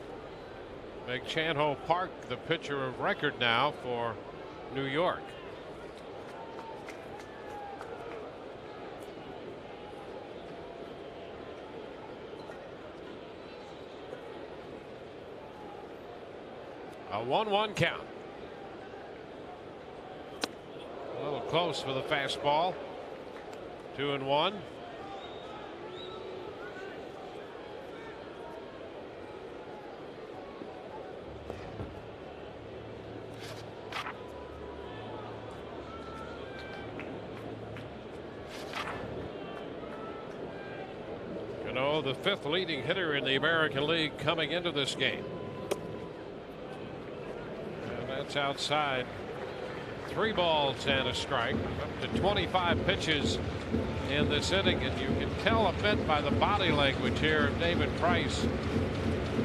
make Chan-Ho Park the pitcher of record now for New York. A 1-1 count. A little close for the fastball. 2-1. Cano, the 5th leading hitter in the American League coming into this game. It's outside. 3 balls and a strike. Up to 25 pitches in this inning, and you can tell a bit by the body language here of David Price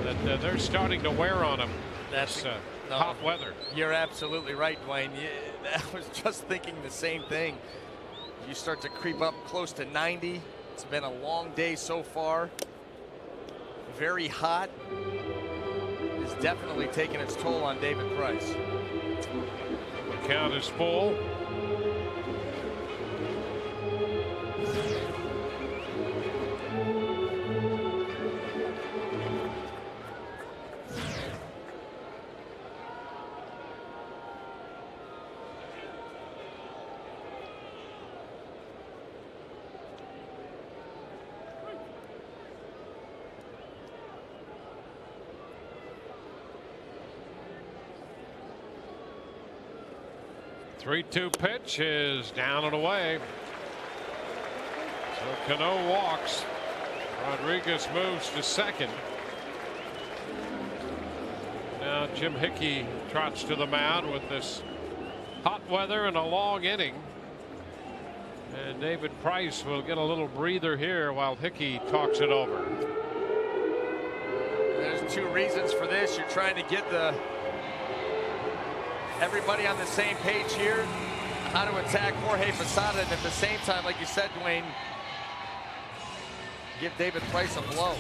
that they're starting to wear on him. That's hot weather. You're absolutely right, Dwayne. I was just thinking the same thing. You start to creep up close to 90. It's been a long day so far. Very hot. It's definitely taking its toll on David Price. The count is full. Three-two pitch is down and away. So Cano walks. Rodriguez moves to second. Now Jim Hickey trots to the mound with this hot weather and a long inning. And David Price will get a little breather here while Hickey talks it over. There's two reasons for this. You're trying to get everybody on the same page here. How to attack Jorge Posada, and at the same time, like you said, Dwayne, give David Price a blow.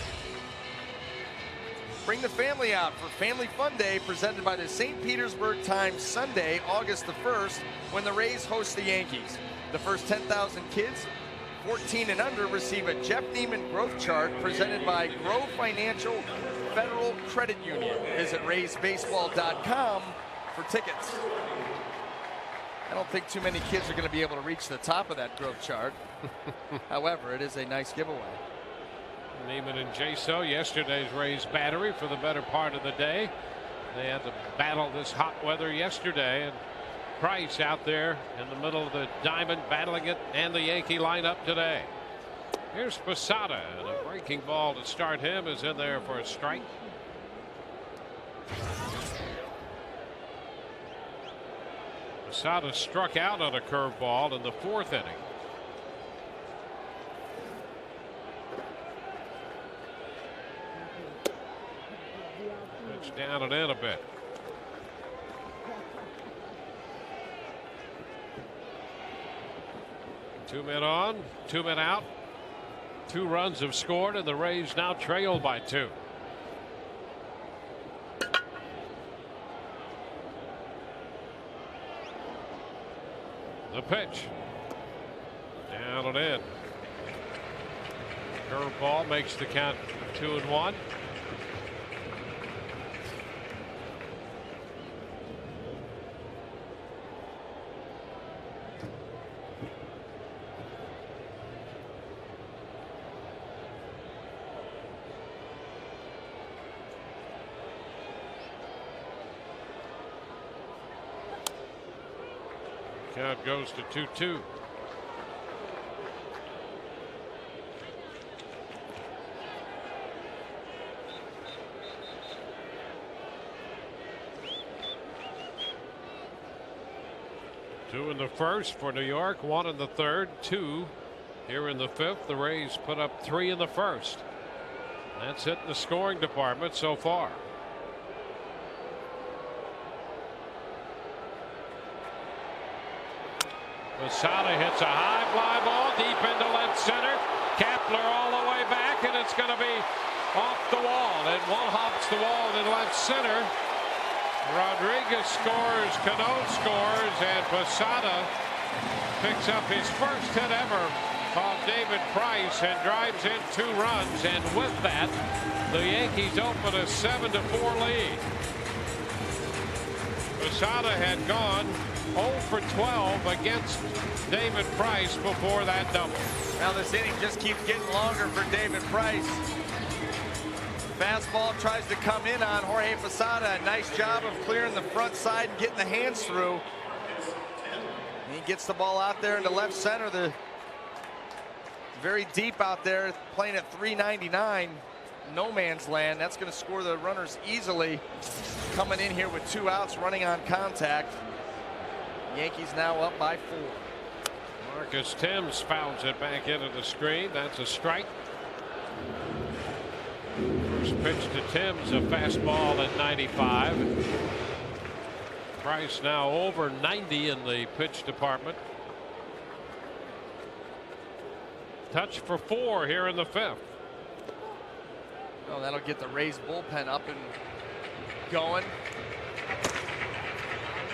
Bring the family out for Family Fun Day, presented by the St. Petersburg Times, Sunday, August the 1st, when the Rays host the Yankees. The first 10,000 kids, 14 and under, receive a Jeff Neiman growth chart presented by Grove Financial Federal Credit Union. Visit RaysBaseball.com for tickets. I don't think too many kids are going to be able to reach the top of that growth chart. However, it is a nice giveaway. Neiman and Jaso, yesterday's Rays battery for the better part of the day. They had to battle this hot weather yesterday, and Price out there in the middle of the diamond battling it, and the Yankee lineup today. Here's Posada, and a breaking ball to start him is in there for a strike. Posada struck out on a curveball in the 4th inning. Pitch down and in a bit. Two men on, 2 men out. 2 runs have scored, and the Rays now trail by 2. The pitch. Down and in. Curveball makes the count 2-1. Count goes to 2-2. Two in the first for New York, 1 in the 3rd, 2 here in the 5th. The Rays put up 3 in the 1st. That's it in the scoring department so far. Posada hits a high fly ball deep into left center. Kepler all the way back, and it's going to be off the wall. It one-hops the wall in left center. Rodriguez scores, Cano scores, and Posada picks up his first hit ever off David Price and drives in 2 runs. And with that, the Yankees open a 7-4 lead. Posada had gone 0 for 12 against David Price before that double. Now this inning just keeps getting longer for David Price. Fastball tries to come in on Jorge Posada. A nice job of clearing the front side and getting the hands through. And he gets the ball out there into left center. The very deep out there, playing at 399. No man's land. That's going to score the runners easily. Coming in here with 2 outs, running on contact. Yankees now up by 4. Marcus Thames fouls it back into the screen. That's a strike. First pitch to Thames, a fastball at 95. Price now over 90 in the pitch department. Touch for 4 here in the 5th. Oh, that'll get the Rays bullpen up and going.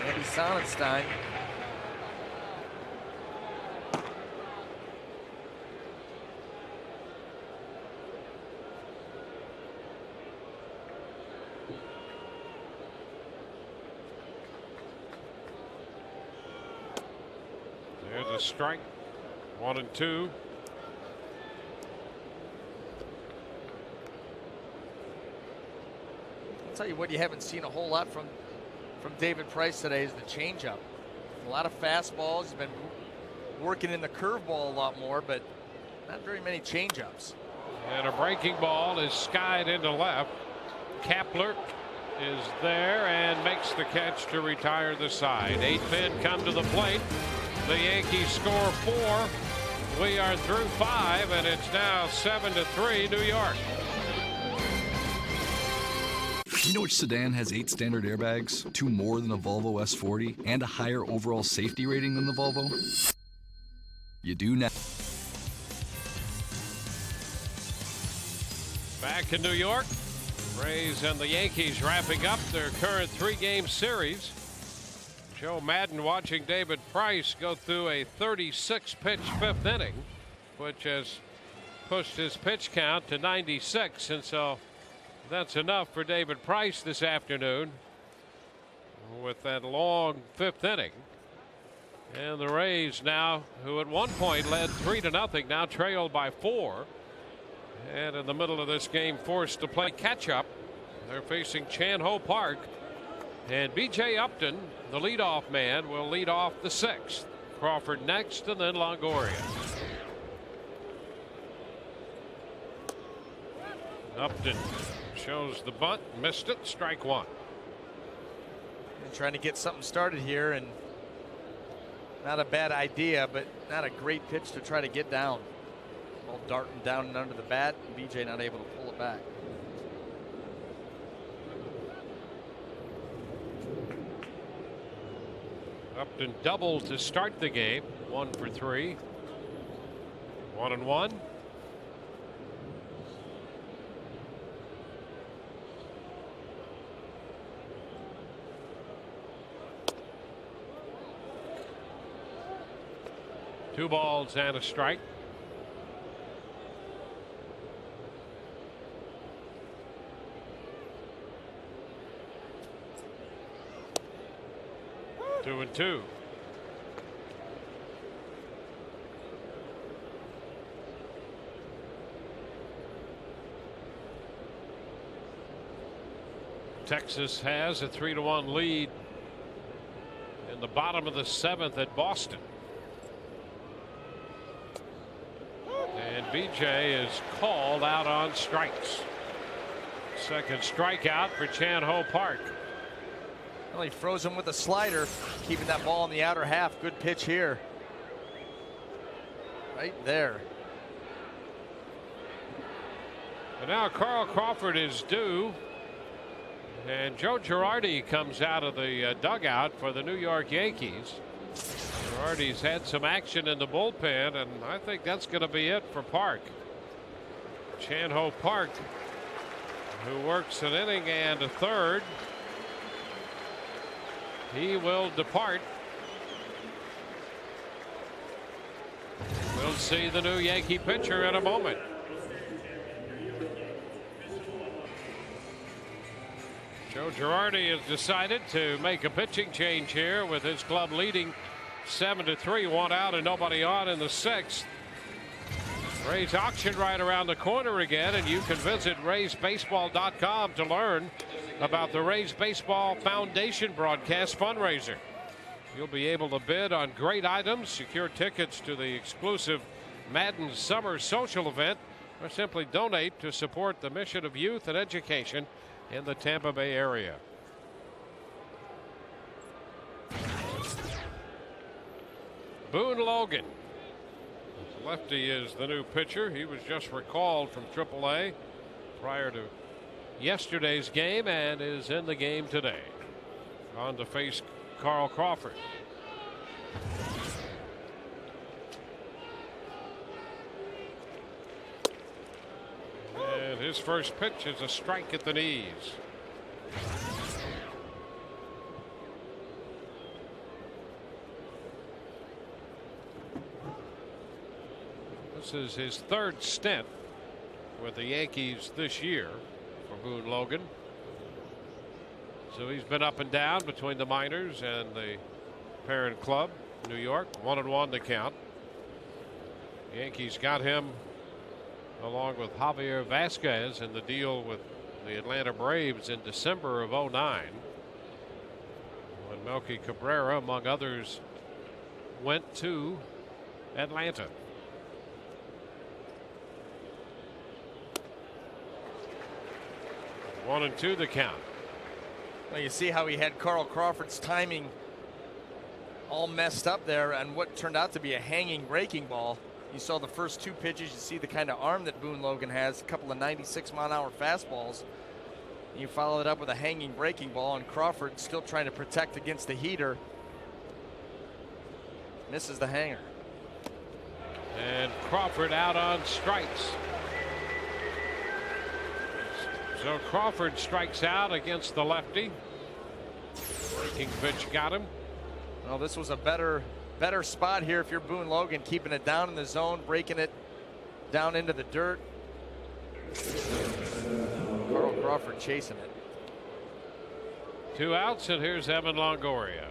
Andy Sonnenstein. There's a strike. 1 and 2. I'll tell you what you haven't seen a whole lot from David Price today is the changeup. A lot of fastballs. He's been working in the curveball a lot more, but not very many changeups. And a breaking ball is skied into left. Kapler is there and makes the catch to retire the side. 8 men come to the plate. The Yankees score 4. We are through 5, and it's now 7-3 New York. You know which sedan has 8 standard airbags, 2 more than a Volvo S40, and a higher overall safety rating than the Volvo? You do now. Back in New York, Rays and the Yankees wrapping up their current 3-game series. Joe Madden watching David Price go through a 36-pitch 5th inning, which has pushed his pitch count to 96, and so that's enough for David Price this afternoon with that long 5th inning. And the Rays now, who at one point led 3-0, now trailed by 4. And in the middle of this game, forced to play catch-up. They're facing Chan-Ho Park. And B.J. Upton, the leadoff man, will lead off the 6th. Crawford next, and then Longoria. Upton shows the bunt, missed it, strike 1. And trying to get something started here, and not a bad idea, but not a great pitch to try to get down. Ball darting down and under the bat, and BJ not able to pull it back. Upton doubled to start the game, 1 for 3. 1-1. Two balls and a strike. 2-2. Texas has a 3-1 lead in the bottom of the 7th at Boston. And BJ is called out on strikes. Second strikeout for Chan-Ho Park. Well, he froze him with a slider, keeping that ball in the outer half. Good pitch here. Right there. And now Carl Crawford is due. And Joe Girardi comes out of the dugout for the New York Yankees. Girardi's had some action in the bullpen, and I think that's going to be it for Park. Chan-Ho Park, who works an inning and a third. He will depart. We'll see the new Yankee pitcher in a moment. Joe Girardi has decided to make a pitching change here with his club leading 7-3, 1 out and nobody on in the 6th. Rays auction right around the corner again, and you can visit RaysBaseball.com to learn about the Rays Baseball Foundation broadcast fundraiser. You'll be able to bid on great items, secure tickets to the exclusive Madden Summer Social event, or simply donate to support the mission of youth and education in the Tampa Bay area. Boone Logan. Lefty is the new pitcher. He was just recalled from AAA prior to yesterday's game and is in the game today. On to face Carl Crawford. And his first pitch is a strike at the knees. This is his third stint with the Yankees this year for Boone Logan. So he's been up and down between the minors and the parent club, New York. 1-1 to count. Yankees got him along with Javier Vasquez in the deal with the Atlanta Braves in December of '09, when Melky Cabrera, among others, went to Atlanta. 1-2 the count. Well, you see how he had Carl Crawford's timing all messed up there and what turned out to be a hanging breaking ball. You saw the first 2 pitches. You see the kind of arm that Boone Logan has, a couple of 96-mile-an-hour fastballs. You follow it up with a hanging breaking ball, and Crawford still trying to protect against the heater. Misses the hanger. And Crawford out on strikes. So Crawford strikes out against the lefty. Breaking pitch got him. Well, this was a better spot here if you're Boone Logan, keeping it down in the zone, breaking it down into the dirt. Carl Crawford chasing it. 2 outs, and here's Evan Longoria.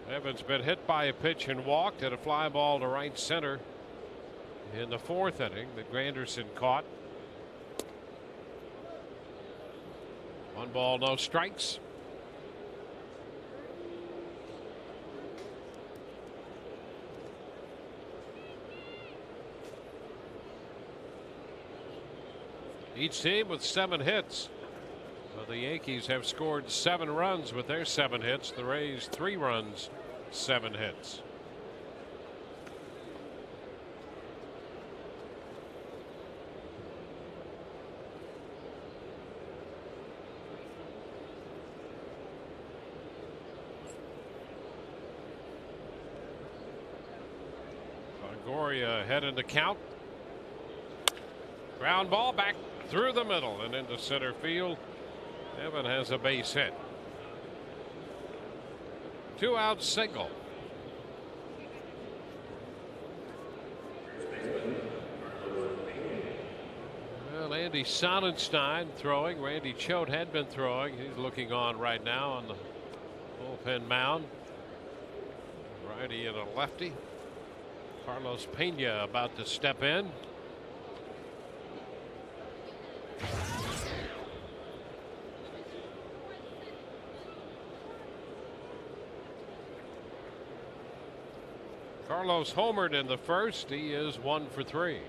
Evans been hit by a pitch and walked, at a fly ball to right center in the 4th inning that Granderson caught. 1 ball, no strikes. Each team with 7 hits. So the Yankees have scored 7 runs with their 7 hits. The Rays 3 runs, 7 hits. Longoria ahead in the count. Ground ball back through the middle and into center field. Evan has a base hit. 2 out single. Well, Andy Sonnenstein throwing. Randy Choate had been throwing. He's looking on right now on the bullpen mound. Righty and a lefty. Carlos Pena about to step in. Carlos homered in the first. He is 1 for 3.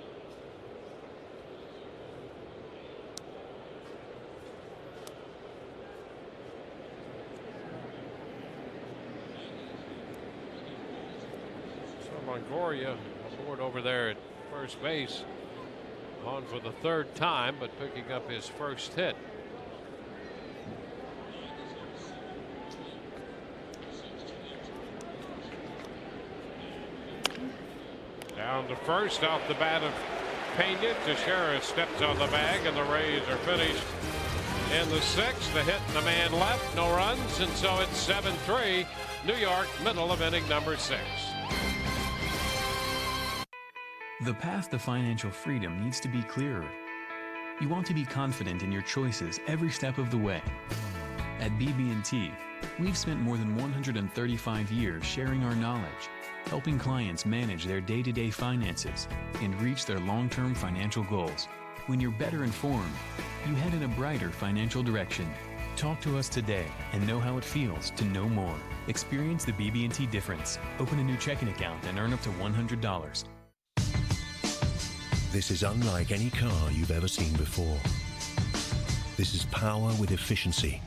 So Longoria aboard over there at first base, on for the 3rd time, but picking up his first hit. Down to first off the bat of Pena. Teixeira steps on the bag, and the Rays are finished in the 6th. The hit and the man left, no runs, and so it's 7-3. New York, middle of inning number 6. The path to financial freedom needs to be clearer. You want to be confident in your choices every step of the way. At BB&T, we've spent more than 135 years sharing our knowledge, helping clients manage their day-to-day finances and reach their long-term financial goals. When you're better informed, you head in a brighter financial direction. Talk to us today and know how it feels to know more. Experience the BB&T difference. Open a new checking account and earn up to $100. This is unlike any car you've ever seen before. This is power with efficiency.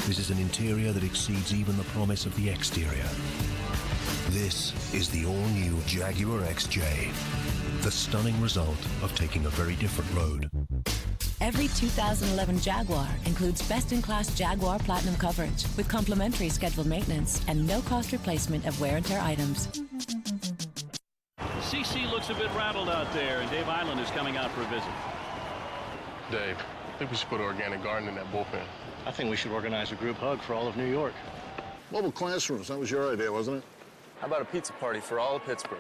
This is an interior that exceeds even the promise of the exterior. This is the all-new Jaguar XJ, the stunning result of taking a very different road. Every 2011 Jaguar includes best-in-class Jaguar Platinum coverage with complimentary scheduled maintenance and no-cost replacement of wear and tear items. CC looks a bit rattled out there, and Dave Island is coming out for a visit. Dave, I think we should put organic garden in that bullpen. I think we should organize a group hug for all of New York. Mobile classrooms, that was your idea, wasn't it? How about a pizza party for all of Pittsburgh?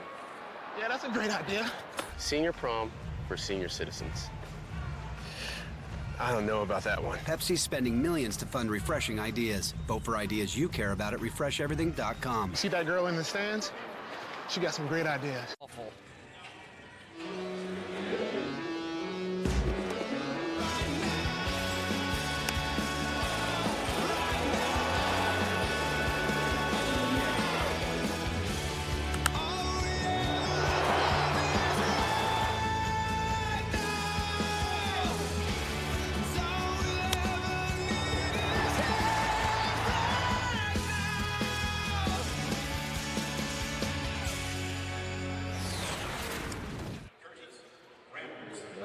Yeah, that's a great idea. Senior prom for senior citizens. I don't know about that one. Pepsi's spending millions to fund refreshing ideas. Vote for ideas you care about at refresheverything.com. See that girl in the stands? She got some great ideas. Awful.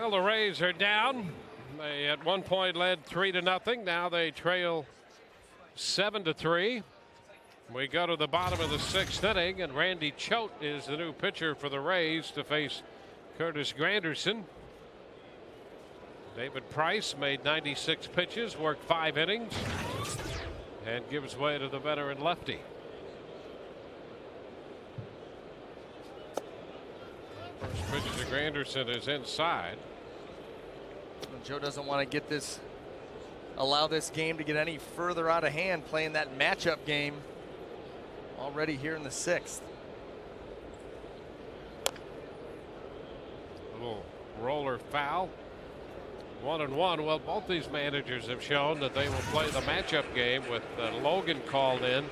Well, the Rays are down. They at one point led 3-0. Now they trail 7-3. We go to the bottom of the 6th inning, and Randy Choate is the new pitcher for the Rays to face Curtis Granderson. David Price made 96 pitches, worked 5 innings, and gives way to the veteran lefty. First pitch to Granderson is inside. Joe doesn't want to allow this game to get any further out of hand, playing that matchup game already here in the 6th. Little roller foul. 1-1. Well, both these managers have shown that they will play the matchup game with Logan called in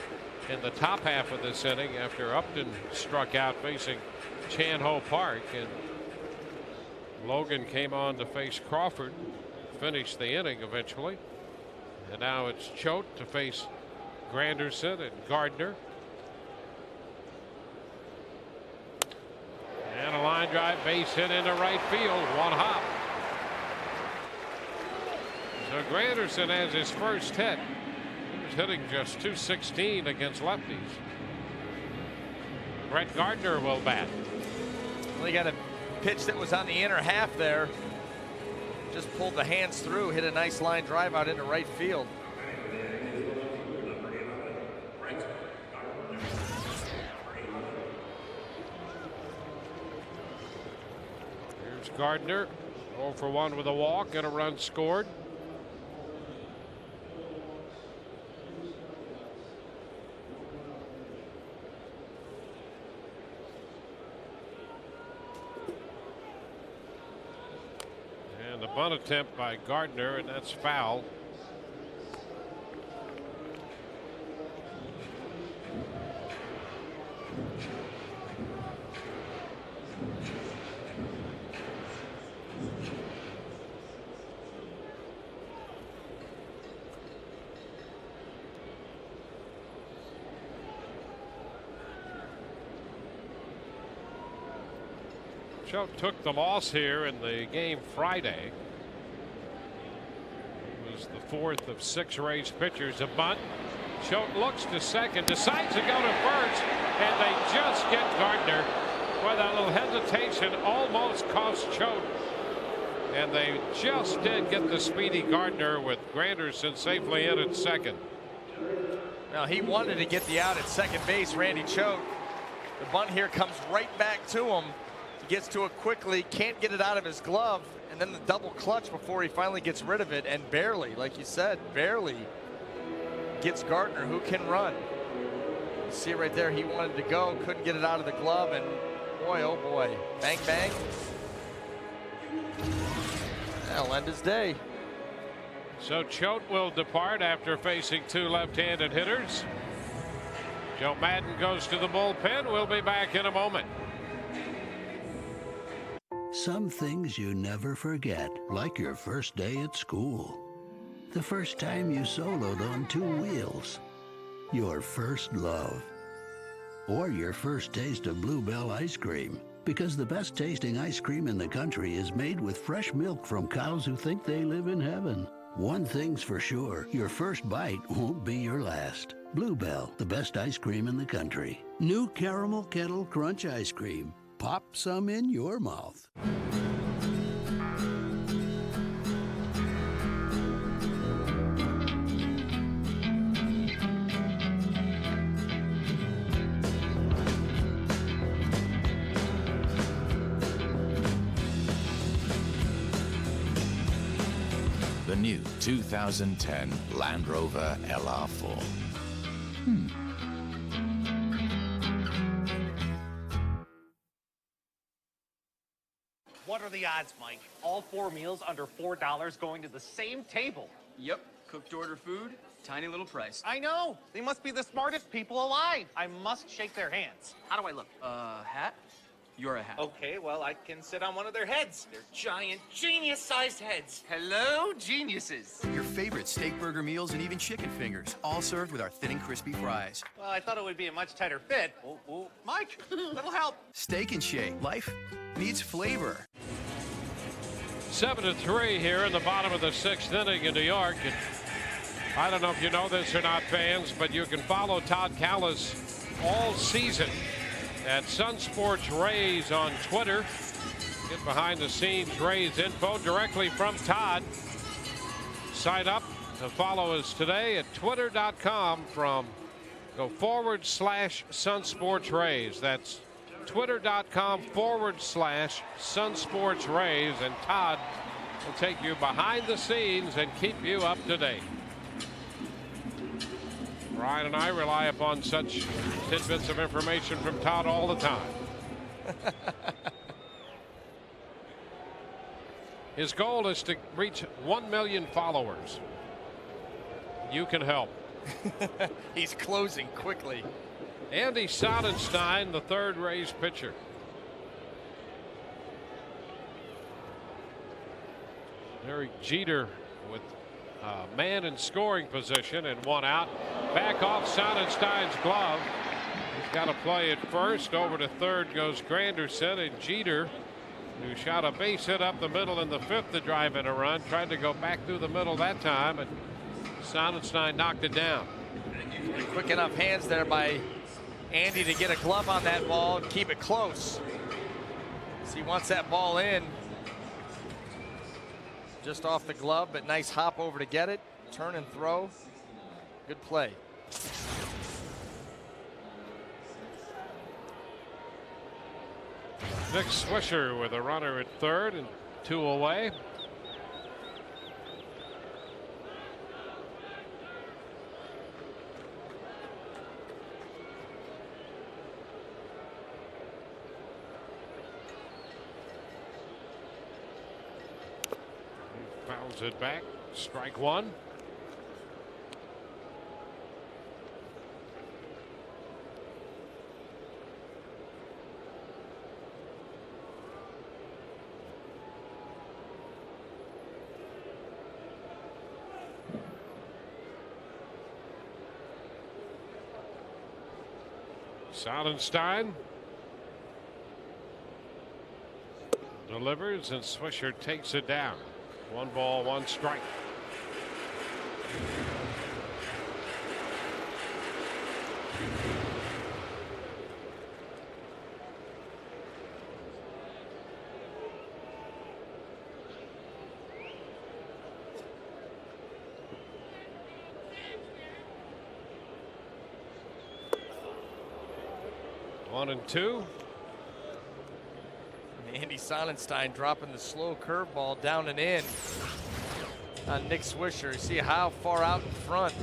the top half of this inning after Upton struck out facing Chan Ho Park, and Logan came on to face Crawford, finished the inning eventually, and now it's Choate to face Granderson and Gardner. And a line drive, base hit into right field, 1 hop. So Granderson has his first hit. He was hitting just .216 against lefties. Brett Gardner will bat. Well, he got a pitch that was on the inner half there. Just pulled the hands through, hit a nice line drive out into right field. Here's Gardner, 0 for 1 with a walk and a run scored. And the bunt attempt by Gardner, and that's foul. Choate took the loss here in the game Friday. It was the 4th of 6 Rays pitchers. A bunt. Choate looks to second, decides to go to first, and they just get Gardner. Boy, that little hesitation almost cost Choate. And they just did get the speedy Gardner with Granderson safely in at second. Now he wanted to get the out at second base, Randy Choate. The bunt here comes right back to him. He gets to it quickly, can't get it out of his glove, and then the double clutch before he finally gets rid of it, and barely, like you said, barely gets Gardner, who can run. You see it right there, he wanted to go, couldn't get it out of the glove, and boy, oh boy, bang, bang. That'll end his day. So Choate will depart after facing 2 left-handed hitters. Joe Madden goes to the bullpen. We'll be back in a moment. Some things you never forget, like your first day at school. The first time you soloed on 2 wheels. Your first love. Or your first taste of Bluebell ice cream. Because the best tasting ice cream in the country is made with fresh milk from cows who think they live in heaven. One thing's for sure, your first bite won't be your last. Bluebell, the best ice cream in the country. New Caramel Kettle Crunch ice cream. Pop some in your mouth. The new 2010 Land Rover LR4. What are the odds, Mike? All 4 meals under $4 going to the same table. Yep, cooked to order food, tiny little price. I know. They must be the smartest people alive. I must shake their hands. How do I look? Hat? You're a hat. Okay, well, I can sit on one of their heads. They're giant, genius-sized heads. Hello, geniuses. Your favorite steak burger meals and even chicken fingers, all served with our thin and crispy fries. Well, I thought it would be a much tighter fit. Ooh, Mike, little help. Steak and Shake. Life needs flavor. 7-3 here in the bottom of the 6th inning in New York. And I don't know if you know this or not, fans, but you can follow Todd Callis all season at Sun Sports Rays on Twitter. Get behind the scenes Rays info directly from Todd. Sign up to follow us today at twitter.com go /Sun Sports Rays. That's twitter.com /Sun Sports Rays, and Todd will take you behind the scenes and keep you up to date. Ryan and I rely upon such tidbits of information from Todd all the time. His goal is to reach 1 million followers. You can help. He's closing quickly. Andy Sonnenstein, the third Rays pitcher. Derek Jeter with man in scoring position and 1 out. Back off Sonnenstein's glove. He's got to play it first. Over to third goes Granderson, and Jeter, who shot a base hit up the middle in the 5th to drive in a run, tried to go back through the middle that time, and Sonnenstein knocked it down. Quick enough hands there by Andy to get a glove on that ball and keep it close. So he wants that ball in. Just off the glove, but nice hop over to get it. Turn and throw. Good play. Nick Swisher with a runner at third and 2 away. Fouls it back. Strike 1. Sonnenstein delivers, and Swisher takes it down. 1 ball, 1 strike. One and 2. Andy Sonnenstein dropping the slow curveball down and in on Nick Swisher. You see how far out in front.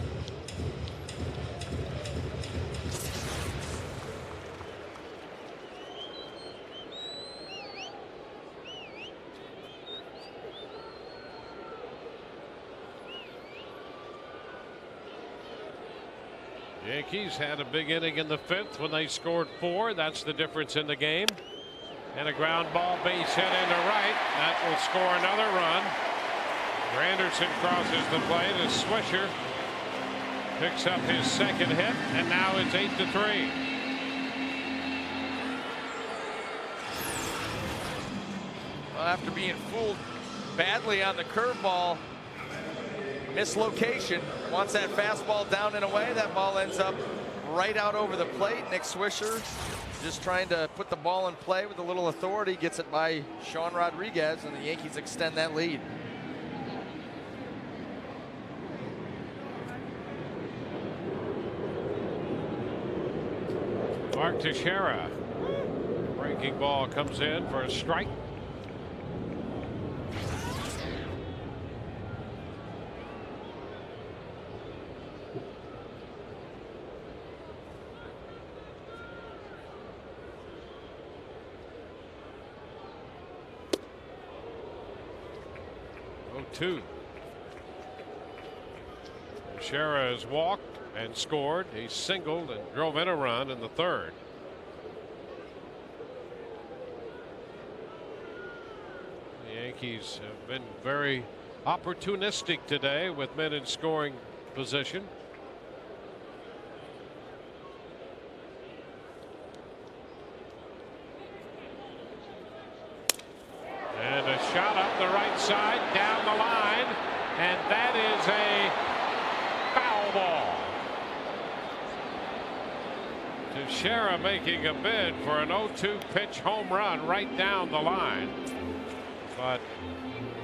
Yankees had a big inning in the 5th when they scored 4. That's the difference in the game. And a ground ball base hit into right. That will score another run. Granderson crosses the plate as Swisher picks up his 2nd hit, and now it's 8-3. Well, after being fooled badly on the curveball, mislocation, wants that fastball down and away. That ball ends up right out over the plate. Nick Swisher just trying to put the ball in play with a little authority, gets it by Sean Rodriguez, and the Yankees extend that lead. Mark Teixeira. Breaking ball comes in for a strike. Two. Teixeira has walked and scored. He singled and drove in a run in the 3rd. The Yankees have been very opportunistic today with men in scoring position. And a shot up the right side. Teixeira making a bid for an 0-2 pitch home run right down the line. But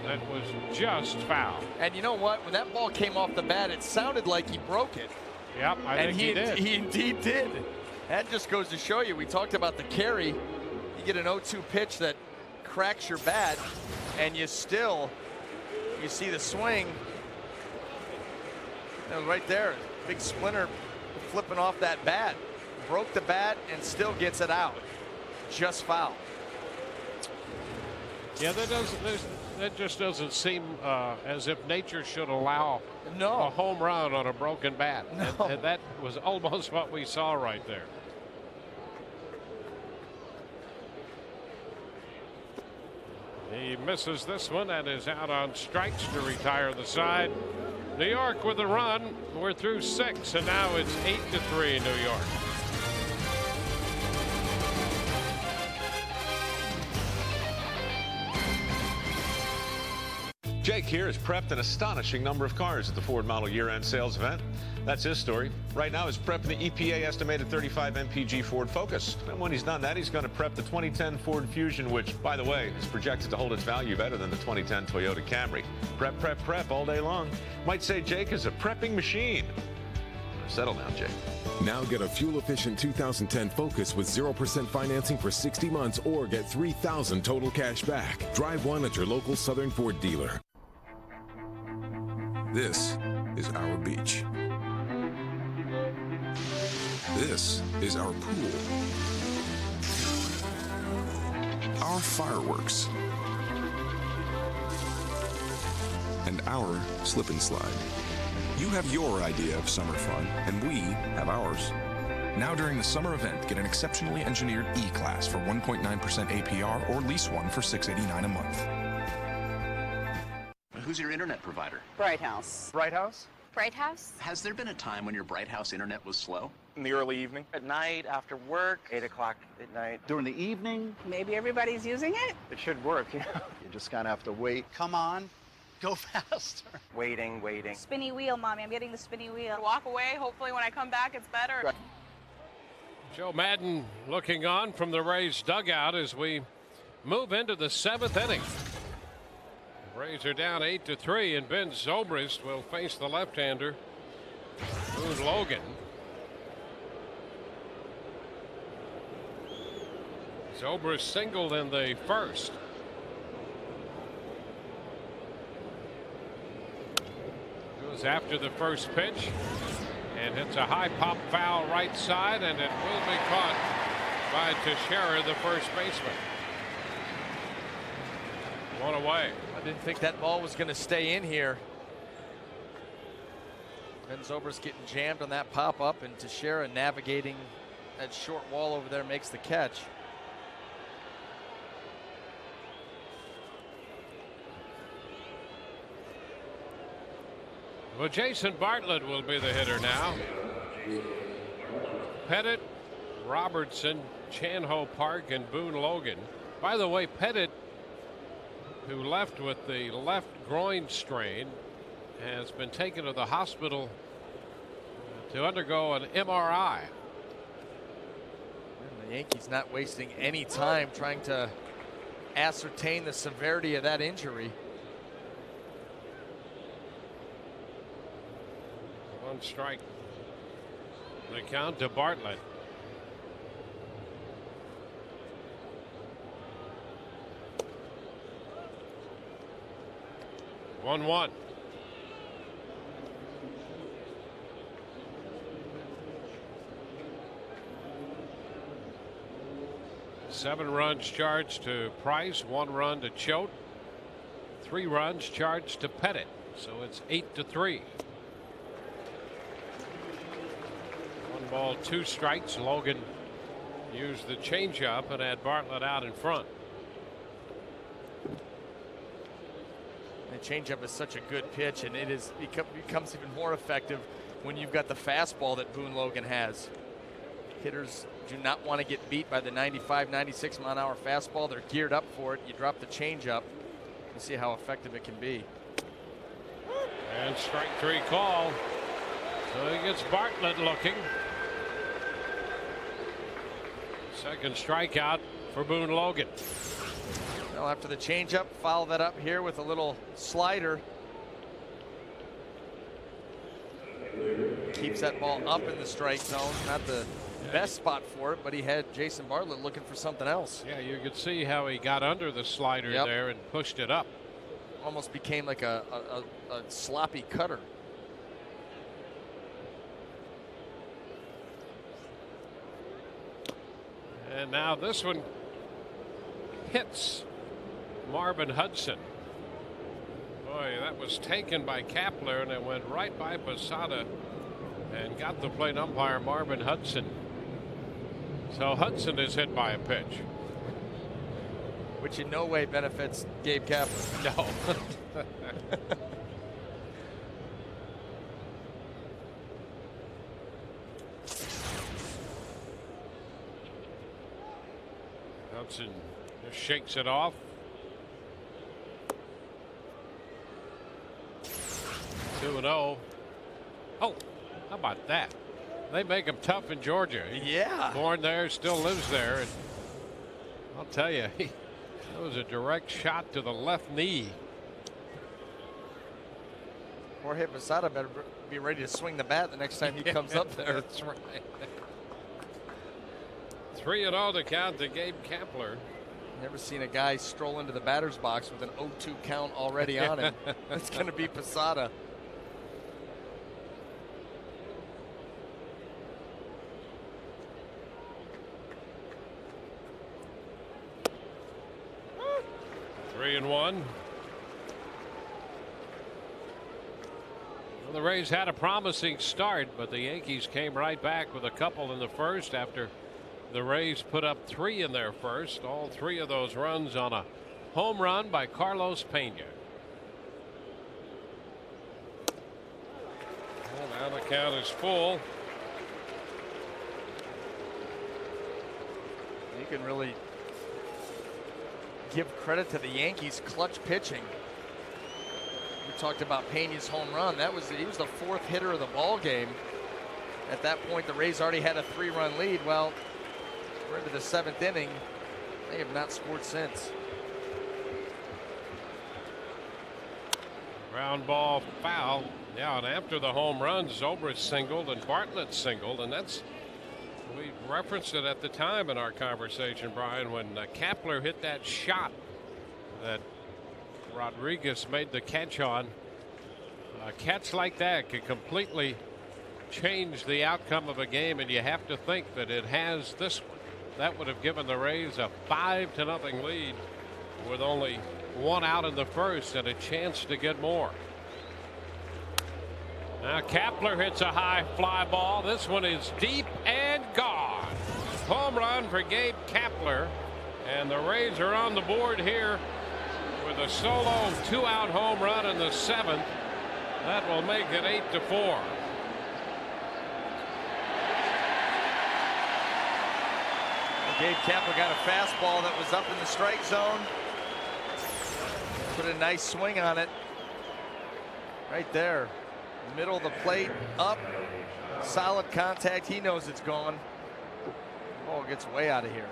that was just foul. And you know what? When that ball came off the bat, it sounded like he broke it. Yep, I think he did. He indeed did. That just goes to show you. We talked about the carry. You get an 0-2 pitch that cracks your bat, and you see the swing. It was right there. Big splinter flipping off that bat. Broke the bat and still gets it out. Just foul. Yeah, that just doesn't seem as if nature should allow a home run on a broken bat. No. And that was almost what we saw right there. He misses this one and is out on strikes to retire the side. New York with a run. We're through 6, and now it's 8-3 New York. Jake here has prepped an astonishing number of cars at the Ford model year-end sales event. That's his story. Right now he's prepping the EPA estimated 35 mpg Ford Focus. And when he's done that, he's going to prep the 2010 Ford Fusion, which, by the way, is projected to hold its value better than the 2010 Toyota Camry. Prep, prep, prep all day long. Might say Jake is a prepping machine. Settle down, Jake. Now get a fuel-efficient 2010 Focus with 0% financing for 60 months or get $3,000 total cash back. Drive one at your local Southern Ford dealer. This is our beach. This is our pool. Our fireworks. And our slip and slide. You have your idea of summer fun, and we have ours. Now during the summer event, get an exceptionally engineered E-Class for 1.9% APR or lease one for $689 a month. Who's your internet provider? Bright House. Bright House? Bright House? Has there been a time when your Bright House internet was slow? In the early evening. At night, after work. 8 o'clock at night. During the evening? Maybe everybody's using it? It should work, you know. You just kind of have to wait. Come on, go faster. Waiting. Spinny wheel, Mommy. I'm getting the spinny wheel. Walk away. Hopefully when I come back, it's better. Right. Joe Madden looking on from the Rays dugout as we move into the 7th inning. Rays are down 8-3, and Ben Zobrist will face the left-hander, Boone Logan. Zobrist singled in the first. Goes after the first pitch and hits a high pop foul right side, and it will be caught by Teixeira, the first baseman. One away. I didn't think that ball was going to stay in here. Ben Zobrist getting jammed on that pop-up, and Teixeira navigating that short wall over there makes the catch. Well, Jason Bartlett will be the hitter now. Pettit, Robertson, Chanho Park, and Boone Logan. By the way, Pettit, who left with the left groin strain, has been taken to the hospital to undergo an MRI. And the Yankees not wasting any time trying to ascertain the severity of that injury. One strike. The count to Bartlett. One. Seven runs charged to Price, 1 run to Choate, 3 runs charged to Pettit. So it's 8-3. 1 ball, 2 strikes. Logan used the changeup and had Bartlett out in front. The changeup is such a good pitch, and it becomes even more effective when you've got the fastball that Boone Logan has. Hitters do not want to get beat by the 95, 96 mile-an-hour fastball. They're geared up for it. You drop the changeup, you see how effective it can be. And strike 3 call. So he gets Bartlett looking. Second strikeout for Boone Logan. Well, after the changeup, follow that up here with a little slider. Keeps that ball up in the strike zone. Not the best spot for it, but he had Jason Bartlett looking for something else. Yeah, you could see how he got under the slider there and pushed it up. Almost became like a sloppy cutter. And now this one hits Marvin Hudson. Boy, that was taken by Kapler, and it went right by Posada and got the plate umpire Marvin Hudson. So Hudson is hit by a pitch. Which in no way benefits Gabe Kapler. No. Hudson just shakes it off. 2-0. Oh, how about that? They make him tough in Georgia. Yeah. Born there, still lives there. And I'll tell you, that was a direct shot to the left knee. Jorge Posada better be ready to swing the bat the next time he comes up there. That's right. 3-0 to count to Gabe Kapler. Never seen a guy stroll into the batter's box with an 0-2 count already on him. It's going to be Posada. Three and one. Well, the Rays had a promising start, but the Yankees came right back with a couple in the first after the Rays put up 3 in their first. All 3 of those runs on a home run by Carlos Pena. And now the count is full. You can really give credit to the Yankees' clutch pitching. We talked about Pena's home run. He was the 4th hitter of the ball game. At that point, the Rays already had a 3-run lead. Well, we're into the 7th inning. They have not scored since. Ground ball foul. Yeah, and after the home run, Zobrist singled and Bartlett singled, and we referenced it at the time in our conversation, Brian, when Kapler hit that shot that Rodriguez made the catch on. A catch like that could completely change the outcome of a game, and you have to think that it has this one. That would have given the Rays a 5-0 lead with only 1 out in the first and a chance to get more. Now Kapler hits a high fly ball. This one is deep and gone. Home run for Gabe Kapler, and the Rays are on the board here with a solo 2-out home run in the 7th. That will make it 8-4. Gabe Kapler got a fastball that was up in the strike zone. Put a nice swing on it. Right there. Middle of the plate, up. Solid contact. He knows it's gone. Ball gets way out of here.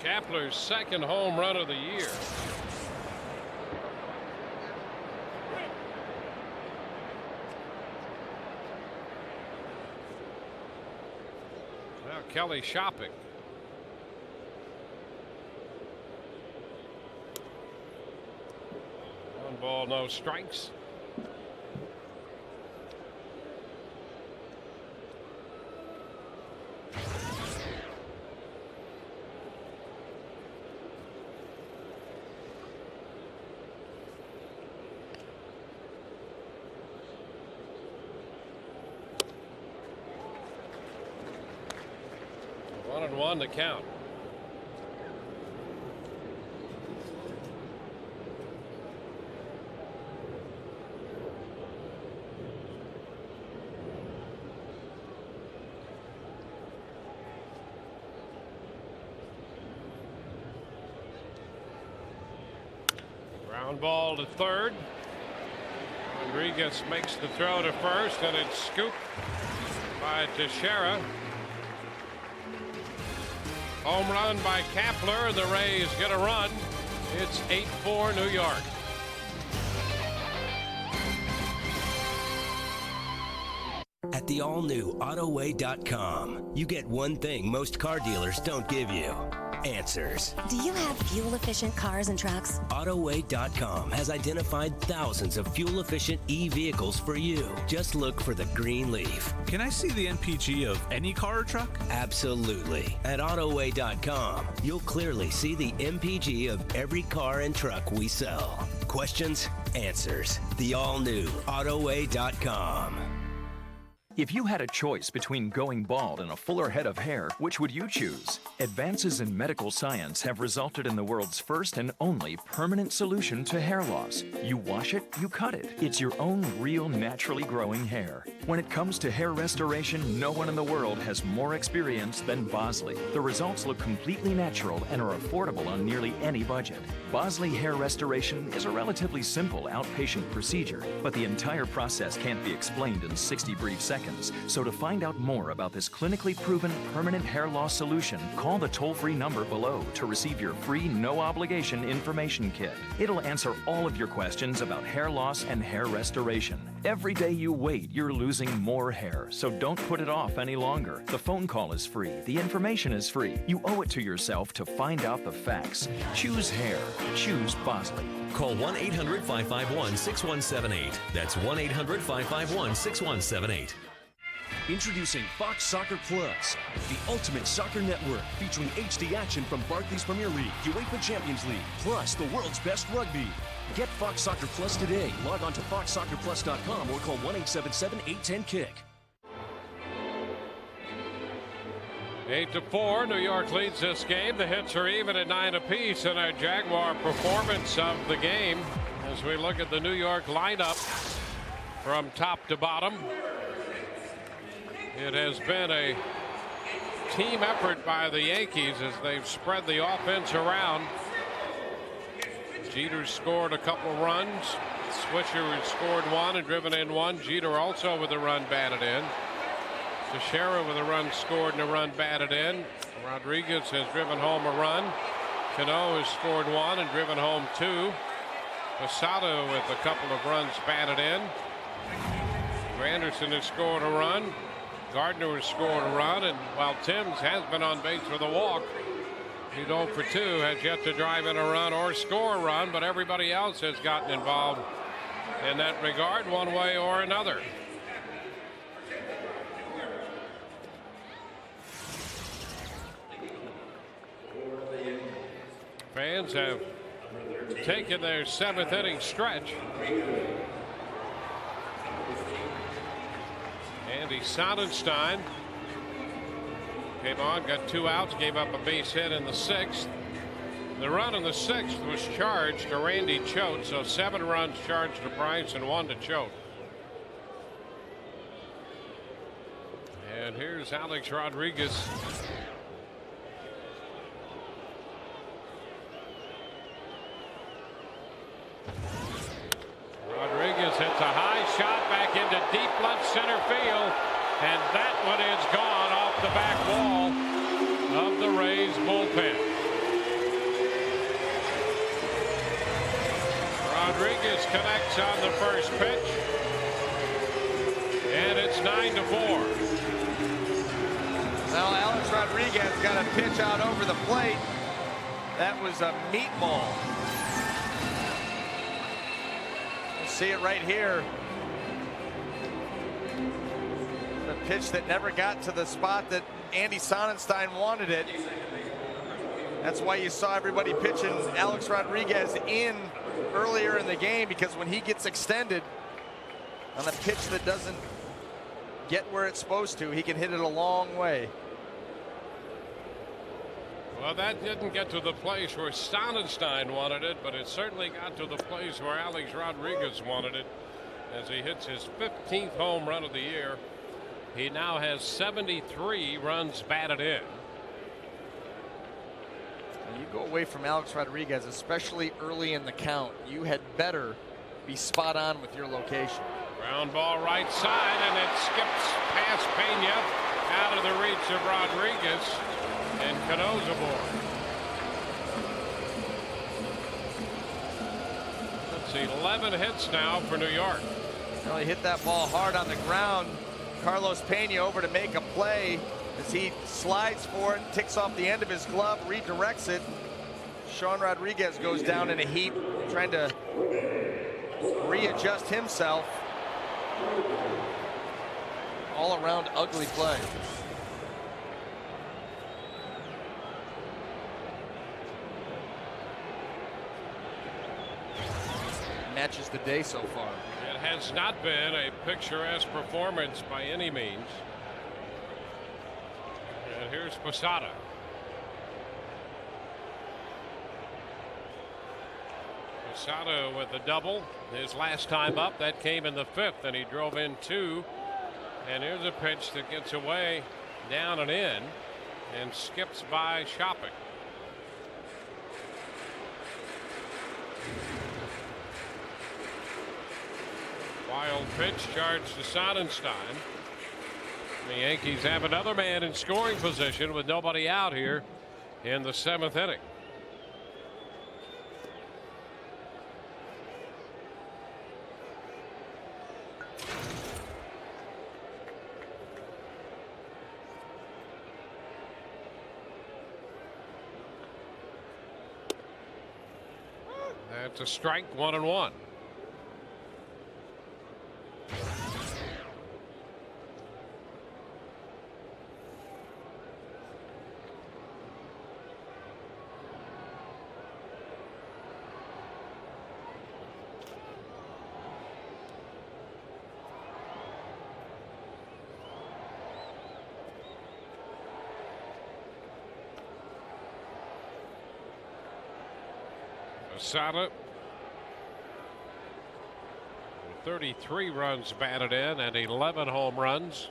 Kapler's 2nd home run of the year. Now Kelly shopping. 1 ball, no strikes. One to count. Ground ball to third. Rodriguez makes the throw to first, and it's scooped by Teixeira. Home run by Kapler, and the Rays get a run. It's 8-4 New York. At the all-new AutoWay.com, you get one thing most car dealers don't give you. Answers. Do you have fuel-efficient cars and trucks? AutoWay.com has identified thousands of fuel-efficient e-vehicles for you. Just look for the green leaf. Can I see the MPG of any car or truck? Absolutely. At AutoWay.com, you'll clearly see the MPG of every car and truck we sell. Questions? Answers. The all-new AutoWay.com. If you had a choice between going bald and a fuller head of hair, which would you choose? Advances in medical science have resulted in the world's first and only permanent solution to hair loss. You wash it, you cut it. It's your own real naturally growing hair. When it comes to hair restoration, no one in the world has more experience than Bosley. The results look completely natural and are affordable on nearly any budget. Bosley Hair Restoration is a relatively simple outpatient procedure, but the entire process can't be explained in 60 brief seconds. So to find out more about this clinically proven permanent hair loss solution, call the toll-free number below to receive your free no-obligation information kit. It'll answer all of your questions about hair loss and hair restoration. Every day you wait, you're losing more hair, so don't put it off any longer. The phone call is free. The information is free. You owe it to yourself to find out the facts. Choose hair. Choose Bosley. Call 1-800-551-6178. That's 1-800-551-6178. Introducing Fox Soccer Plus, the ultimate soccer network featuring HD action from Barclays Premier League, UEFA Champions League, plus the world's best rugby. Get Fox Soccer Plus today. Log on to foxsoccerplus.com or call 1-877-810-KICK. 8-4, New York leads this game. The hits are even at 9 apiece in our Jaguar performance of the game. As we look at the New York lineup from top to bottom, it has been a team effort by the Yankees as they've spread the offense around. Jeter scored a couple of runs. Swisher has scored one and driven in one. Jeter also with a run batted in. Teixeira with a run scored and a run batted in. Rodriguez has driven home a run. Cano has scored one and driven home two. Posada with a couple of runs batted in. Granderson has scored a run. Gardner has scored a run, and while Timms has been on base with a walk, he's 0 for 2, has yet to drive in a run or score a run, but everybody else has gotten involved in that regard one way or another. Fans have taken their 7th inning stretch. Andy Sonnenstein came on, got 2 outs, gave up a base hit in the 6th. The run in the 6th was charged to Randy Choate, so 7 runs charged to Price and 1 to Choate. And here's Alex Rodriguez. Rodriguez hits a high shot back into deep left center field, and that one is gone off the back wall of the Rays bullpen. Rodriguez connects on the first pitch, and it's 9-4. Well, Alex Rodriguez got a pitch out over the plate. That was a meatball. See it right here. The pitch that never got to the spot that Andy Sonnenstein wanted it. That's why you saw everybody pitching Alex Rodriguez in earlier in the game, because when he gets extended on a pitch that doesn't get where it's supposed to, he can hit it a long way. Well, that didn't get to the place where Sonnenstein wanted it, but it certainly got to the place where Alex Rodriguez wanted it as he hits his 15th home run of the year. He now has 73 runs batted in. You go away from Alex Rodriguez, especially early in the count, you had better be spot on with your location. Ground ball right side, and it skips past Pena out of the reach of Rodriguez. And Cano's aboard. Let's see, 11 hits now for New York. Well, he hit that ball hard on the ground. Carlos Pena over to make a play as he slides for it, ticks off the end of his glove, redirects it. Sean Rodriguez goes down in a heap, trying to readjust himself. All around ugly play. Matches the day so far. It has not been a picturesque performance by any means. And here's Posada. Posada with a double. His last time up, that came in the 5th, and he drove in 2. And here's a pitch that gets away, down and in, and skips by Shopping. Wild pitch charged to Sonnenstein. The Yankees have another man in scoring position with nobody out here in the 7th inning. That's a strike, 1-1. Posada, 33 runs batted in and 11 home runs.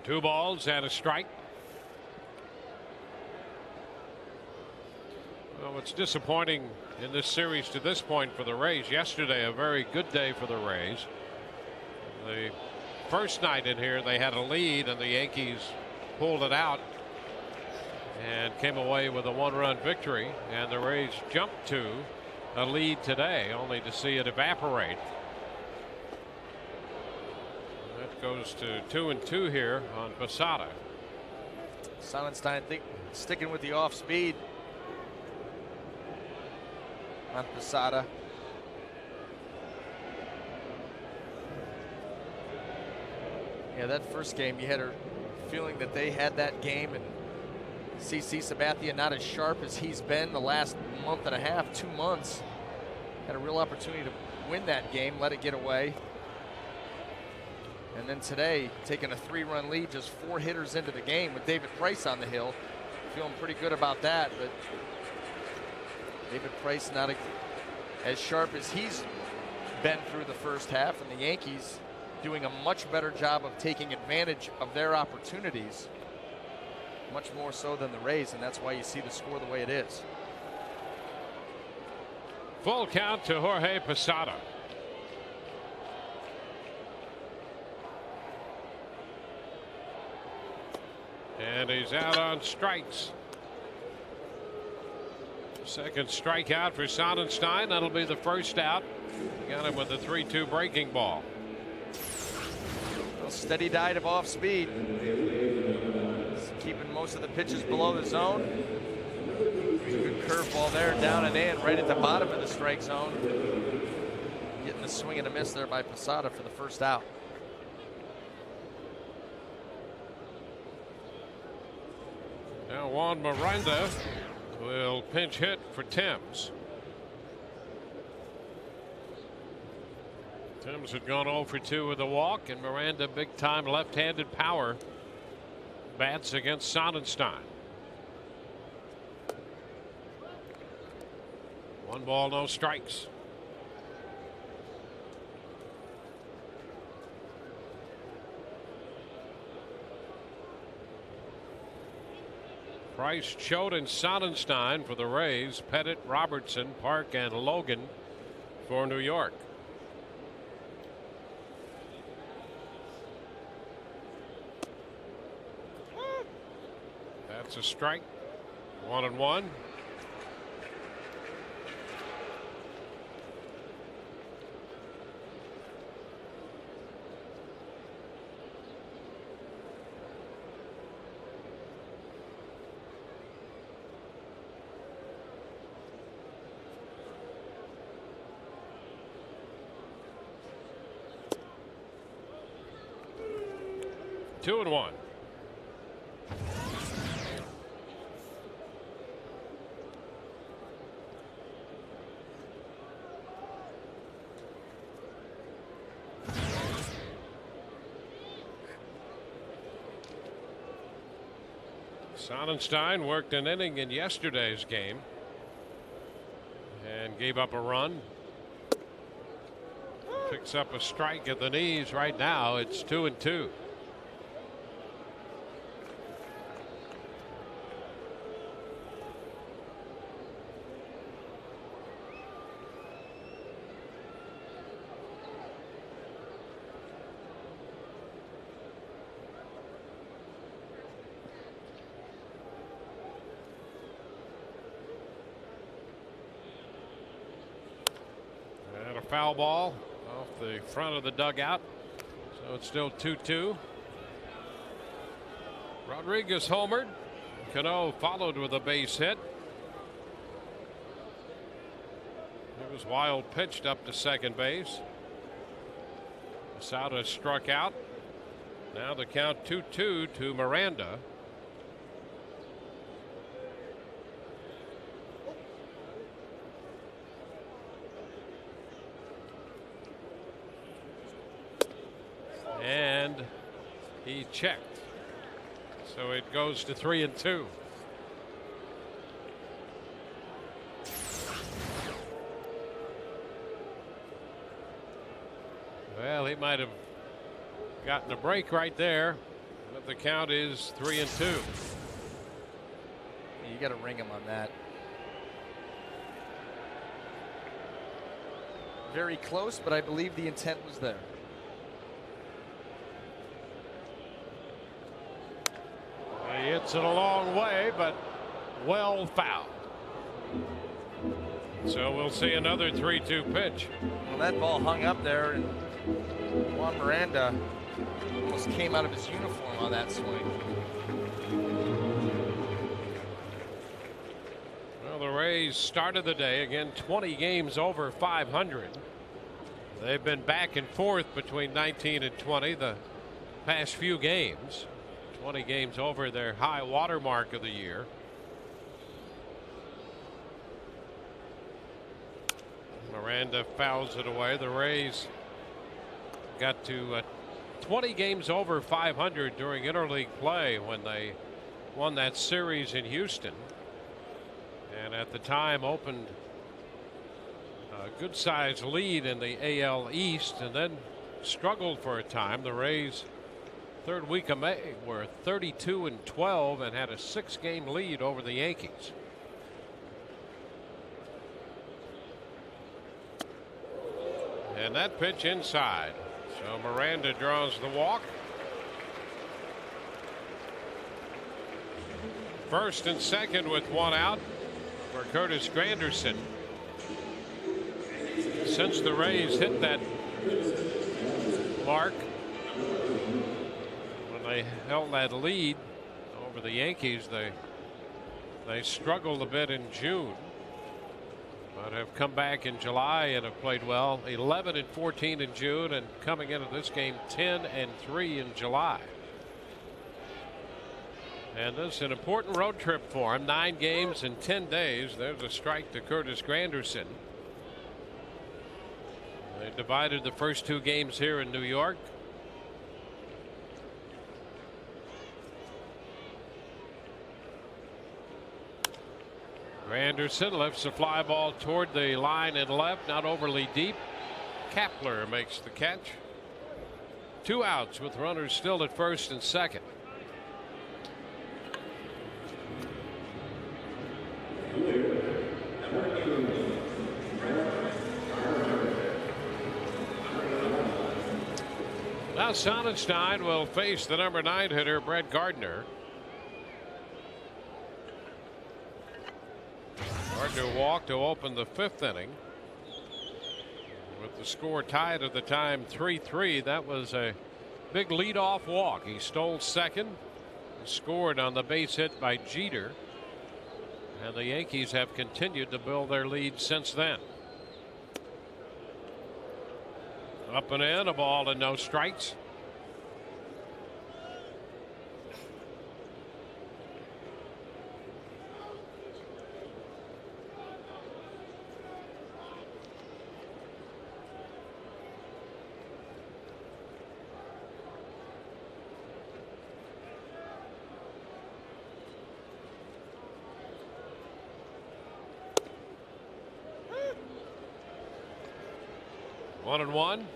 2 balls and a strike. Well, it's disappointing in this series to this point for the Rays. Yesterday, a very good day for the Rays. The first night in here, they had a lead and the Yankees pulled it out and came away with a 1-run victory, and the Rays jumped to a lead today only to see it evaporate. That goes to 2-2 here on Posada. Sonnenstein sticking with the off speed on Posada. Yeah, that first game you had a feeling that they had that game, and CC Sabathia not as sharp as he's been the last month and a half, 2 months. Had a real opportunity to win that game, let it get away. And then today, taking a 3-run lead, just 4 hitters into the game with David Price on the hill. Feeling pretty good about that, but David Price not as sharp as he's been through the first half, and the Yankees doing a much better job of taking advantage of their opportunities. Much more so than the Rays, and that's why you see the score the way it is. Full count to Jorge Posada. And he's out on strikes. Second strikeout for Sonnenstein. That'll be the first out. Got him with a 3-2 breaking ball. A steady diet of off speed. Keeping most of the pitches below the zone. There's a good curveball there, down and in, right at the bottom of the strike zone. Getting the swing and a miss there by Posada for the first out. Now Juan Miranda will pinch hit for Thames. Thames had gone 0 for 2 with a walk, and Miranda, big time left-handed power, bats against Sonnenstein. 1 ball, no strikes. Price, Choate, and Sonnenstein for the Rays. Pettit, Robertson, Park, and Logan for New York. That's a strike. 1-1. Two and one. Sonnenstein worked an inning in yesterday's game and gave up a run. Picks up a strike at the knees. Right now it's 2-2. Foul ball off the front of the dugout, so it's still 2-2. Rodriguez homered. Cano followed with a base hit. It was wild pitched up to second base. Posada struck out. Now the count 2-2 to Miranda. And he checked. So it goes to 3-2. Well, he might have gotten a break right there, but the count is 3-2. You got to ring him on that. Very close, but I believe the intent was there. He hits it a long way, but well fouled. So we'll see another 3-2 pitch. Well, that ball hung up there, and Juan Miranda almost came out of his uniform on that swing. Well, the Rays started the day again 20 games over 500. They've been back and forth between 19 and 20 the past few games. 20 games over their high water mark of the year. Miranda fouls it away. The Rays got to 20 games over 500 during interleague play when they won that series in Houston, and at the time opened a good sized lead in the AL East and then struggled for a time. The Rays third week of May were 32-12 and had a 6-game lead over the Yankees. And that pitch inside. So Miranda draws the walk. First and second with one out for Curtis Granderson. Since the Rays hit that mark, they held that lead over the Yankees, they struggled a bit in June, but have come back in July and have played well. 11-14 in June, and coming into this game 10-3 in July. And this is an important road trip for him. 9 games in 10 days. There's a strike to Curtis Granderson. They divided the first 2 games here in New York. Granderson lifts the fly ball toward the line and left, not overly deep. Kapler makes the catch. 2 outs with runners still at first and second. Now Sonnenstein will face the number 9 hitter, Brett Gardner. Gardner walked to open the 5th inning. With the score tied at the time 3-3, that was a big leadoff walk. He stole second, scored on the base hit by Jeter, and the Yankees have continued to build their lead since then. Up and in, a ball and no strikes. One and one.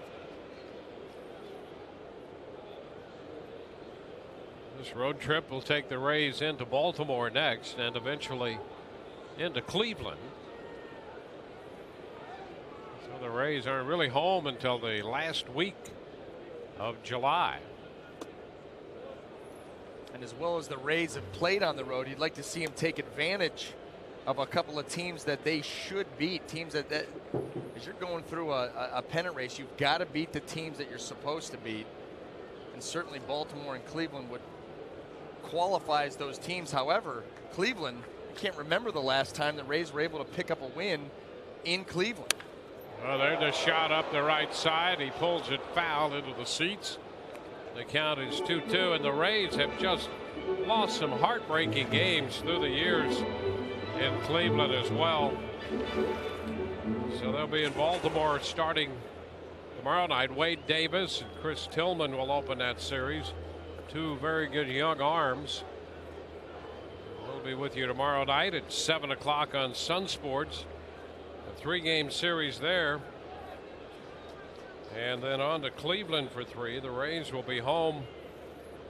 This road trip will take the Rays into Baltimore next and eventually into Cleveland. So the Rays aren't really home until the last week of July. And as well as the Rays have played on the road, you'd like to see them take advantage of a couple of teams that they should beat. Teams that as you're going through a pennant race, you've got to beat the teams that you're supposed to beat. And certainly Baltimore and Cleveland would qualify as those teams. However, Cleveland, I can't remember the last time the Rays were able to pick up a win in Cleveland. Well, there's a shot up the right side. He pulls it foul into the seats. The count is 2-2, and the Rays have just lost some heartbreaking games through the years in Cleveland as well. So they'll be in Baltimore starting tomorrow night. Wade Davis and Chris Tillman will open that series. Two very good young arms. We'll be with you tomorrow night at 7 o'clock on Sun Sports. A 3-game series there. And then on to Cleveland for 3. The Rays will be home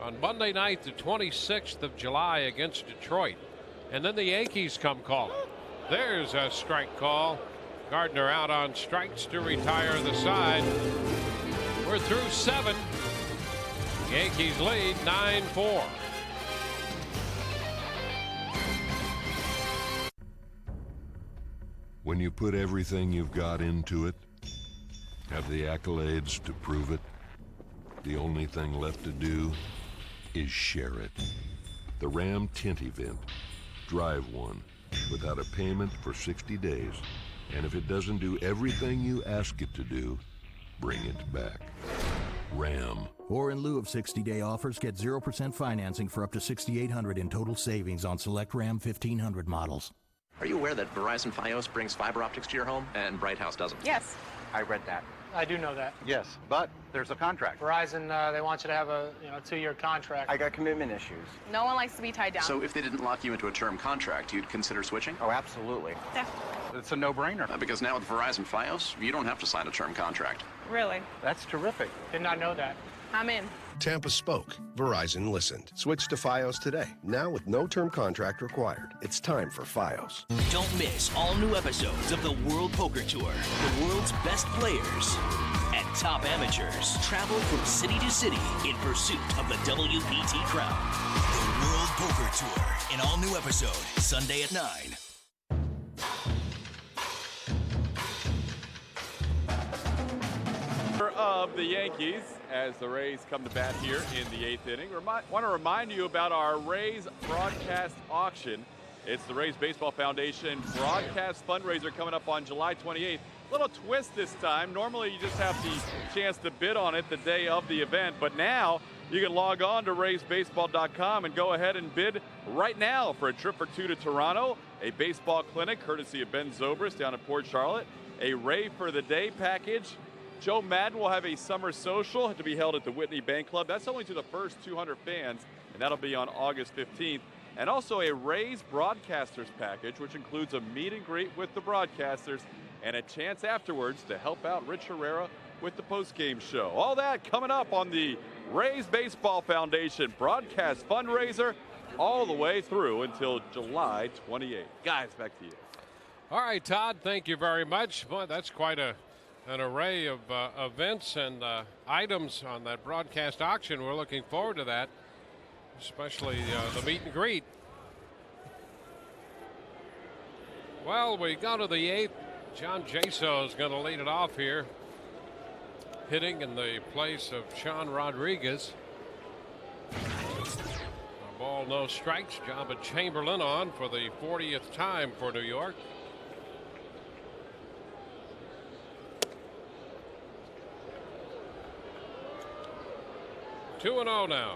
on Monday night, the 26th of July against Detroit. And then the Yankees come calling. There's a strike call. Gardner out on strikes to retire the side. We're through 7. Yankees lead 9-4. When you put everything you've got into it, have the accolades to prove it, the only thing left to do is share it. The Ram Tint Event. Drive one without a payment for 60 days. And if it doesn't do everything you ask it to do, bring it back. Ram. Or in lieu of 60-day offers, get 0% financing for up to $6,800 in total savings on select Ram 1500 models. Are you aware that Verizon Fios brings fiber optics to your home and Bright House doesn't? Yes. I read that. I do know that. Yes, but there's a contract. Verizon, they want you to have a 2-year contract. I got commitment issues. No one likes to be tied down. So if they didn't lock you into a term contract, you'd consider switching? Oh, absolutely. Yeah. It's a no-brainer. Because now with Verizon Fios, you don't have to sign a term contract. Really? That's terrific. Did not know that. I'm in. Tampa spoke. Verizon listened. Switch to Fios today. Now with no term contract required. It's time for Fios. Don't miss all new episodes of the World Poker Tour. The world's best players and top amateurs travel from city to city in pursuit of the WPT crown. The World Poker Tour. An all-new episode, Sunday at 9. Of the Yankees as the Rays come to bat here in the 8th inning. Want to remind you about our Rays broadcast auction. It's the Rays Baseball Foundation broadcast fundraiser coming up on July 28th. Little twist this time. Normally you just have the chance to bid on it the day of the event, but now you can log on to RaysBaseball.com and go ahead and bid right now for a trip for 2 to Toronto, a baseball clinic courtesy of Ben Zobrist down in Port Charlotte, a Ray for the Day package. Joe Madden will have a summer social to be held at the Whitney Bank Club. That's only to the first 200 fans, and that'll be on August 15th. And also a Rays Broadcasters package, which includes a meet and greet with the broadcasters and a chance afterwards to help out Rich Herrera with the postgame show. All that coming up on the Rays Baseball Foundation broadcast fundraiser all the way through until July 28th. Guys, back to you. All right, Todd, thank you very much. Boy, that's quite an array of events and items on that broadcast auction. We're looking forward to that, especially the meet and greet. Well, we go to the 8th. John Jaso is going to lead it off here, hitting in the place of Sean Rodriguez. A ball, no strikes. Jabba Chamberlain on for the 40th time for New York. Two 2-0 now.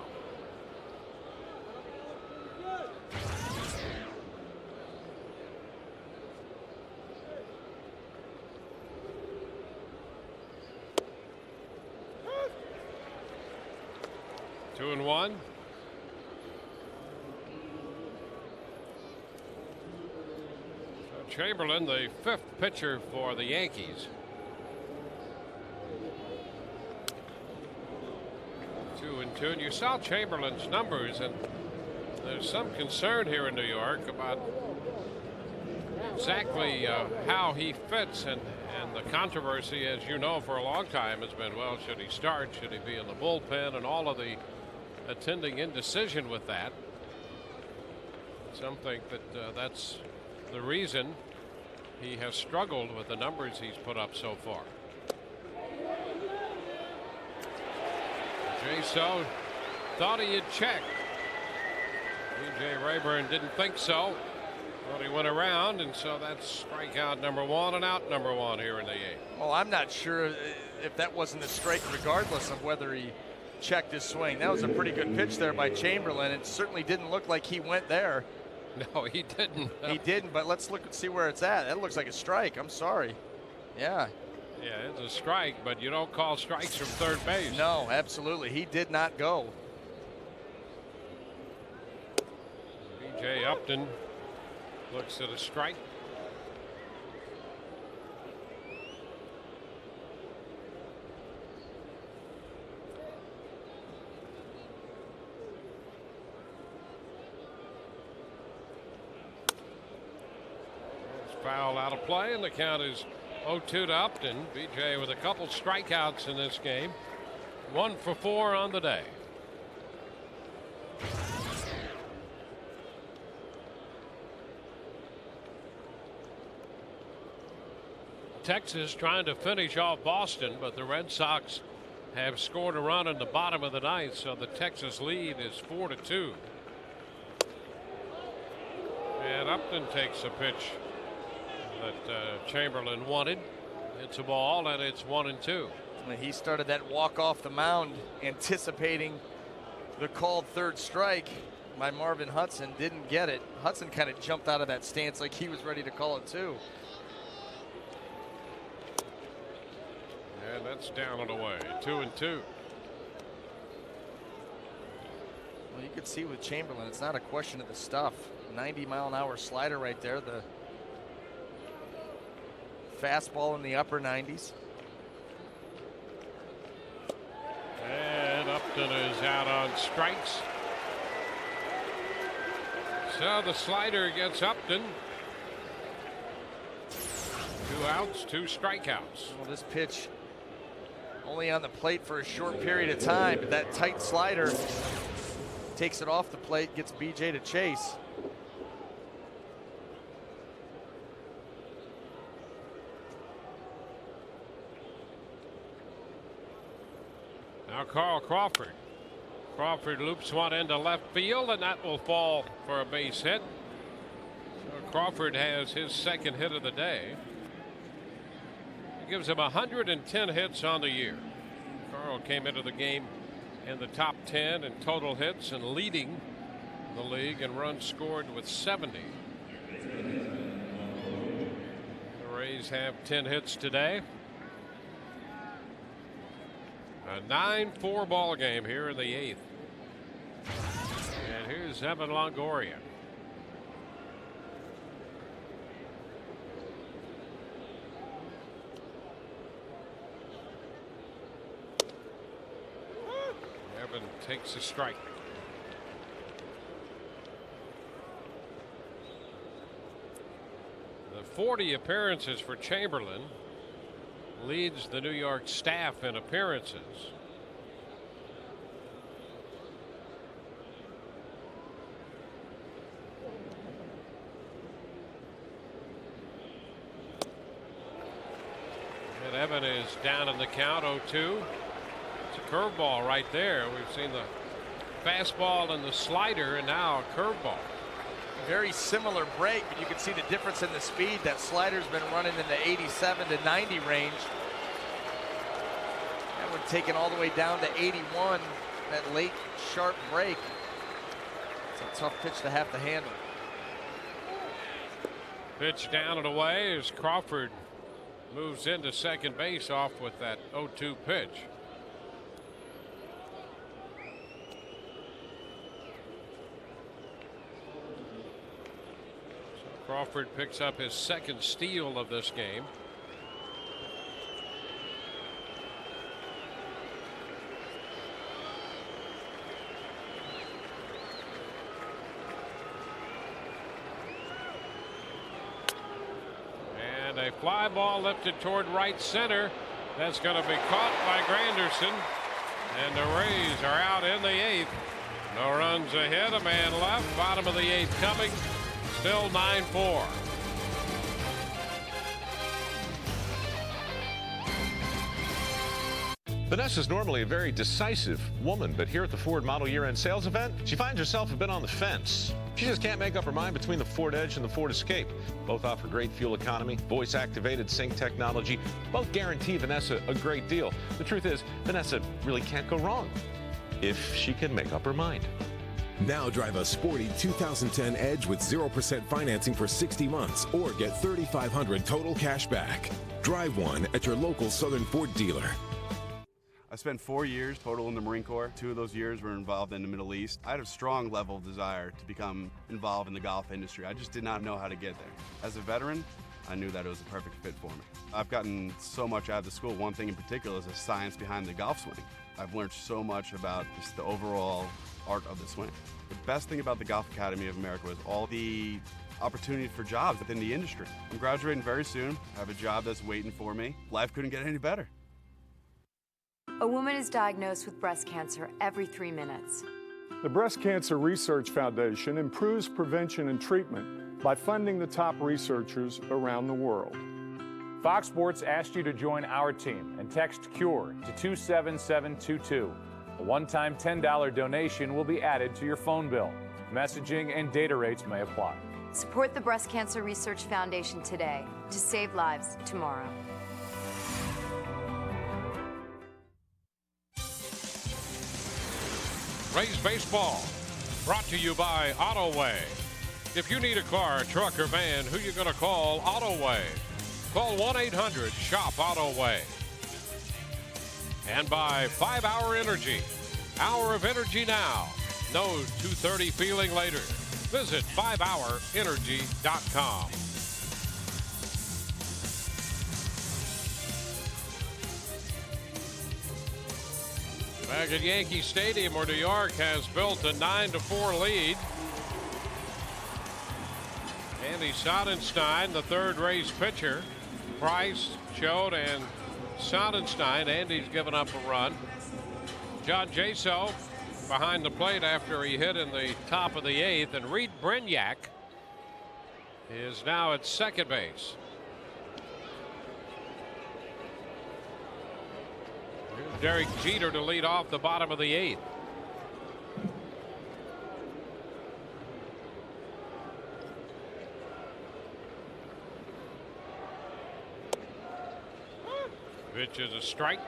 Two and one. So Chamberlain, the 5th pitcher for the Yankees. 2-2, and you saw Chamberlain's numbers, and there's some concern here in New York about exactly how he fits, and the controversy, as you know, for a long time has been, well, should he start, should he be in the bullpen, and all of the attending indecision with that. Some think that that's the reason he has struggled with the numbers he's put up so far. Jaso thought he had checked. B.J. Rayburn didn't think so. Well, he went around, and so that's strikeout number 1 and out number 1 here in the 8th. Well, I'm not sure if that wasn't a strike regardless of whether he checked his swing. That was a pretty good pitch there by Chamberlain. It certainly didn't look like he went there. No, he didn't. He didn't, but let's look and see where it's at. That looks like a strike. I'm sorry. Yeah. Yeah, it's a strike, but you don't call strikes from third base. No, absolutely. He did not go. B.J. Upton looks at a strike. Foul out of play, and the count is 0-2 to Upton. B.J. with a couple strikeouts in this game. 1 for 4 on the day. Texas trying to finish off Boston, but the Red Sox have scored a run in the bottom of the 9th, so the Texas lead is 4-2. And Upton takes a pitch that Chamberlain wanted. It's a ball, and it's 1-2. He started that walk off the mound anticipating the called third strike by Marvin Hudson. Didn't get it. Hudson kind of jumped out of that stance like he was ready to call it too. And that's down and away. 2-2. Well, you could see with Chamberlain, it's not a question of the stuff. 90-mile-an-hour slider right there. The fastball in the upper 90s. And Upton is out on strikes. So the slider gets Upton. 2 outs, 2 strikeouts. Well, this pitch only on the plate for a short period of time, but that tight slider takes it off the plate, gets BJ to chase. Now Carl Crawford. Crawford loops one into left field, and that will fall for a base hit. So Crawford has his 2nd hit of the day. It gives him 110 hits on the year. Carl came into the game in the top 10 in total hits and leading the league in runs scored with 70. The Rays have 10 hits today. A 9-4 ball game here in the 8th. And here's Evan Longoria. Evan takes a strike. The 40 appearances for Chamberlain leads the New York staff in appearances. Evan is down in the count, 0-2. It's a curveball right there. We've seen the fastball and the slider, and now a curveball. Very similar break, but you can see the difference in the speed. That slider's been running in the 87 to 90 range. That one taken all the way down to 81. That late sharp break. It's a tough pitch to have to handle. Pitch down and away as Crawford moves into second base off with that 0-2 pitch. So Crawford picks up his second steal of this game. A fly ball lifted toward right center. That's going to be caught by Granderson. And the Rays are out in the 8th. No runs ahead, a man left. Bottom of the 8th coming. Still 9-4. Vanessa's normally a very decisive woman, but here at the Ford Model Year-End Sales event, she finds herself a bit on the fence. She just can't make up her mind between the Ford Edge and the Ford Escape. Both offer great fuel economy, voice-activated sync technology. Both guarantee Vanessa a great deal. The truth is, Vanessa really can't go wrong if she can make up her mind. Now drive a sporty 2010 Edge with 0% financing for 60 months or get $3,500 total cash back. Drive one at your local Southern Ford dealer. I spent 4 years total in the Marine Corps. 2 of those years were involved in the Middle East. I had a strong level of desire to become involved in the golf industry. I just did not know how to get there. As a veteran, I knew that it was a perfect fit for me. I've gotten so much out of the school. One thing in particular is the science behind the golf swing. I've learned so much about just the overall art of the swing. The best thing about the Golf Academy of America was all the opportunity for jobs within the industry. I'm graduating very soon. I have a job that's waiting for me. Life couldn't get any better. A woman is diagnosed with breast cancer every 3 minutes. The Breast Cancer Research Foundation improves prevention and treatment by funding the top researchers around the world. Fox Sports asked you to join our team and text CURE to 27722. A one-time $10 donation will be added to your phone bill. Messaging and data rates may apply. Support the Breast Cancer Research Foundation today to save lives tomorrow. Rays baseball brought to you by AutoWay. If you need a car, truck, or van, who you going to call? AutoWay. Call 1-800-SHOP-AutoWay. And by 5 Hour Energy. Hour of energy now. No 2:30 feeling later. Visit 5hourenergy.com. Back at Yankee Stadium, where New York has built a 9-4 lead. Andy Sonnenstein, the third Rays pitcher. Price, Choate, and Sonnenstein. Andy's given up a run. John Jaso behind the plate after he hit in the top of the 8th. And Reed Brignac is now at second base. Derek Jeter to lead off the bottom of the 8th. Pitch is a strike.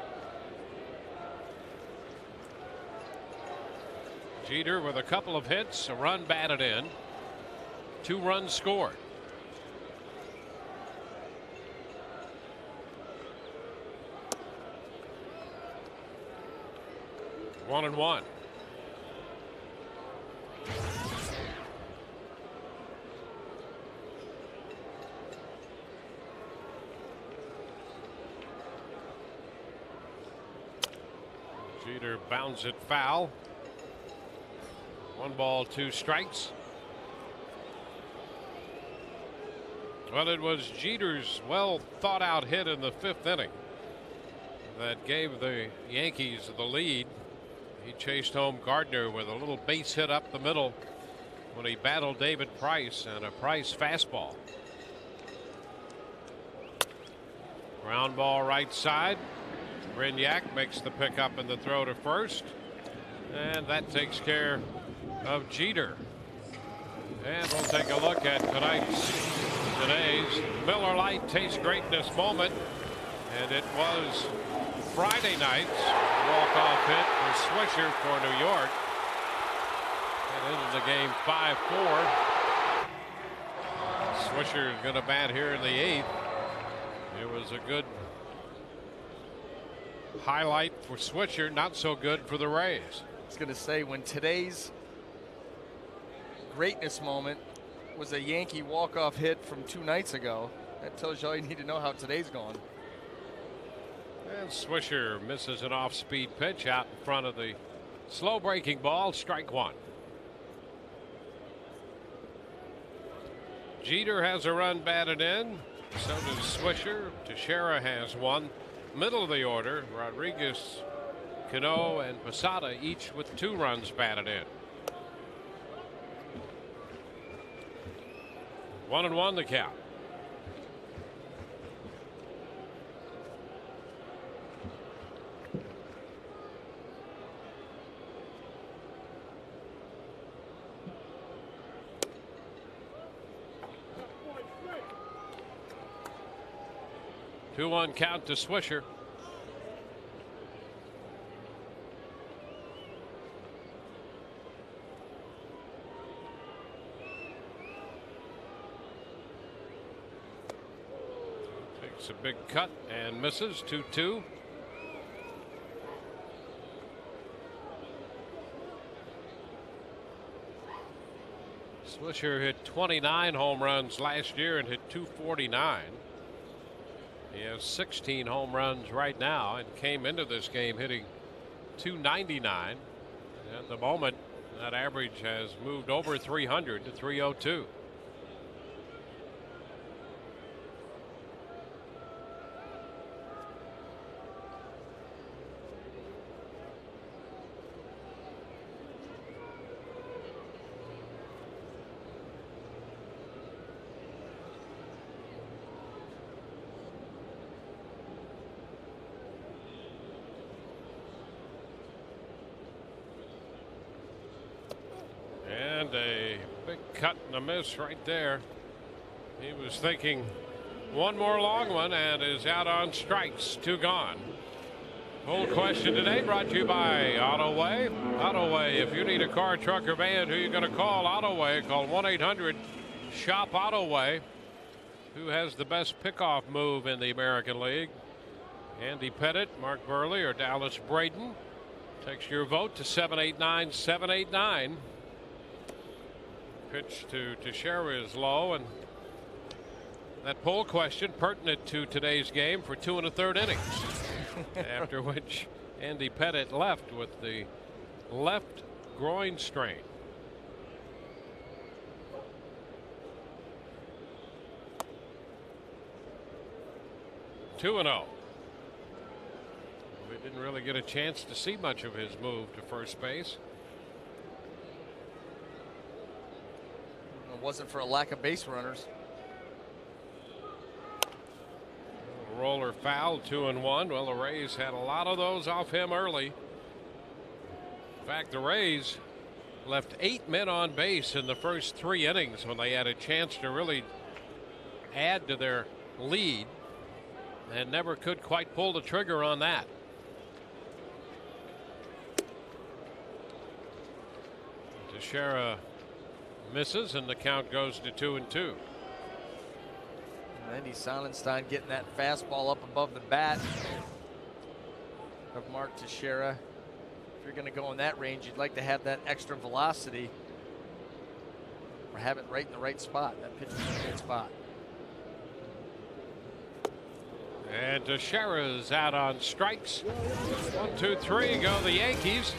Jeter with a couple of hits, a run batted in, 2 runs scored. One and one. Jeter bounds it foul. 1 ball, 2 strikes. Well, it was Jeter's well thought out hit in the 5th inning that gave the Yankees the lead. He chased home Gardner with a little base hit up the middle when he battled David Price, and a Price fastball. Ground ball right side. Brignac makes the pickup and the throw to first. And that takes care of Jeter. And we'll take a look at today's Miller Lite Taste Greatness moment. And it was Friday night's walk-off hit for Swisher for New York. And into the game 5-4. Swisher is going to bat here in the 8th. It was a good highlight for Swisher, not so good for the Rays. I was going to say, when today's greatness moment was a Yankee walk-off hit from 2 nights ago, that tells you all you need to know how today's going. And Swisher misses an off-speed pitch out in front of the slow breaking ball. Strike 1. Jeter has a run batted in. So does Swisher. Teixeira has one. Middle of the order, Rodriguez, Cano, and Posada each with 2 runs batted in. 1-1 the count. Two-one count to Swisher. Takes a big cut and misses. 2-2. Swisher hit 29 home runs last year and hit 249. He has 16 home runs right now and came into this game hitting 299. At the moment, that average has moved over 300 to 302. And a big cut and a miss right there. He was thinking one more long one and is out on strikes. 2 gone. Whole question today brought to you by Autoway. Autoway, if you need a car, truck, or van, who are you going to call? Autoway. Call 1-800-SHOP Autoway. Who has the best pickoff move in the American League? Andy Pettit, Mark Burley, or Dallas Braden? Text your vote to 789-789. Pitch to Teixeira is low, and that poll question pertinent to today's game for 2 1/3 innings. After which Andy Pettit left with the left groin strain. Two and 0. We didn't really get a chance to see much of his move to first base. It wasn't for a lack of base runners. Roller foul, 2-1. Well, the Rays had a lot of those off him early. In fact, the Rays left 8 men on base in the first 3 innings when they had a chance to really add to their lead and never could quite pull the trigger on that. Teixeira misses and the count goes to 2-2. Andy Sonnenstein getting that fastball up above the bat of Mark Teixeira. If you're going to go in that range, you'd like to have that extra velocity or have it right in the right spot. That pitch is in a good spot. And Teixeira's out on strikes. 1, 2, 3 go the Yankees.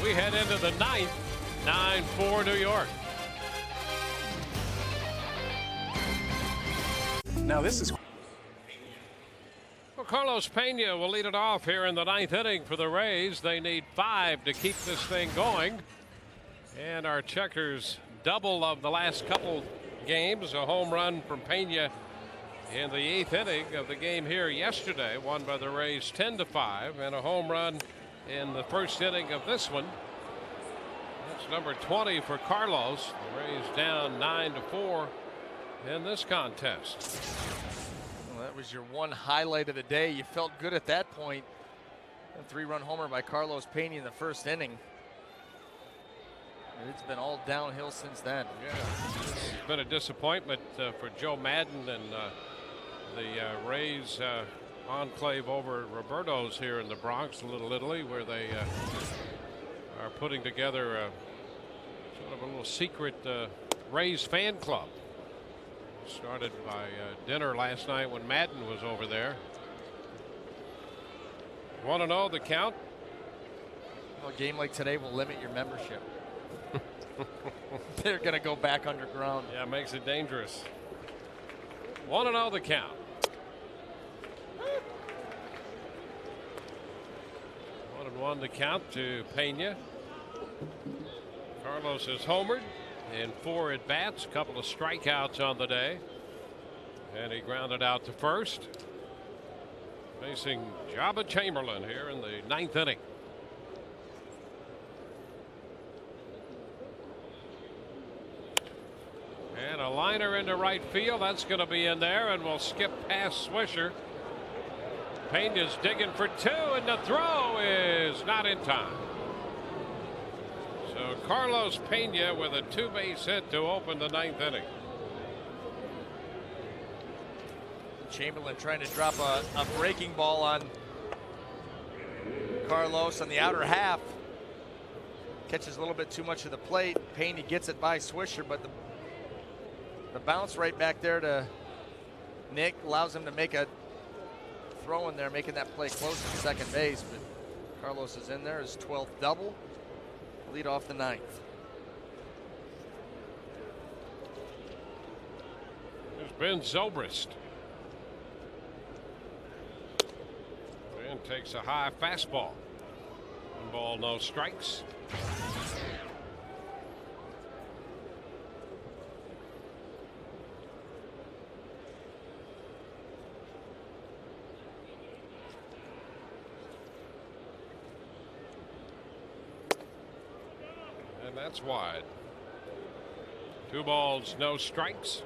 We head into the 9th. 9-4 New York. Now this is. Well, Carlos Pena will lead it off here in the 9th inning for the Rays. They need 5 to keep this thing going. And our checkers double of the last couple games. A home run from Pena in the 8th inning of the game here yesterday, won by the Rays 10-5, and a home run in the first inning of this one. That's number 20 for Carlos. The Rays down 9-4 in this contest. Well, that was your one highlight of the day. You felt good at that point. A 3-run homer by Carlos Pena in the first inning. It's been all downhill since then. Yeah, it's been a disappointment for Joe Madden and the Rays enclave over at Roberto's here in the Bronx, Little Italy, where they are putting together sort of a little secret Rays fan club. Started by dinner last night when Madden was over there. 1-0 the count. Well, a game like today will limit your membership. They're going to go back underground. Yeah, it makes it dangerous. 1-0 the count. 1-1 the count to Pena. Carlos has homered in 4 at bats, a couple of strikeouts on the day, and he grounded out to first. Facing Jabba Chamberlain here in the 9th inning. And a liner into right field. That's going to be in there, and we'll skip past Swisher. Pena's digging for 2, and the throw is not in time. So Carlos Pena with a 2-base hit to open the 9th inning. Chamberlain trying to drop a breaking ball on Carlos on the outer half. Catches a little bit too much of the plate. Pena gets it by Swisher, but the bounce right back there to Nick allows him to make a throw in there, making that play close to second base. But Carlos is in there, his 12th double. Lead off the 9th. There's Ben Zobrist. And takes a high fastball. 1 ball, no strikes. And that's wide. 2 balls, no strikes.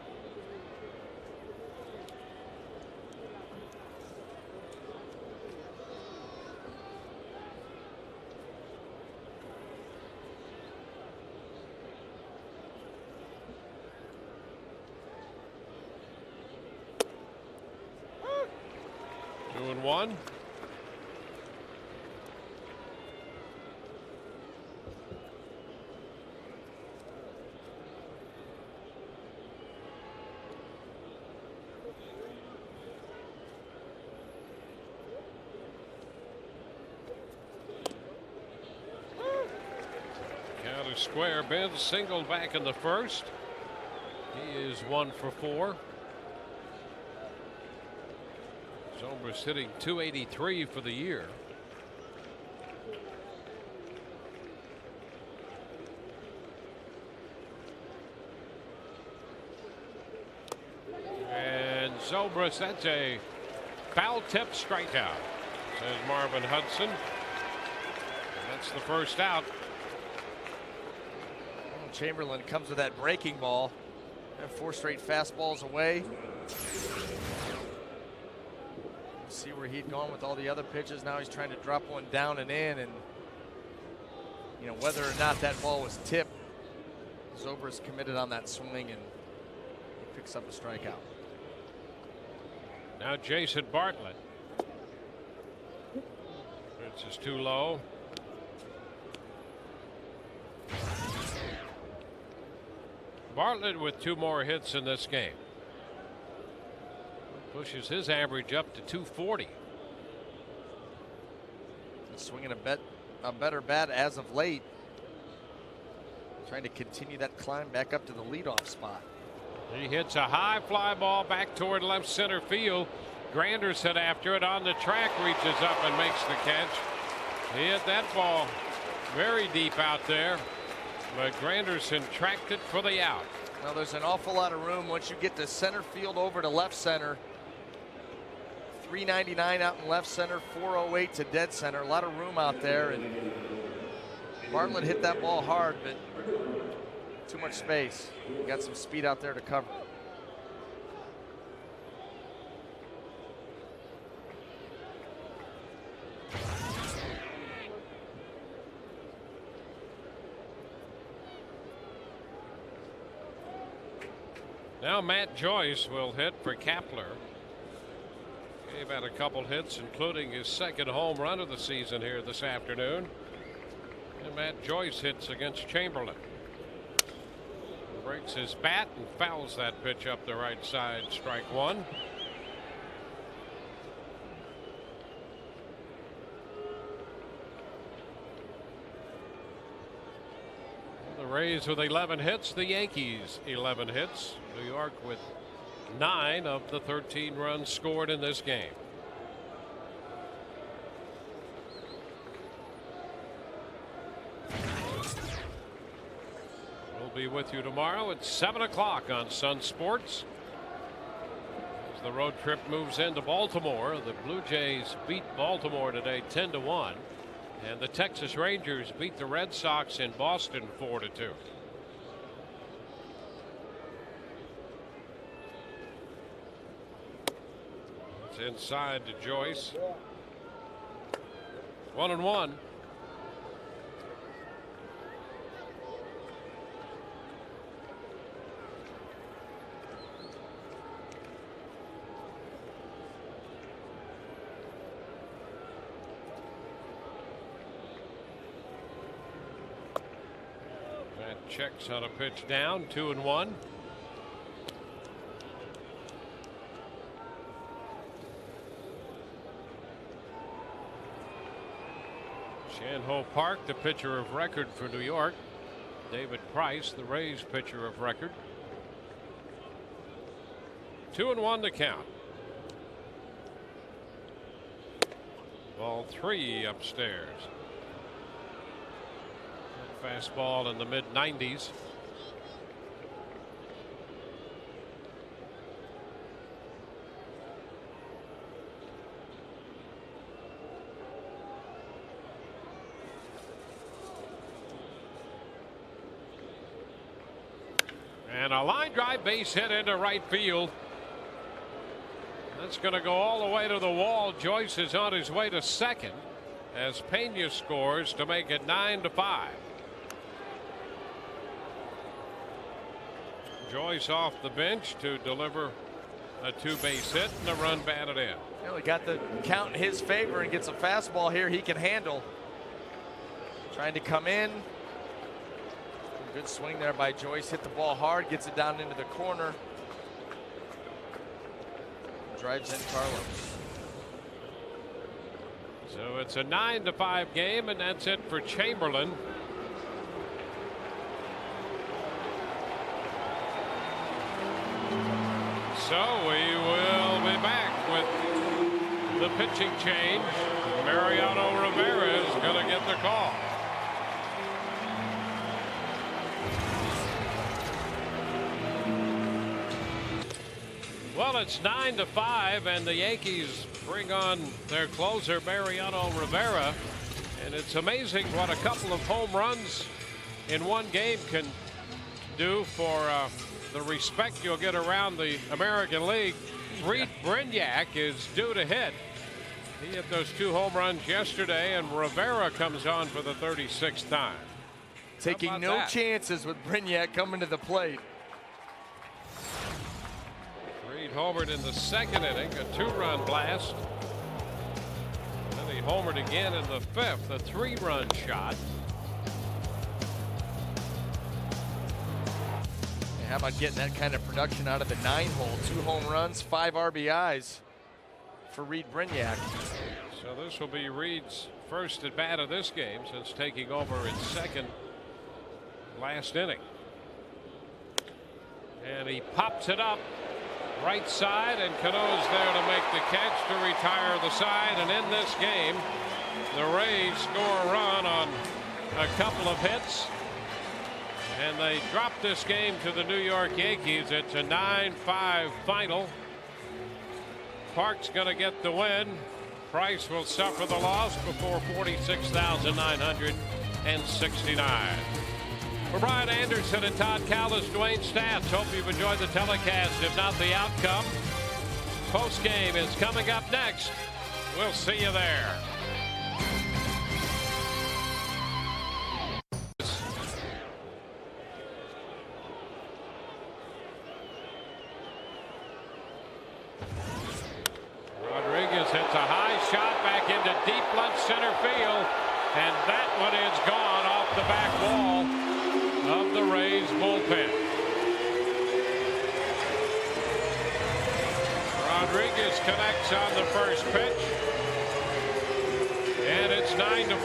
Doing 1. Count is square. Ben singled back in the first. He is 1 for 4. Zobrist hitting .283 for the year. And Zobrist, that's a foul tip strikeout, says Marvin Hudson. That's the first out. Chamberlain comes with that breaking ball. 4 straight fastballs away. See where he'd gone with all the other pitches. Now he's trying to drop one down and in, and you know whether or not that ball was tipped, Zobrist committed on that swing, and he picks up a strikeout. Now Jason Bartlett. Pitch is too low. Bartlett with 2 more hits in this game. Pushes his average up to .240. Swinging a better bat as of late. Trying to continue that climb back up to the leadoff spot. He hits a high fly ball back toward left center field. Granderson after it on the track reaches up and makes the catch. He hit that ball very deep out there, but Granderson tracked it for the out. Now there's an awful lot of room once you get to center field over to left center. 399 out in left center, 408 to dead center. A lot of room out there, and Bartlett hit that ball hard, but too much space. He got some speed out there to cover. Now Matt Joyce will hit for Kapler. Gave out a couple hits, including his second home run of the season here this afternoon. And Matt Joyce hits against Chamberlain. Breaks his bat and fouls that pitch up the right side. Strike one. The Rays with 11 hits, the Yankees 11 hits. New York with 9 of the 13 runs scored in this game. We'll be with you tomorrow at 7 o'clock on Sun Sports. As the road trip moves into Baltimore, the Blue Jays beat Baltimore today 10-1. And the Texas Rangers beat the Red Sox in Boston 4-2. It's inside to Joyce. 1-1. Checks on a pitch down, 2-1. Shan-Ho Park, the pitcher of record for New York. David Price, the Rays pitcher of record. 2-1 to count. Ball 3 upstairs. Fastball in the mid-90s. And a line drive base hit into right field. That's going to go all the way to the wall. Joyce is on his way to second as Pena scores to make it 9-5. Joyce off the bench to deliver a 2-base hit and a run batted in. Well, he got the count in his favor and gets a fastball here he can handle. Trying to come in. Good swing there by Joyce. Hit the ball hard, gets it down into the corner. Drives in Carlos. So it's a 9-5 game, and that's it for Chamberlain. So we will be back with the pitching change. Mariano Rivera is going to get the call. Well, it's 9-5, and the Yankees bring on their closer, Mariano Rivera. And it's amazing what a couple of home runs in one game can do for the respect you'll get around the American League. Reed Brignac is due to hit. He hit those 2 home runs yesterday, and Rivera comes on for the 36th time. Taking no chances with Brignac coming to the plate. Reed homered in the second inning, a 2-run blast. Then he homered again in the 5th, a 3-run shot. How about getting that kind of production out of the 9-hole? 2 home runs, 5 RBIs for Reed Brignac. So this will be Reed's first at bat of this game since taking over in second last inning. And he pops it up right side, and Cano's there to make the catch to retire the side. And in this game, the Rays score a run on a couple of hits, and they drop this game to the New York Yankees. It's a 9-5 final. Park's going to get the win. Price will suffer the loss before 46,969. For Brian Anderson and Todd Callis, Dwayne Stats, hope you've enjoyed the telecast, if not the outcome. Postgame is coming up next. We'll see you there. Rodriguez hits a high shot back into deep left center field, and that one is gone off the back wall of the Rays bullpen. Rodriguez connects on the first pitch, and it's 9-4.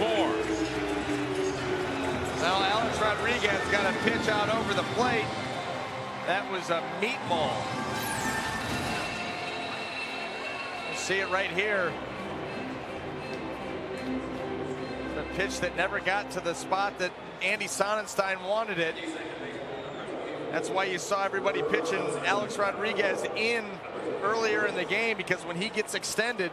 Well, Alex Rodriguez got a pitch out over the plate. That was a meatball. See it right here. The pitch that never got to the spot that Andy Sonnenstein wanted it. That's why you saw everybody pitching Alex Rodriguez in earlier in the game, because when he gets extended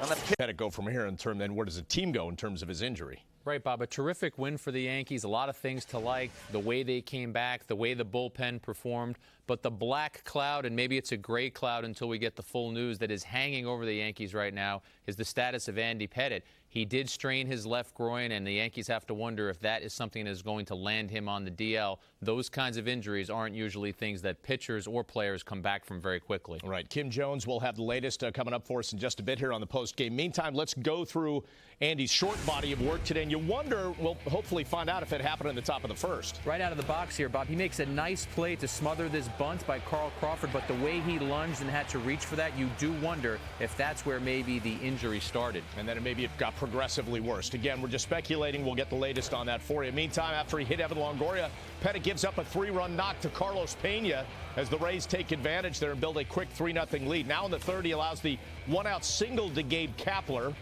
on the pitch. Had it go from here in terms, then where does the team go in terms of his injury? Right, Bob. A terrific win for the Yankees. A lot of things to like. The way they came back, the way the bullpen performed. But the black cloud, and maybe it's a gray cloud until we get the full news, that is hanging over the Yankees right now is the status of Andy Pettitte. He did strain his left groin, and the Yankees have to wonder if that is something that is going to land him on the DL. Those kinds of injuries aren't usually things that pitchers or players come back from very quickly. All right, Kim Jones will have the latest coming up for us in just a bit here on the post game. Meantime, let's go through Andy's short body of work today, and you wonder, we'll hopefully find out if it happened in the top of the first. Right out of the box here, Bob. He makes a nice play to smother this bunt by Carl Crawford, but the way he lunged and had to reach for that, you do wonder if that's where maybe the injury started. And then maybe it got progressively worse. Again, we're just speculating. We'll get the latest on that for you. Meantime, after he hit Evan Longoria, Pettitte gives up a 3-run knock to Carlos Pena as the Rays take advantage there and build a quick 3-0 lead. Now in the third, he allows the one-out single to Gabe Kapler,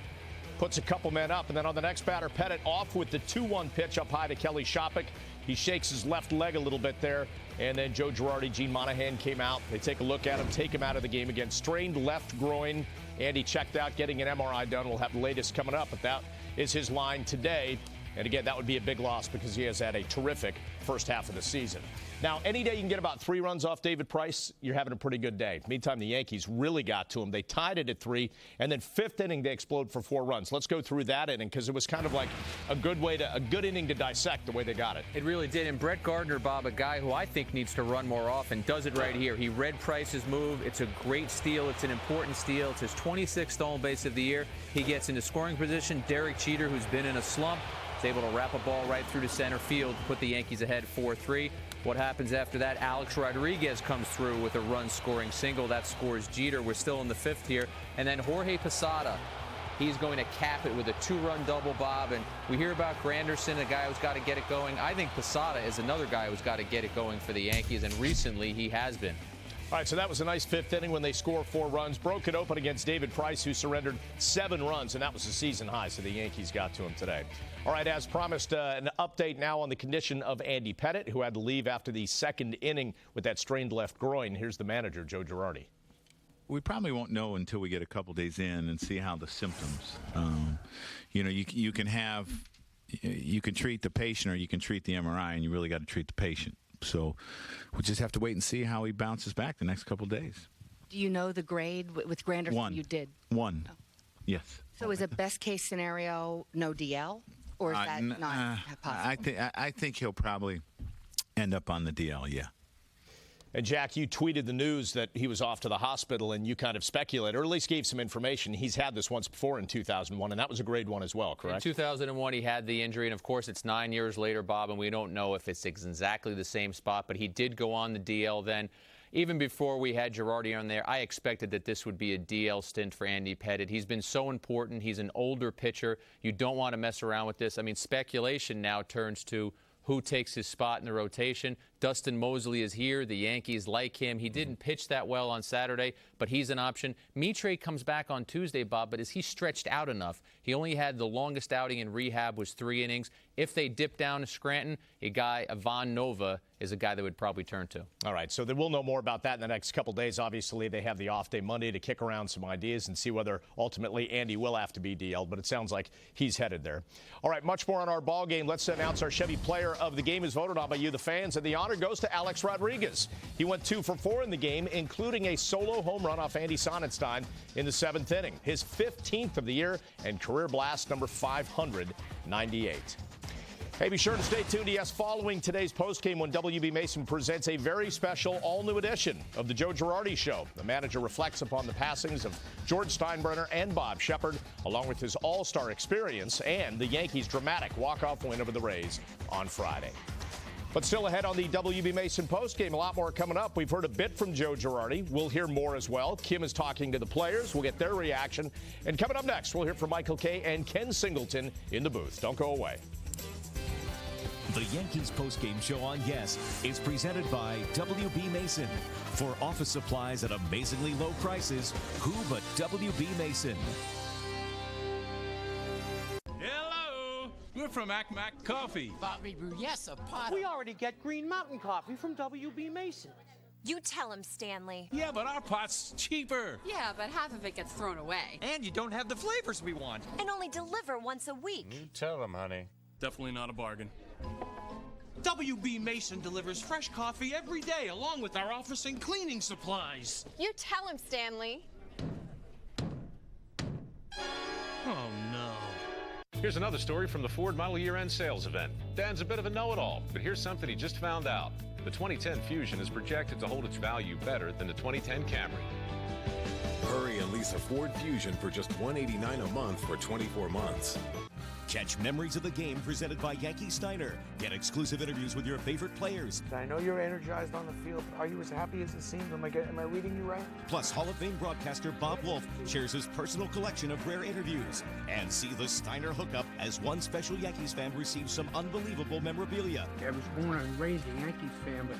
puts a couple men up, and then on the next batter, Pettitte off with the 2-1 pitch up high to Kelly Shopik. He shakes his left leg a little bit there, and then Joe Girardi, Gene Monahan came out. They take a look at him, take him out of the game again. Strained left groin. Andy checked out, getting an MRI done. We'll have the latest coming up, but that is his line today. And again, that would be a big loss because he has had a terrific first half of the season. Now, any day you can get about 3 runs off David Price, you're having a pretty good day. Meantime, the Yankees really got to him. They tied it at 3, and then fifth inning, they explode for 4 runs. Let's go through that inning because it was kind of like a good inning to dissect the way they got it. It really did. And Brett Gardner, Bob, a guy who I think needs to run more often, does it right here. He read Price's move. It's a great steal. It's an important steal. It's his 26th stolen base of the year. He gets into scoring position. Derek Jeter, who's been in a slump, is able to wrap a ball right through to center field to put the Yankees ahead 4-3. What happens after that? Alex Rodriguez comes through with a run-scoring single. That scores Jeter. We're still in the 5th here. And then Jorge Posada, he's going to cap it with a 2-run double, Bob. And we hear about Granderson, a guy who's got to get it going. I think Posada is another guy who's got to get it going for the Yankees, and recently he has been. All right, so that was a nice 5th inning when they score 4 runs. Broke it open against David Price, who surrendered 7 runs, and that was a season high, so the Yankees got to him today. All right, as promised, an update now on the condition of Andy Pettitte, who had to leave after the 2nd inning with that strained left groin. Here's the manager, Joe Girardi. We probably won't know until we get a couple days in and see how the symptoms. You can treat the patient or you can treat the MRI, and you really got to treat the patient. So we'll just have to wait and see how he bounces back the next couple of days. Do you know the grade with Granderson? 1. You did? 1. Oh. Yes. So is it best case scenario no DL? Or is that not possible? I think he'll probably end up on the DL, yeah. And, Jack, you tweeted the news that he was off to the hospital, and you kind of speculated, or at least gave some information. He's had this once before in 2001, and that was a grade 1 as well, correct? In 2001, he had the injury, and, of course, it's 9 years later, Bob, and we don't know if it's exactly the same spot, but he did go on the DL then. Even before we had Girardi on there, I expected that this would be a DL stint for Andy Pettitte. He's been so important. He's an older pitcher. You don't want to mess around with this. I mean, speculation now turns to who takes his spot in the rotation. Dustin Mosley is here. The Yankees like him. He didn't pitch that well on Saturday, but he's an option. Mitre comes back on Tuesday, Bob, but is he stretched out enough? He only had the longest outing in rehab was 3 innings. If they dip down to Scranton, a guy, Ivan Nova, is a guy that would probably turn to. All right, so we'll know more about that in the next couple days. Obviously, they have the off day Monday to kick around some ideas and see whether ultimately Andy will have to be DL'd, but it sounds like he's headed there. All right, much more on our ball game. Let's announce our Chevy Player of the Game is voted on by you, the fans, and the honor goes to Alex Rodriguez. He went 2 for 4 in the game, including a solo home run off Andy Sonnenstein in the 7th inning. His 15th of the year and career blast number 598. Hey, be sure to stay tuned to yes following today's postgame when WB Mason presents a very special all-new edition of the Joe Girardi Show. The manager reflects upon the passings of George Steinbrenner and Bob Shepard, along with his all-star experience and the Yankees' dramatic walk-off win over the Rays on Friday. But still ahead on the WB Mason postgame, a lot more coming up. We've heard a bit from Joe Girardi. We'll hear more as well. Kim is talking to the players. We'll get their reaction. And coming up next, we'll hear from Michael Kay and Ken Singleton in the booth. Don't go away. The Yankees postgame show on Yes is presented by WB Mason. For office supplies at amazingly low prices, who but WB Mason? Hello, we're from Mac Coffee. Bobby Brew, yes, a pot. We already get Green Mountain Coffee from WB Mason. You tell him, Stanley. Yeah, but our pot's cheaper. Yeah, but half of it gets thrown away. And you don't have the flavors we want. And only deliver once a week. You tell him, honey. Definitely not a bargain. WB Mason delivers fresh coffee every day, along with our office and cleaning supplies. You tell him, Stanley. Oh, no. Here's another story from the Ford Model Year-End Sales event. Dan's a bit of a know-it-all, but here's something he just found out. The 2010 Fusion is projected to hold its value better than the 2010 Camry. Hurry and lease a Ford Fusion for just $189 a month for 24 months. Catch Memories of the Game presented by Yankee Steiner. Get exclusive interviews with your favorite players. I know you're energized on the field. Are you as happy as it seems? Am I reading you right? Plus, Hall of Fame broadcaster Bob Wolf shares his personal collection of rare interviews. And see the Steiner hookup as one special Yankees fan receives some unbelievable memorabilia. I was born and raised a Yankees fan, but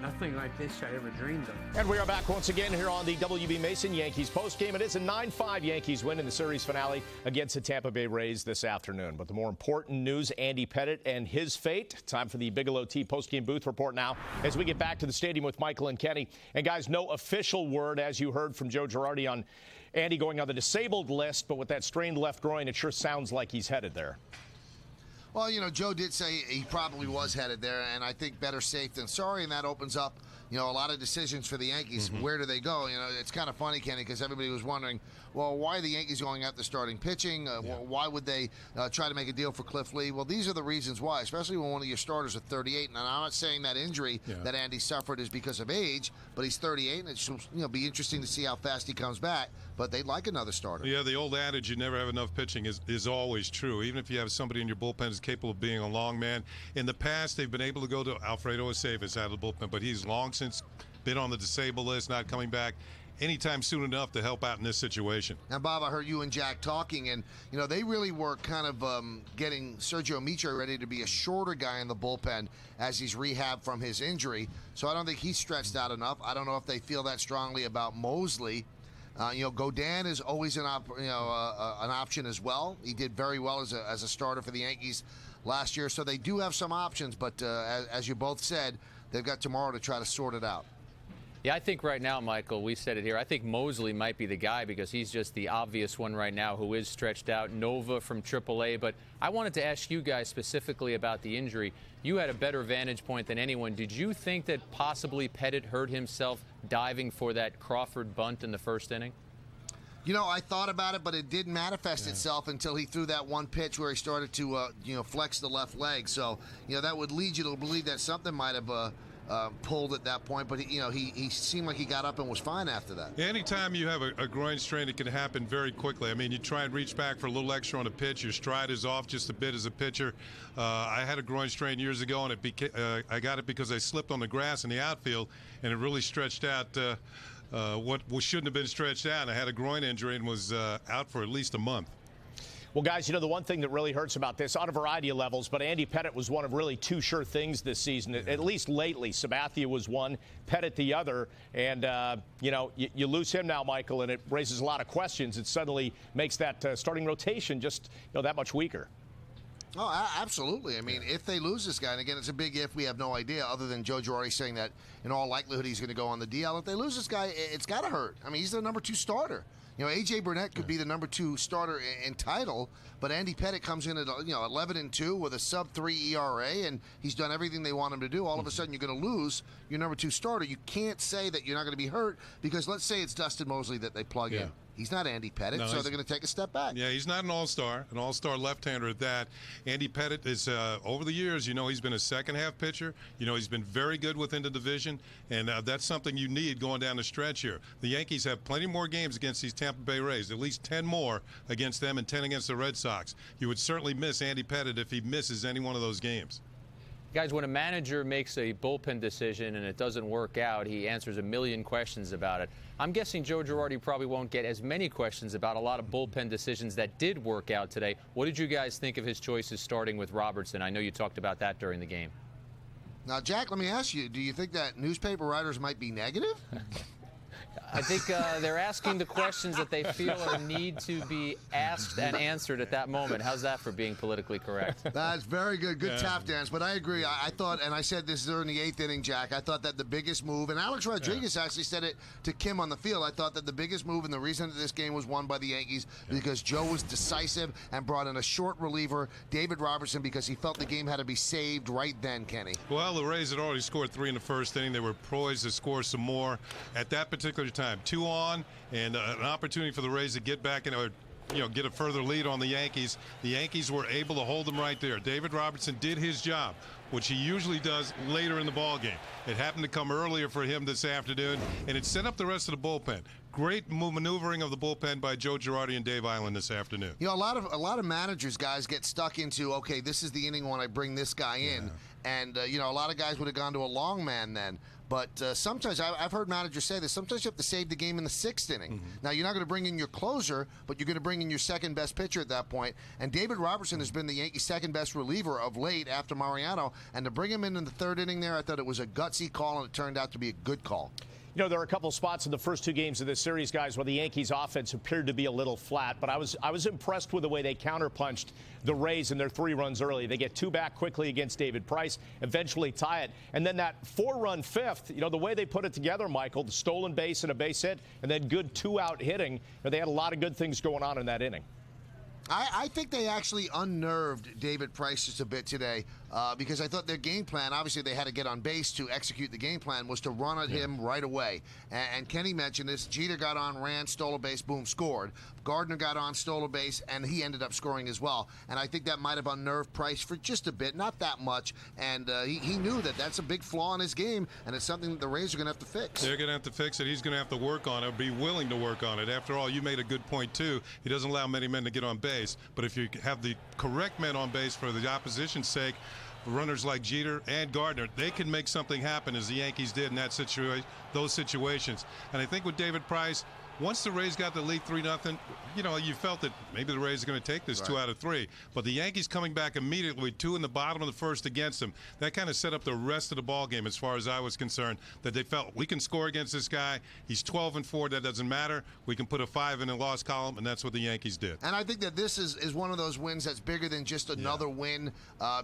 nothing like this I ever dreamed of. And we are back once again here on the WB Mason Yankees postgame. It is a 9-5 Yankees win in the series finale against the Tampa Bay Rays this afternoon. But the more important news, Andy Pettitte and his fate. Time for the Bigelow T postgame booth report now as we get back to the stadium with Michael and Kenny. And guys, no official word, as you heard from Joe Girardi, on Andy going on the disabled list. But with that strained left groin, it sure sounds like he's headed there. Well, you know, Joe did say he probably was headed there, and I think better safe than sorry, and that opens up, you know, a lot of decisions for the Yankees. Where do they go? You know, it's kind of funny, Kenny, because everybody was wondering, well, why are the Yankees going after starting pitching? Why would they try to make a deal for Cliff Lee? Well, these are the reasons why, especially when one of your starters is 38. And I'm not saying that injury that Andy suffered is because of age, but he's 38, and it should, you know, be interesting to see how fast he comes back. But they'd like another starter. Yeah, the old adage, you never have enough pitching, is always true. Even if you have somebody in your bullpen who's capable of being a long man. In the past, they've been able to go to Alfredo Aceves out of the bullpen, but he's long since been on the disabled list, not coming back anytime soon enough to help out in this situation. Now, Bob, I heard you and Jack talking, and, you know, they really were kind of getting Sergio Mitre ready to be a shorter guy in the bullpen as he's rehabbed from his injury. So I don't think he's stretched out enough. I don't know if they feel that strongly about Mosley. You know, Godin is always an option as well. He did very well as a starter for the Yankees last year. So they do have some options, but as you both said, they've got tomorrow to try to sort it out. Yeah, I think right now, Michael, we said it here, I think Mosley might be the guy because he's just the obvious one right now who is stretched out. Nova from AAA. But I wanted to ask you guys specifically about the injury. You had a better vantage point than anyone. Did you think that possibly Pettitte hurt himself diving for that Crawford bunt in the first inning? You know, I thought about it, but it didn't manifest itself until he threw that one pitch where he started to, flex the left leg. So, you know, that would lead you to believe that something might have pulled at that point, but he seemed like he got up and was fine after that. Anytime you have a groin strain, it can happen very quickly. I mean, you try and reach back for a little extra on a pitch, your stride is off just a bit as a pitcher. I had a groin strain years ago, and I got it because I slipped on the grass in the outfield, and it really stretched out what shouldn't have been stretched out. I had a groin injury and was out for at least a month. Well, guys, you know, the one thing that really hurts about this, on a variety of levels, but Andy Pettitte was one of really two sure things this season, at least lately. Sabathia was one, Pettitte the other. And, you lose him now, Michael, and it raises a lot of questions. It suddenly makes that starting rotation just, that much weaker. Oh, absolutely. I mean, if they lose this guy, and again, it's a big if, we have no idea, other than Joe Girardi saying that in all likelihood he's going to go on the DL. If they lose this guy, it's got to hurt. I mean, he's the number 2 starter. You know, A.J. Burnett could be the number 2 starter in title, but Andy Pettitte comes in at 11-2 with a sub-3 ERA, and he's done everything they want him to do. All of a sudden, you're going to lose your number 2 starter. You can't say that you're not going to be hurt because let's say it's Dustin Mosley that they plug in. He's not Andy Pettitte, so they're going to take a step back. Yeah, he's not an all-star left-hander at that. Andy Pettitte is, over the years, he's been a second-half pitcher. He's been very good within the division, and that's something you need going down the stretch here. The Yankees have plenty more games against these Tampa Bay Rays, at least 10 more against them and 10 against the Red Sox. You would certainly miss Andy Pettitte if he misses any one of those games. Guys, when a manager makes a bullpen decision and it doesn't work out, he answers a million questions about it. I'm guessing Joe Girardi probably won't get as many questions about a lot of bullpen decisions that did work out today. What did you guys think of his choices starting with Robertson? I know you talked about that during the game. Now, Jack, let me ask you, do you think that newspaper writers might be negative? I think they're asking the questions that they feel need to be asked and answered at that moment. How's that for being politically correct? That's very good. Good tap dance. But I agree. I thought, and I said this during the 8th inning, Jack, I thought that the biggest move, and Alex Rodriguez actually said it to Kim on the field, I thought that the biggest move and the reason that this game was won by the Yankees because Joe was decisive and brought in a short reliever, David Robertson, because he felt the game had to be saved right then, Kenny. Well, the Rays had already scored 3 in the first inning. They were poised to score some more. At that particular time, 2 on and an opportunity for the Rays to get back in, get a further lead on the Yankees. The Yankees were able to hold them right there. David Robertson did his job, which he usually does later in the ball game. It happened to come earlier for him this afternoon, and it set up the rest of the bullpen. Great maneuvering of the bullpen by Joe Girardi and Dave Island this afternoon. A lot of managers, guys, get stuck into, okay, this is the inning when I bring this guy in. And, a lot of guys would have gone to a long man then. But sometimes, I've heard managers say this, sometimes you have to save the game in the 6th inning. Now, you're not going to bring in your closer, but you're going to bring in your second-best pitcher at that point. And David Robertson has been the Yankees' second-best reliever of late after Mariano. And to bring him in the 3rd inning there, I thought it was a gutsy call, and it turned out to be a good call. There are a couple spots in the first 2 games of this series, guys, where the Yankees offense appeared to be a little flat, but I was impressed with the way they counterpunched the Rays in their 3 runs early. They get 2 back quickly against David Price, eventually tie it. And then that 4-run 5th, the way they put it together, Michael, the stolen base and a base hit, and then good 2-out hitting. They had a lot of good things going on in that inning. I think they actually unnerved David Price just a bit today because I thought their game plan, obviously they had to get on base to execute the game plan, was to run at him right away. And Kenny mentioned this. Jeter got on, ran, stole a base, boom, scored. Gardner got on, stole a base, and he ended up scoring as well. And I think that might have unnerved Price for just a bit, not that much. And he knew that that's a big flaw in his game, and it's something that the Rays are going to have to fix. They're going to have to fix it. He's going to have to work on it, be willing to work on it. After all, you made a good point, too. He doesn't allow many men to get on base. But if you have the correct men on base for the opposition's sake, runners like Jeter and Gardner, they can make something happen, as the Yankees did in those situations. And I think with David Price, once the Rays got the lead 3-0, you felt that maybe the Rays are going to take this 2 out of 3. But the Yankees coming back immediately with 2 in the bottom of the first against them, that kind of set up the rest of the ball game as far as I was concerned, that they felt we can score against this guy. He's 12-4. That doesn't matter. We can put a 5 in the loss column, and that's what the Yankees did. And I think that this is one of those wins that's bigger than just another win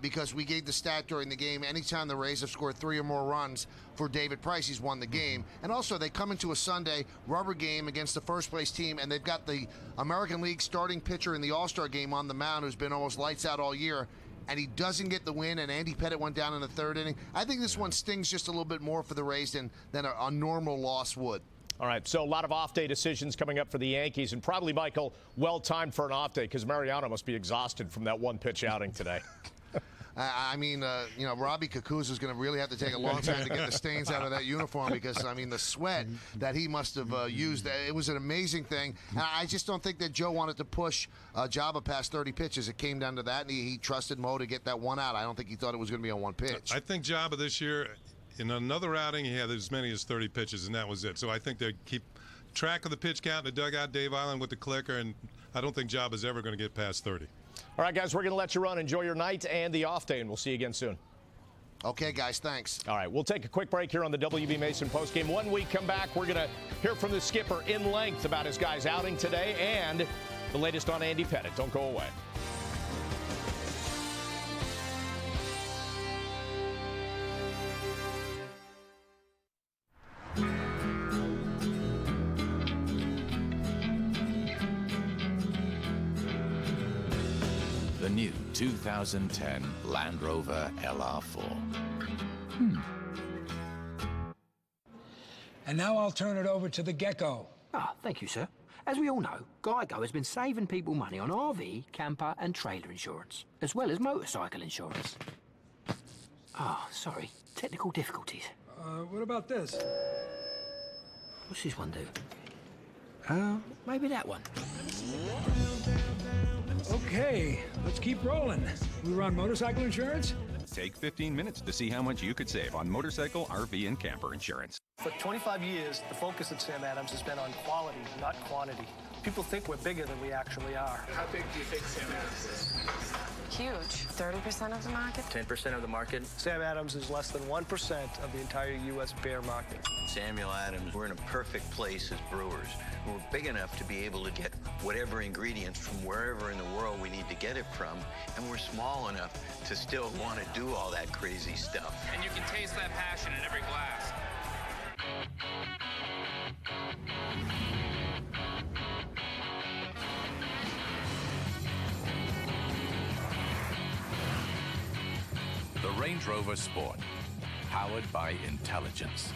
because we gave the stat during the game. Anytime the Rays have scored 3 or more runs for David Price, he's won the game. And also, they come into a Sunday rubber game against the first-place team, and they've got the American League starting pitcher in the All-Star game on the mound who's been almost lights out all year, and he doesn't get the win, and Andy Pettitte went down in the 3rd inning. I think this one stings just a little bit more for the Rays than a normal loss would. All right, so a lot of off-day decisions coming up for the Yankees, and probably, Michael, well-timed for an off-day because Mariano must be exhausted from that one-pitch outing today. Robbie Kakuza is going to really have to take a long time to get the stains out of that uniform because, the sweat that he must have used, it was an amazing thing. And I just don't think that Joe wanted to push Jabba past 30 pitches. It came down to that, and he trusted Mo to get that one out. I don't think he thought it was going to be on one pitch. I think Jabba this year, in another outing, he had as many as 30 pitches, and that was it. So I think they keep track of the pitch count in the dugout, Dave Island with the clicker, and I don't think Jabba's ever going to get past 30. All right, guys, we're going to let you run. Enjoy your night and the off day, and we'll see you again soon. Okay, guys, thanks. All right, we'll take a quick break here on the WB Mason postgame. When we come back, we're going to hear from the skipper in length about his guys' outing today and the latest on Andy Pettitte. Don't go away. the new 2010 Land Rover LR4. And now I'll turn it over to the Gecko. Ah, thank you, sir. As we all know, Geico has been saving people money on RV, camper and trailer insurance, as well as motorcycle insurance. Ah, sorry. Technical difficulties. What about this? What's this one do? Maybe that one. Okay, let's keep rolling. We run motorcycle insurance? Take 15 minutes to see how much you could save on motorcycle, RV, and camper insurance. For 25 years, the focus at Sam Adams has been on quality, not quantity. People think we're bigger than we actually are. How big do you think Sam Adams is? Huge. 30% of the market? 10% of the market. Sam Adams is less than 1% of the entire U.S. beer market. Samuel Adams, we're in a perfect place as brewers. We're big enough to be able to get whatever ingredients from wherever in the world we need to get it from, and we're small enough to still want to do all that crazy stuff. And you can taste that passion in every glass. The Range Rover Sport, powered by intelligence.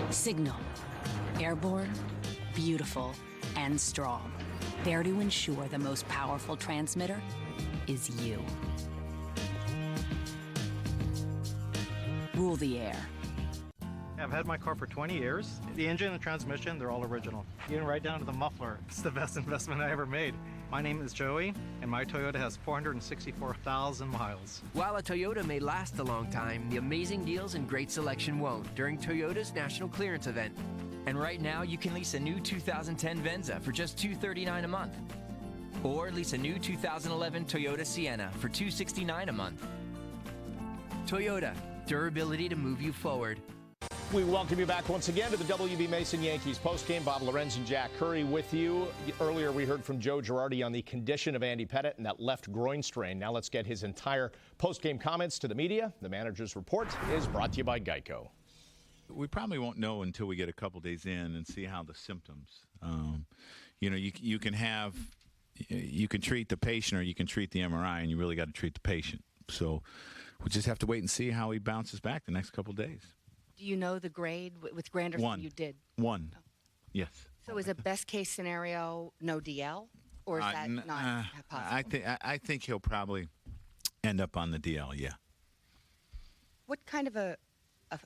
Signal. Airborne, beautiful, and strong. There to ensure the most powerful transmitter is you. Rule the air. I've had my car for 20 years. The engine and transmission, they're all original. Even right down to the muffler. It's the best investment I ever made. My name is Joey, and my Toyota has 464,000 miles. While a Toyota may last a long time, the amazing deals and great selection won't during Toyota's National Clearance Event. And right now, you can lease a new 2010 Venza for just $239 a month. Or lease a new 2011 Toyota Sienna for $269 a month. Toyota, durability to move you forward. We welcome you back once again to the WB Mason Yankees postgame. Bob Lorenz and Jack Curry with you. Earlier we heard from Joe Girardi on the condition of Andy Pettitte and that left groin strain. Now let's get his entire postgame comments to the media. The manager's report is brought to you by Geico. We probably won't know until we get a couple days in and see how the symptoms. You can treat the patient or you can treat the MRI, and you really got to treat the patient. So we'll just have to wait and see how he bounces back the next couple days. Do you know the grade with Granderson? 1. You did. 1. Yes. So is a best case scenario no DL, or is that not possible? I think he'll probably end up on the DL. Yeah. What kind of an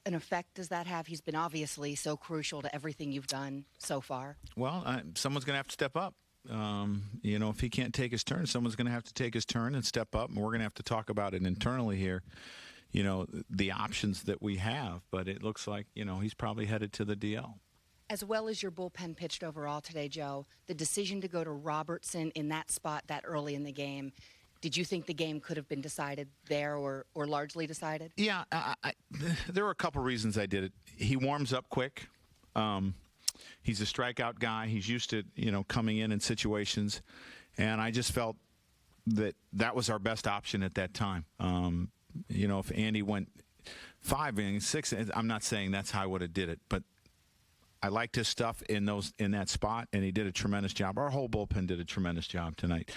effect does that have? He's been obviously so crucial to everything you've done so far. Well, someone's going to have to step up. If he can't take his turn, someone's going to have to take his turn and step up, and we're going to have to talk about it internally here. The options that we have, but it looks like, he's probably headed to the DL. As well as your bullpen pitched overall today, Joe, the decision to go to Robertson in that spot that early in the game, did you think the game could have been decided there or largely decided? Yeah, there were a couple reasons I did it. He warms up quick. He's a strikeout guy. He's used to, coming in situations. And I just felt that was our best option at that time. If Andy went 5 innings, 6, I'm not saying that's how I would have did it, but I liked his stuff in that spot, and he did a tremendous job. Our whole bullpen did a tremendous job tonight,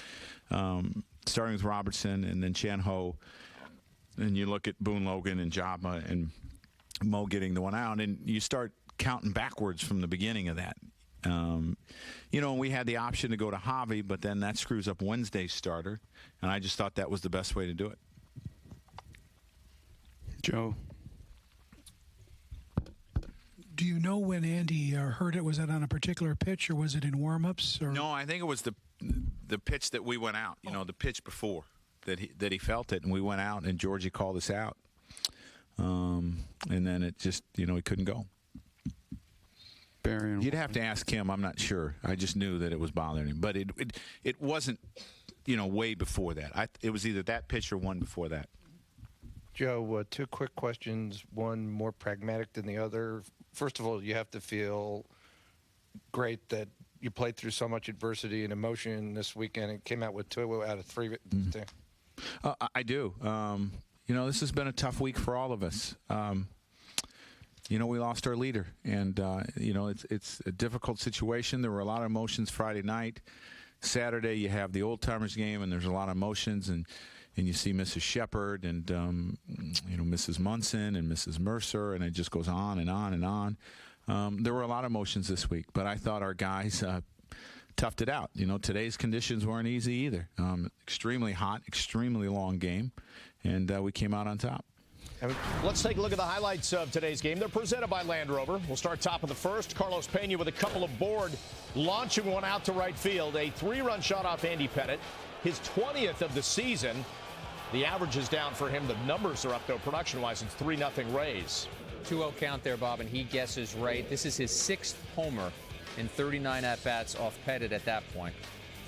starting with Robertson and then Chan Ho, and you look at Boone Logan and Jabba and Mo getting the one out, and you start counting backwards from the beginning of that. We had the option to go to Javi, but then that screws up Wednesday's starter, and I just thought that was the best way to do it. Joe. Do you know when Andy heard it? Was it on a particular pitch, or was it in warm-ups? Or? No, I think it was the pitch that we went out. The pitch before that he felt it, and we went out, and Georgie called us out, and then it just he couldn't go. You'd have to ask him. I'm not sure. I just knew that it was bothering him, but it wasn't way before that. It was either that pitch or one before that. Joe, 2 quick questions, one more pragmatic than the other. First of all, you have to feel great that you played through so much adversity and emotion this weekend and came out with 2 out of 3. I do. This has been a tough week for all of us. We lost our leader, and it's a difficult situation. There were a lot of emotions Friday night. Saturday, you have the Old Timers game, and there's a lot of emotions, and you see Mrs. Shepard and Mrs. Munson and Mrs. Mercer, and it just goes on and on and on. There were a lot of emotions this week, but I thought our guys toughed it out. Today's conditions weren't easy either. Extremely hot, extremely long game, and we came out on top. Let's take a look at the highlights of today's game. They're presented by Land Rover. We'll start top of the first. Carlos Pena with a couple aboard, launching one out to right field. A 3-run shot off Andy Pettit, his 20th of the season. The average is down for him. The numbers are up, though, production-wise. It's 3-0 Rays. 2-0 count there, Bob, and he guesses right. This is his 6th homer in 39 at-bats off Pettit at that point.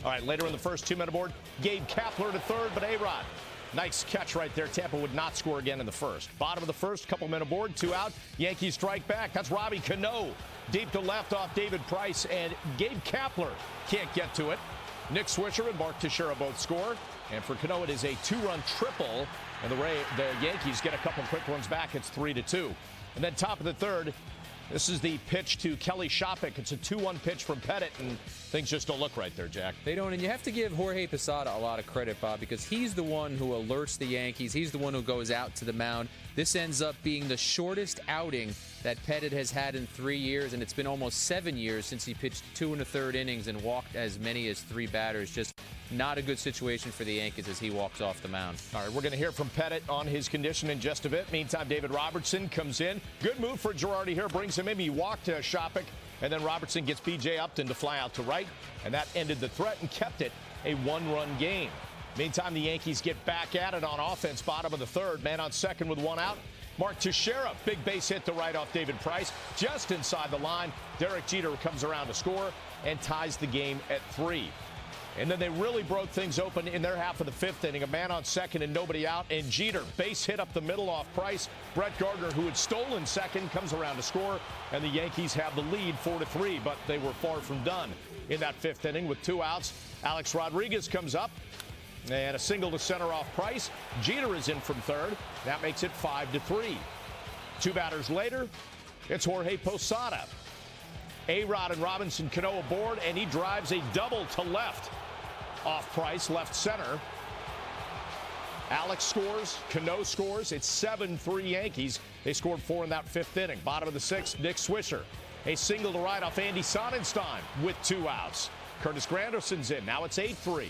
All right, later in the first, 2-men aboard. Gabe Kapler to third, but A-Rod. Nice catch right there. Tampa would not score again in the first. Bottom of the first, couple men aboard, 2 out. Yankees strike back. That's Robbie Cano. Deep to left off David Price, and Gabe Kapler can't get to it. Nick Swisher and Mark Teixeira both score. And for Cano, it is a 2-run triple. And the Yankees get a couple quick ones back. It's 3-2. And then top of the third, this is the pitch to Kelly Shopik. It's a 2-1 pitch from Pettit, and things just don't look right there, Jack. They don't, and you have to give Jorge Posada a lot of credit, Bob, because he's the one who alerts the Yankees. He's the one who goes out to the mound. This ends up being the shortest outing that Pettit has had in 3 years, and it's been almost 7 years since he pitched 2 1/3 innings and walked as many as 3 batters. Just not a good situation for the Yankees as he walks off the mound. All right, we're going to hear from Pettit on his condition in just a bit. Meantime, David Robertson comes in. Good move for Girardi here. Brings him in. He walked Shopik, and then Robertson gets B.J. Upton to fly out to right, and that ended the threat and kept it a 1-run game. Meantime, the Yankees get back at it on offense. Bottom of the third, man on second with 1 out. Mark Teixeira, big base hit to right off David Price, just inside the line. Derek Jeter comes around to score and ties the game at 3. And then they really broke things open in their half of the 5th inning. A man on second and nobody out. And Jeter, base hit up the middle off Price. Brett Gardner, who had stolen second, comes around to score. And the Yankees have the lead 4-3. But they were far from done in that 5th inning with 2 outs. Alex Rodriguez comes up. And a single to center off Price. Jeter is in from third. That makes it 5-3. 2 batters later, it's Jorge Posada. A-Rod and Robinson Cano aboard, and he drives a double to left. Off Price, left center. Alex scores, Cano scores. It's 7-3 Yankees. They scored 4 in that 5th inning. Bottom of the 6th, Nick Swisher. A single to right off Andy Sonnenstein with 2 outs. Curtis Granderson's in. Now it's 8-3.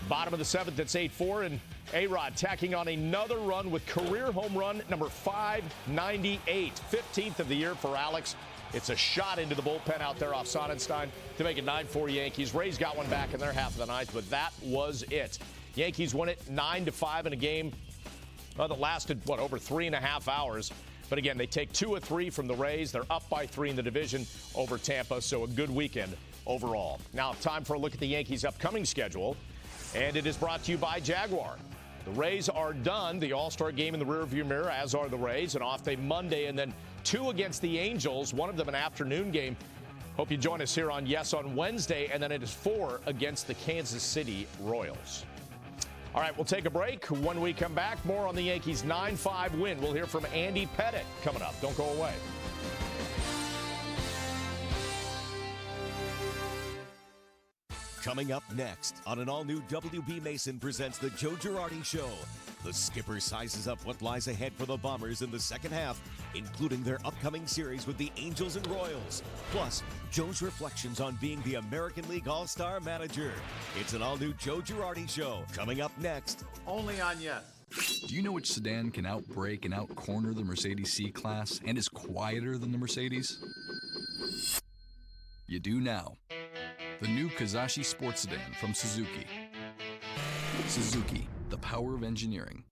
Bottom of the 7th, it's 8-4, and A-Rod tacking on another run with career home run number 598. 15th of the year for Alex. It's a shot into the bullpen out there off Sonnenstein to make it 9-4 Yankees. Rays got one back in their half of the 9th, but that was it. Yankees won it 9-5 in a game that lasted, over 3.5 hours. But again, they take 2 of 3 from the Rays. They're up by 3 in the division over Tampa, so a good weekend overall. Now, time for a look at the Yankees' upcoming schedule, and it is brought to you by Jaguar. The Rays are done. The All-Star game in the rearview mirror, as are the Rays. An off day Monday, and then 2 against the Angels, one of them an afternoon game. Hope you join us here on Yes on Wednesday, and then it is 4 against the Kansas City Royals. All right, we'll take a break. When we come back, more on the Yankees' 9-5 win. We'll hear from Andy Pettit coming up. Don't go away. Coming up next on an all-new WB Mason presents the Joe Girardi Show. The skipper sizes up what lies ahead for the Bombers in the second half, including their upcoming series with the Angels and Royals. Plus, Joe's reflections on being the American League All-Star manager. It's an all-new Joe Girardi Show coming up next. Only on Yes. Do you know which sedan can outbrake and outcorner the Mercedes C-Class and is quieter than the Mercedes? You do now. The new Kazashi Sports Sedan from Suzuki. Suzuki, the power of engineering.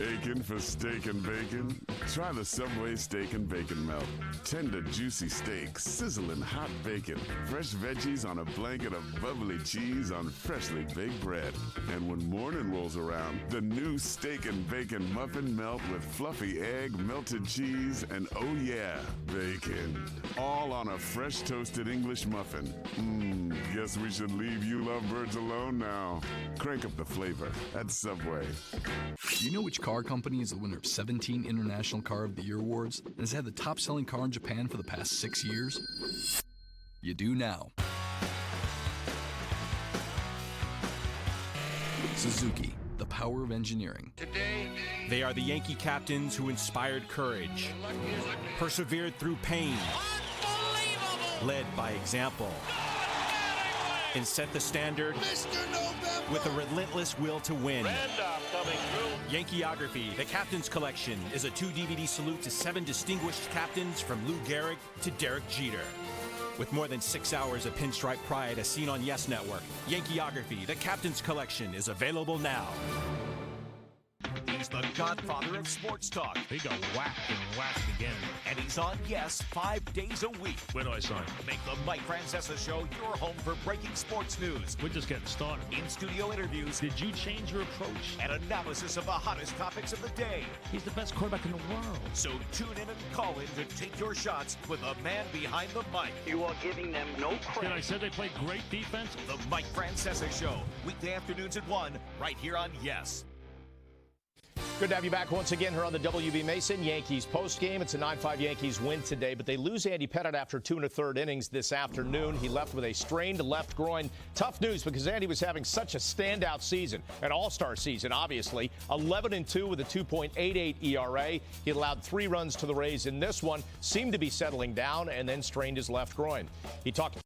Aching for steak and bacon? Try the Subway Steak and Bacon Melt. Tender, juicy steak, sizzling hot bacon, fresh veggies on a blanket of bubbly cheese on freshly baked bread. And when morning rolls around, the new Steak and Bacon Muffin Melt with fluffy egg, melted cheese, and oh yeah, bacon. All on a fresh toasted English muffin. Guess we should leave you lovebirds alone now. Crank up the flavor at Subway. You know which car company is the winner of 17 International Car of the Year awards and has had the top-selling car in Japan for the past 6 years? You do now. Suzuki, the power of engineering. Today, they are the Yankee captains who inspired courage, persevered through pain, led by example, and set the standard with a relentless will to win. Yankeeography, the Captain's Collection, is a 2-DVD salute to 7 distinguished captains from Lou Gehrig to Derek Jeter. With more than 6 hours of pinstripe pride as seen on Yes Network, Yankeeography, the Captain's Collection, is available now. He's the godfather of sports talk. He got whacked and whacked again. And he's on Yes 5 days a week. Where do I sign? Make the Mike Francesa Show your home for breaking sports news. We're just getting started. In-studio interviews. Did you change your approach? And analysis of the hottest topics of the day. He's the best quarterback in the world. So tune in and call in to take your shots with the man behind the mic. You are giving them no credit. I said they played great defense? The Mike Francesa Show. Weekday afternoons at 1, right here on Yes. Good to have you back once again here on the WB Mason Yankees postgame. It's a 9-5 Yankees win today, but they lose Andy Pettitte after 2 1/3 innings this afternoon. He left with a strained left groin. Tough news because Andy was having such a standout season, an all-star season, obviously. 11-2 with a 2.88 ERA. He allowed 3 runs to the Rays in this one, seemed to be settling down, and then strained his left groin. He talked